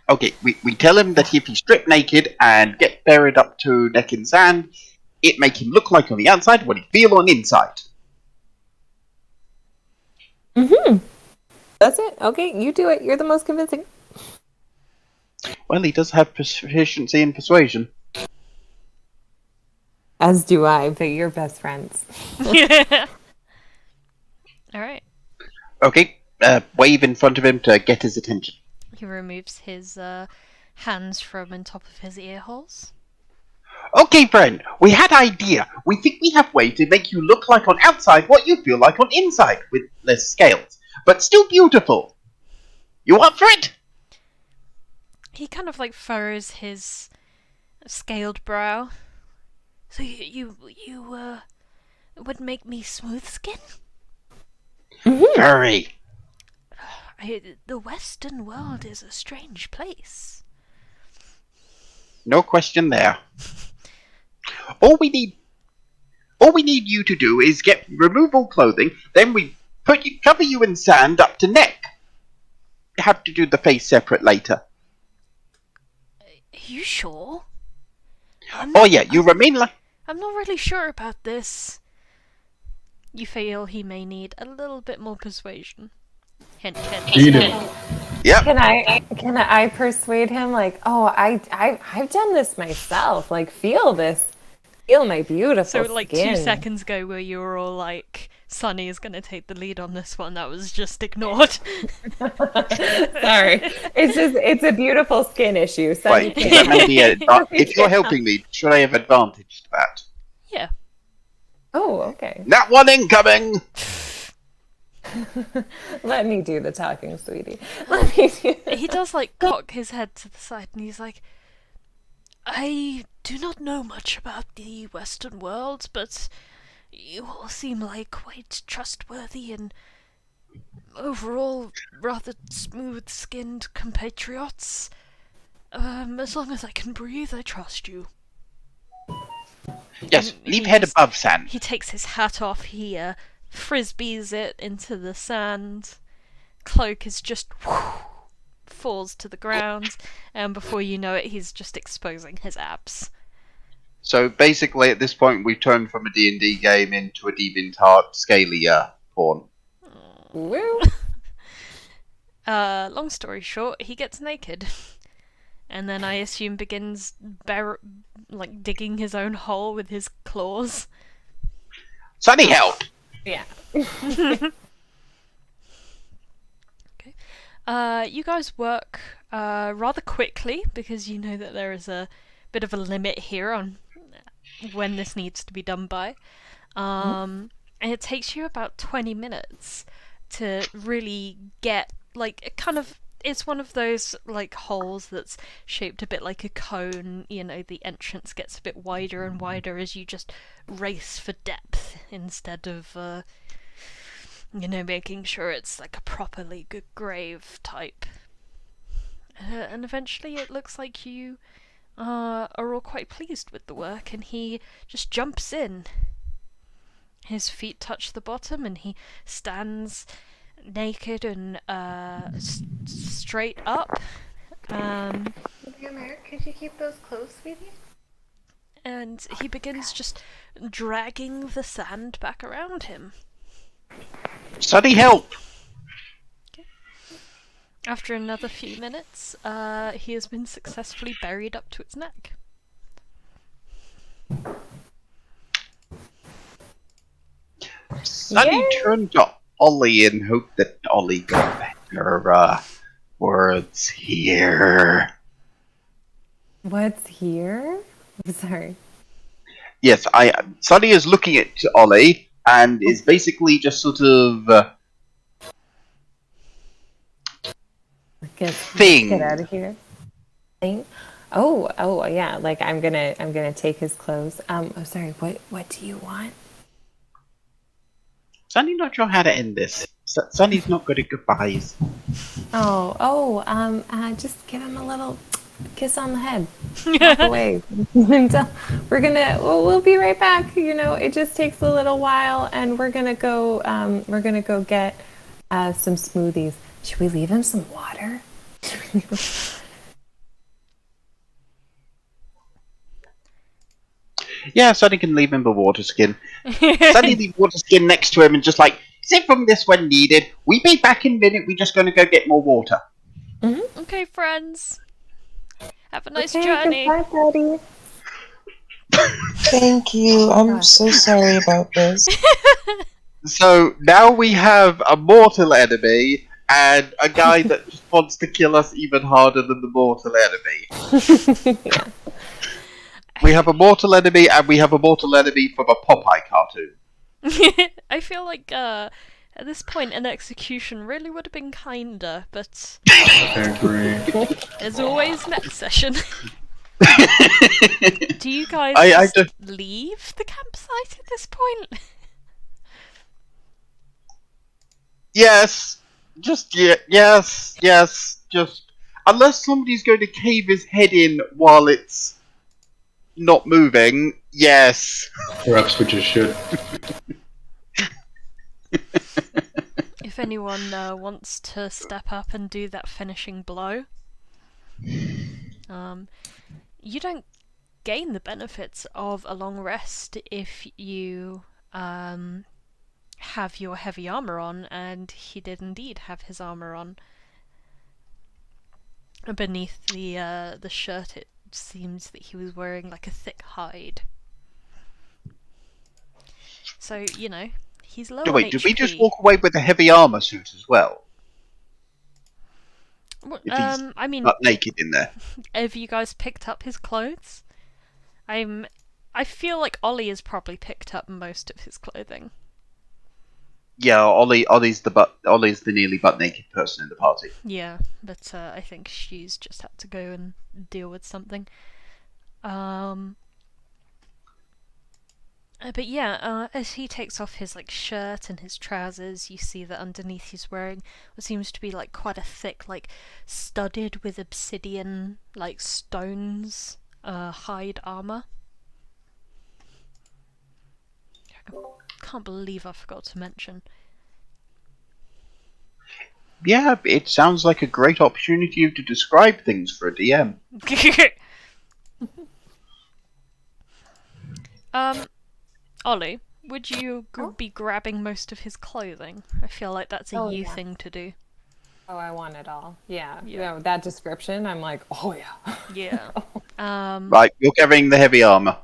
We tell him that if he strip naked and get buried up to neck in sand, it make him look like on the outside what he feel on inside. That's it. Okay, you do it. You're the most convincing. Well, he does have proficiency in persuasion. As do I, but you're best friends. Alright. Okay, wave in front of him to get his attention. He removes his hands from on top of his ear holes. Okay, friend, we had idea. We think we have way to make you look like on outside what you feel like on inside, with less scales, but still beautiful. You up for it? He kind of like furrows his scaled brow. So you would make me smooth skin? Very. The Western world is a strange place. No question there. All we need you to do is remove all clothing, then we cover you in sand up to neck. You have to do the face separate later. Are you sure? Oh yeah, you remain like... I'm not really sure about this. You feel he may need a little bit more persuasion. Hint, hint. Eat him. Yep. Can I persuade him? Like, oh, I've done this myself. Like, feel my beautiful So like skin. 2 seconds ago where you were all like, Sunny is going to take the lead on this one, that was just ignored. Sorry, it's a beautiful skin issue. Sunny Wait, can't- that may be if you're helping me, should I have advantaged that? Yeah. Oh, okay. That one incoming! Let me do the talking, sweetie. Let me do. He does like cock his head to the side and he's like, I do not know much about the Western world, but you all seem like quite trustworthy and overall rather smooth-skinned compatriots. As long as I can breathe, I trust you. Yes, And leave he head just- above sand. He takes his hat off, he frisbees it into the sand. Cloak is just falls to the ground, and before you know it, he's just exposing his abs. So basically, at this point, we've turned from a D&D game into a DeviantArt scaly porn. Woo. Long story short, he gets naked. And then I assume begins digging his own hole with his claws. Sunny help! Yeah. You guys work rather quickly because you know that there is a bit of a limit here on when this needs to be done by. And it takes you about 20 minutes to really get, like, it's one of those, like, holes that's shaped a bit like a cone. You know, the entrance gets a bit wider and wider as you just race for depth instead of, making sure it's like a properly good grave type. And eventually it looks like you are all quite pleased with the work, and he just jumps in. His feet touch the bottom and he stands naked and straight up. Hammer, could you keep those clothes, sweetie? And he begins just dragging the sand back around him. Sunny help! After another few minutes, he has been successfully buried up to its neck. Sunny turned to Ollie and hoped that Ollie got her words here. What's here? I'm sorry. Yes, Sunny is looking at Ollie and is basically just sort of Get thing. out of here. Thing? Oh, yeah. Like I'm gonna take his clothes. Oh, sorry. What do you want? Sunny not sure how to end this. Sunny's not good at goodbyes. Just give him a little kiss on the head. Walk away. We'll be right back. You know, it just takes a little while, and we're gonna go get some smoothies. Should we leave him some water? Yeah, Sunny can leave him the water skin. Sunny leave water skin next to him and just like, sip from this when needed. We be back in a minute, we're just gonna go get more water. Okay, friends. Have a nice Okay, journey. goodbye, buddy. Thank you. I'm so sorry about this. So now we have a mortal enemy and a guy that just wants to kill us even harder than the mortal enemy. We have a mortal enemy and we have a mortal enemy from a Popeye cartoon. I feel like at this point an execution really would have been kinder, but I agree. as always, next session. Do you guys I just leave the campsite at this point? Yes. Yes. Just unless somebody's going to cave his head in while it's not moving. Yes. Perhaps we just should. If anyone wants to step up and do that finishing blow, you don't gain the benefits of a long rest if you have your heavy armor on, and he did indeed have his armor on. Beneath the shirt, it seems that he was wearing like a thick hide. So, you know, he's low on Wait, did we HP. just walk away with a heavy armor suit as well? Well, If he's I mean, not naked in there. have you guys picked up his clothes? I feel like Ollie has probably picked up most of his clothing. Yeah, Ollie's the nearly butt naked person in the party. Yeah, but I think she's just had to go and deal with something. But yeah, as he takes off his like shirt and his trousers, you see that underneath he's wearing what seems to be like quite a thick, like studded with obsidian like stones, hide armor. Can't believe I forgot to mention. Yeah, it sounds like a great opportunity to describe things for a DM. Ollie, would you be grabbing most of his clothing? I feel like that's a you thing to do. Oh, I want it all. Yeah. Yeah. You know, that description, I'm like, oh yeah. Yeah. Right, you're carrying the heavy armor.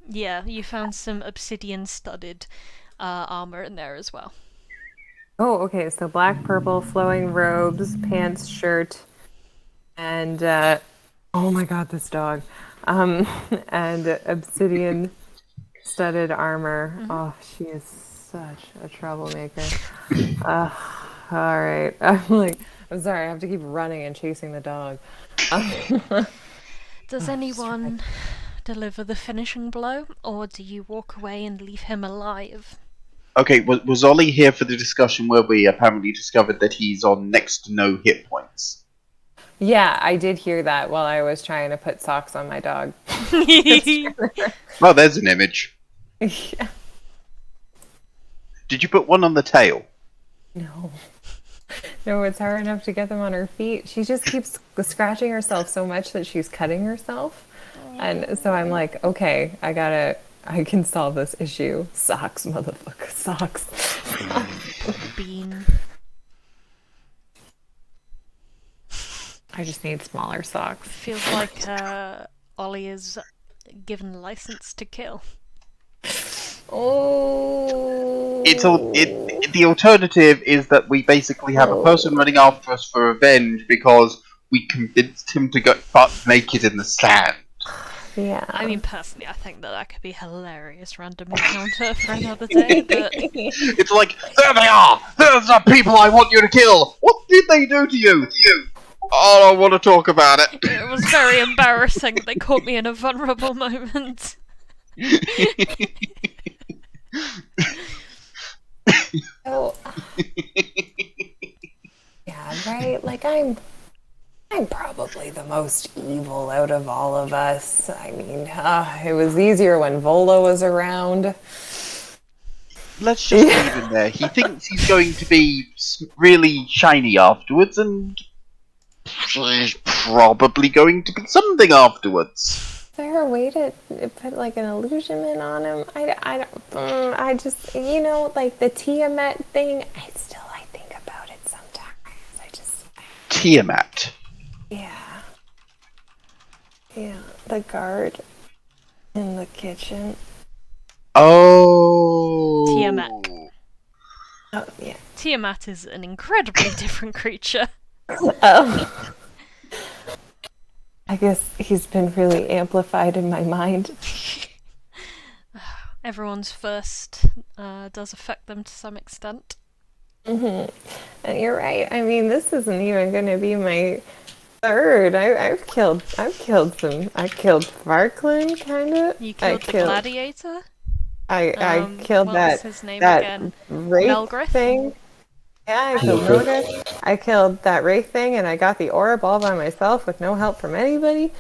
Yeah, you found some obsidian studded armor in there as well. Oh, okay. So black, purple, flowing robes, pants, shirt, and oh my god, this dog. And obsidian studded armor. Oh, she is such a troublemaker. All right. I'm sorry. I have to keep running and chasing the dog. Does anyone deliver the finishing blow, or do you walk away and leave him alive? Okay, was Ollie here for the discussion where we apparently discovered that he's on next to no hit points? Yeah, I did hear that while I was trying to put socks on my dog. Well, there's an image. Yeah. Did you put one on the tail? No. No, it's hard enough to get them on her feet. She just keeps scratching herself so much that she's cutting herself. And so I'm like, okay, I can solve this issue. Socks, motherfucker, socks. Bean. I just need smaller socks. Feels like Ollie is given license to kill. Oh. The alternative is that we basically have a person running after us for revenge because we convinced him to go butt naked in the sand. Yeah. I mean, personally, I think that could be a hilarious random encounter for another day, but... It's like, there they are! There's the people I want you to kill! What did they do to you? I don't want to talk about it. It was very embarrassing. They caught me in a vulnerable moment. Oh. Yeah, right? Like, I'm I'm probably the most evil out of all of us. I mean, it was easier when Volo was around. Let's just leave him there. He thinks he's going to be really shiny afterwards, and he's probably going to be something afterwards. Is there a way to put like an illusionment on him? I just, like the Tiamat thing, I think about it sometimes. Tiamat. Yeah. Yeah, the guard in the kitchen. Oh. Tiamat. Oh, yeah. Tiamat is an incredibly different creature. Oh. I guess he's been really amplified in my mind. Everyone's first does affect them to some extent. And you're right. I mean, this isn't even going to be my third. I've killed some. I killed Farklin, kind of. You killed the gladiator? I killed what was his name that again? wraith Melgrith? thing. Yeah, I killed Melgrith. I killed that wraith thing, and I got the orb all by myself with no help from anybody.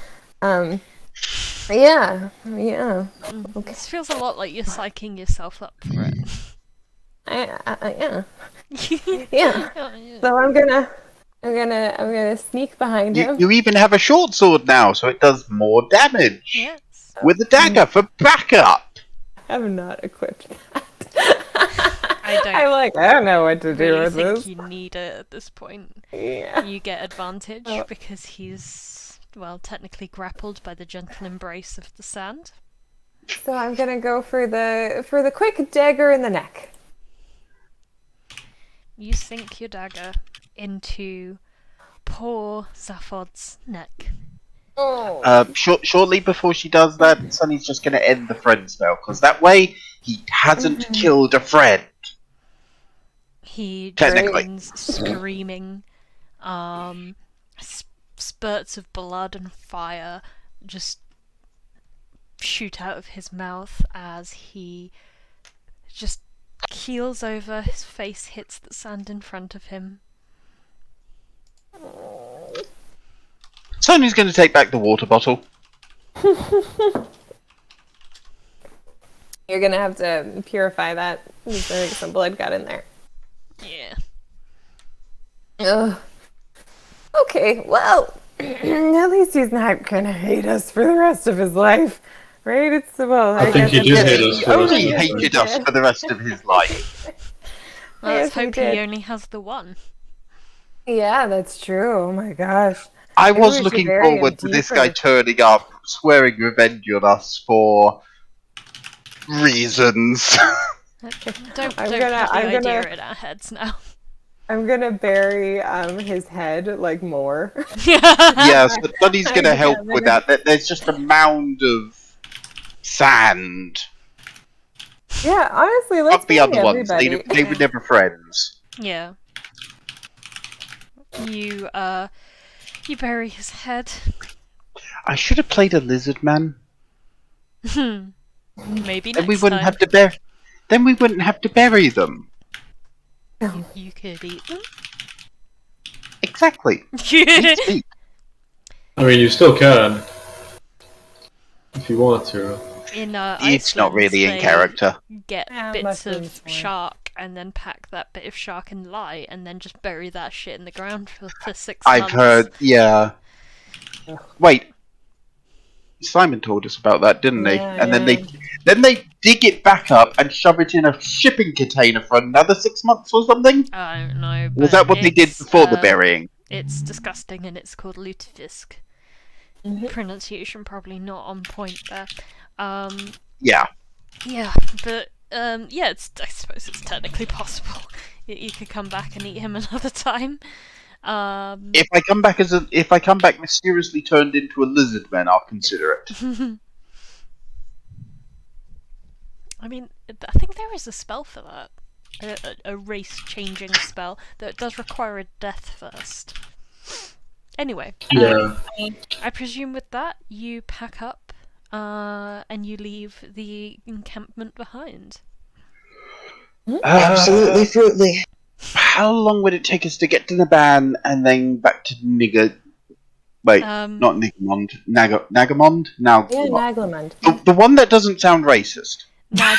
Yeah. Okay. This feels a lot like you're psyching yourself up for it. Yeah. Yeah. So I'm gonna sneak behind him. You even have a short sword now, so it does more damage. Yes. With a dagger for backup. I have not equipped that. I don't know what to do really with think this. you need it at this point. Yeah. You get advantage because he's, well, technically grappled by the gentle embrace of the sand. So I'm gonna go for the quick dagger in the neck. You sink your dagger into poor Zaphod's neck. Oh. Shortly before she does that, Sunny's just going to end the friend spell, because that way he hasn't killed a friend. He Technically. drains screaming. Spurts of blood and fire just shoot out of his mouth as he just keels over, his face hits the sand in front of him. Sunny's going to take back the water bottle. You're gonna have to purify that. I think some blood got in there. Yeah. Ugh. Okay, well, at least he's not gonna hate us for the rest of his life, right? I think he did hate us He for the rest only of his hated us for the rest of his life. Well, let's Yes, he hope he did. only has the one. Yeah, that's true. Oh my gosh. I Maybe was we should looking bury him forward to this deeper. guy turning up, swearing revenge on us for reasons. Don't I'm put gonna- the I'm idea gonna- in our heads now. I'm gonna bury his head like more. Yeah, so Sunny's going to Yeah, help with that. There's just a mound of sand. Yeah, honestly, let's Fuck the bury other ones. everybody. They were never friends. Yeah. You bury his head. I should have played a lizard man. Maybe Then next we wouldn't time. have to bury. Then we wouldn't have to bury them. You could eat them. Exactly. Eat meat. I mean, you still can. If you want to. In It's not Iceland, really in they character. Get Yeah, bits mushrooms of fine. shark and then pack that bit of shark in lye and then just bury that shit in the ground for 6 I've months. heard. Yeah. Wait. Simon told us about that, didn't he? Yeah, And then yeah. they dig it back up and shove it in a shipping container for another 6 months or something. I don't know. Was but that what they did it's, before the burying? It's disgusting and it's called lutefisk. Pronunciation probably not on point there. Yeah. Yeah, but I suppose it's technically possible. You could come back and eat him another time. If I come back mysteriously turned into a lizard man, I'll consider it. I mean, I think there is a spell for that. A race-changing spell that does require a death first. Anyway, Yeah. I presume with that you pack up and you leave the encampment behind. Absolutely fruitly. How long would it take us to get to the ban and then back to Nigger? Wait, Um, not Nigamond. Nagamond? Now, Yeah, Naglamund. the one that doesn't sound racist. Nag.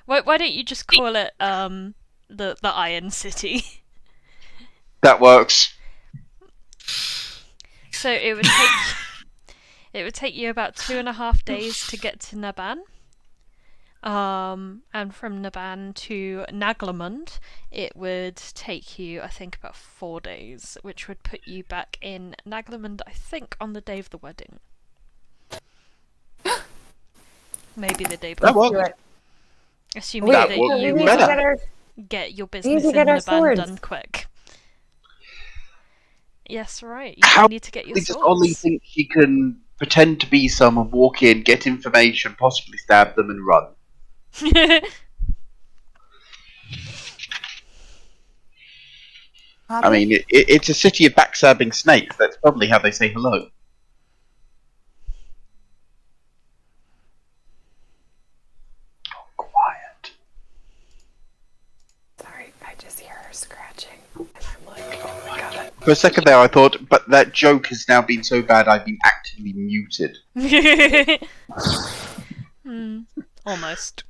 Why don't you just call it the Iron City? That works. So it would take you about 2.5 days to get to Naban. And from Naban to Naglamund, it would take you, I think, about 4 days, which would put you back in Naglamund, I think, on the day of the wedding. Maybe the day That before. works. Assuming Wait, that That you works we even need to would better. get our get your need business to in get our Naban swords. done quick. Yes, right. You How need to get your does Ollie swords. think she can pretend to be someone, walk in, get information, possibly stab them, and run? I mean, it's a city of backstabbing snakes. That's probably how they say hello. Oh, quiet. Sorry, I just hear her scratching, and I'm like, oh my god. For a second there, I thought, but that joke has now been so bad I've been actively muted. Almost.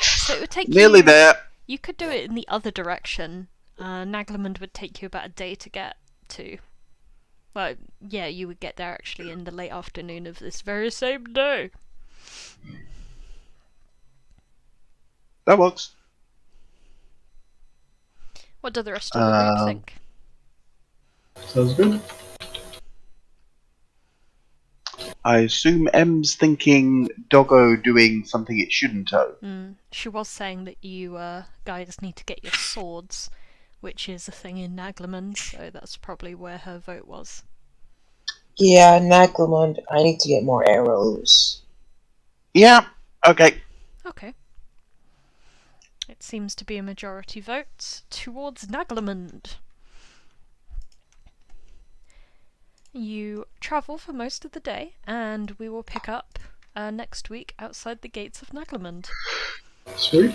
So it would take Nearly you. there. You could do it in the other direction. Naglamund would take you about a day to get to. Well, yeah, you would get there actually in the late afternoon of this very same day. That works. What do the rest of the group think? Sounds good. I assume M's thinking Doggo doing something it shouldn't have. She was saying that you guys need to get your swords, which is a thing in Naglamund, so that's probably where her vote was. Yeah, Naglamund. I need to get more arrows. Yeah, okay. Okay. It seems to be a majority vote towards Naglamund. You travel for most of the day, and we will pick up next week outside the gates of Naglamund. Sweet.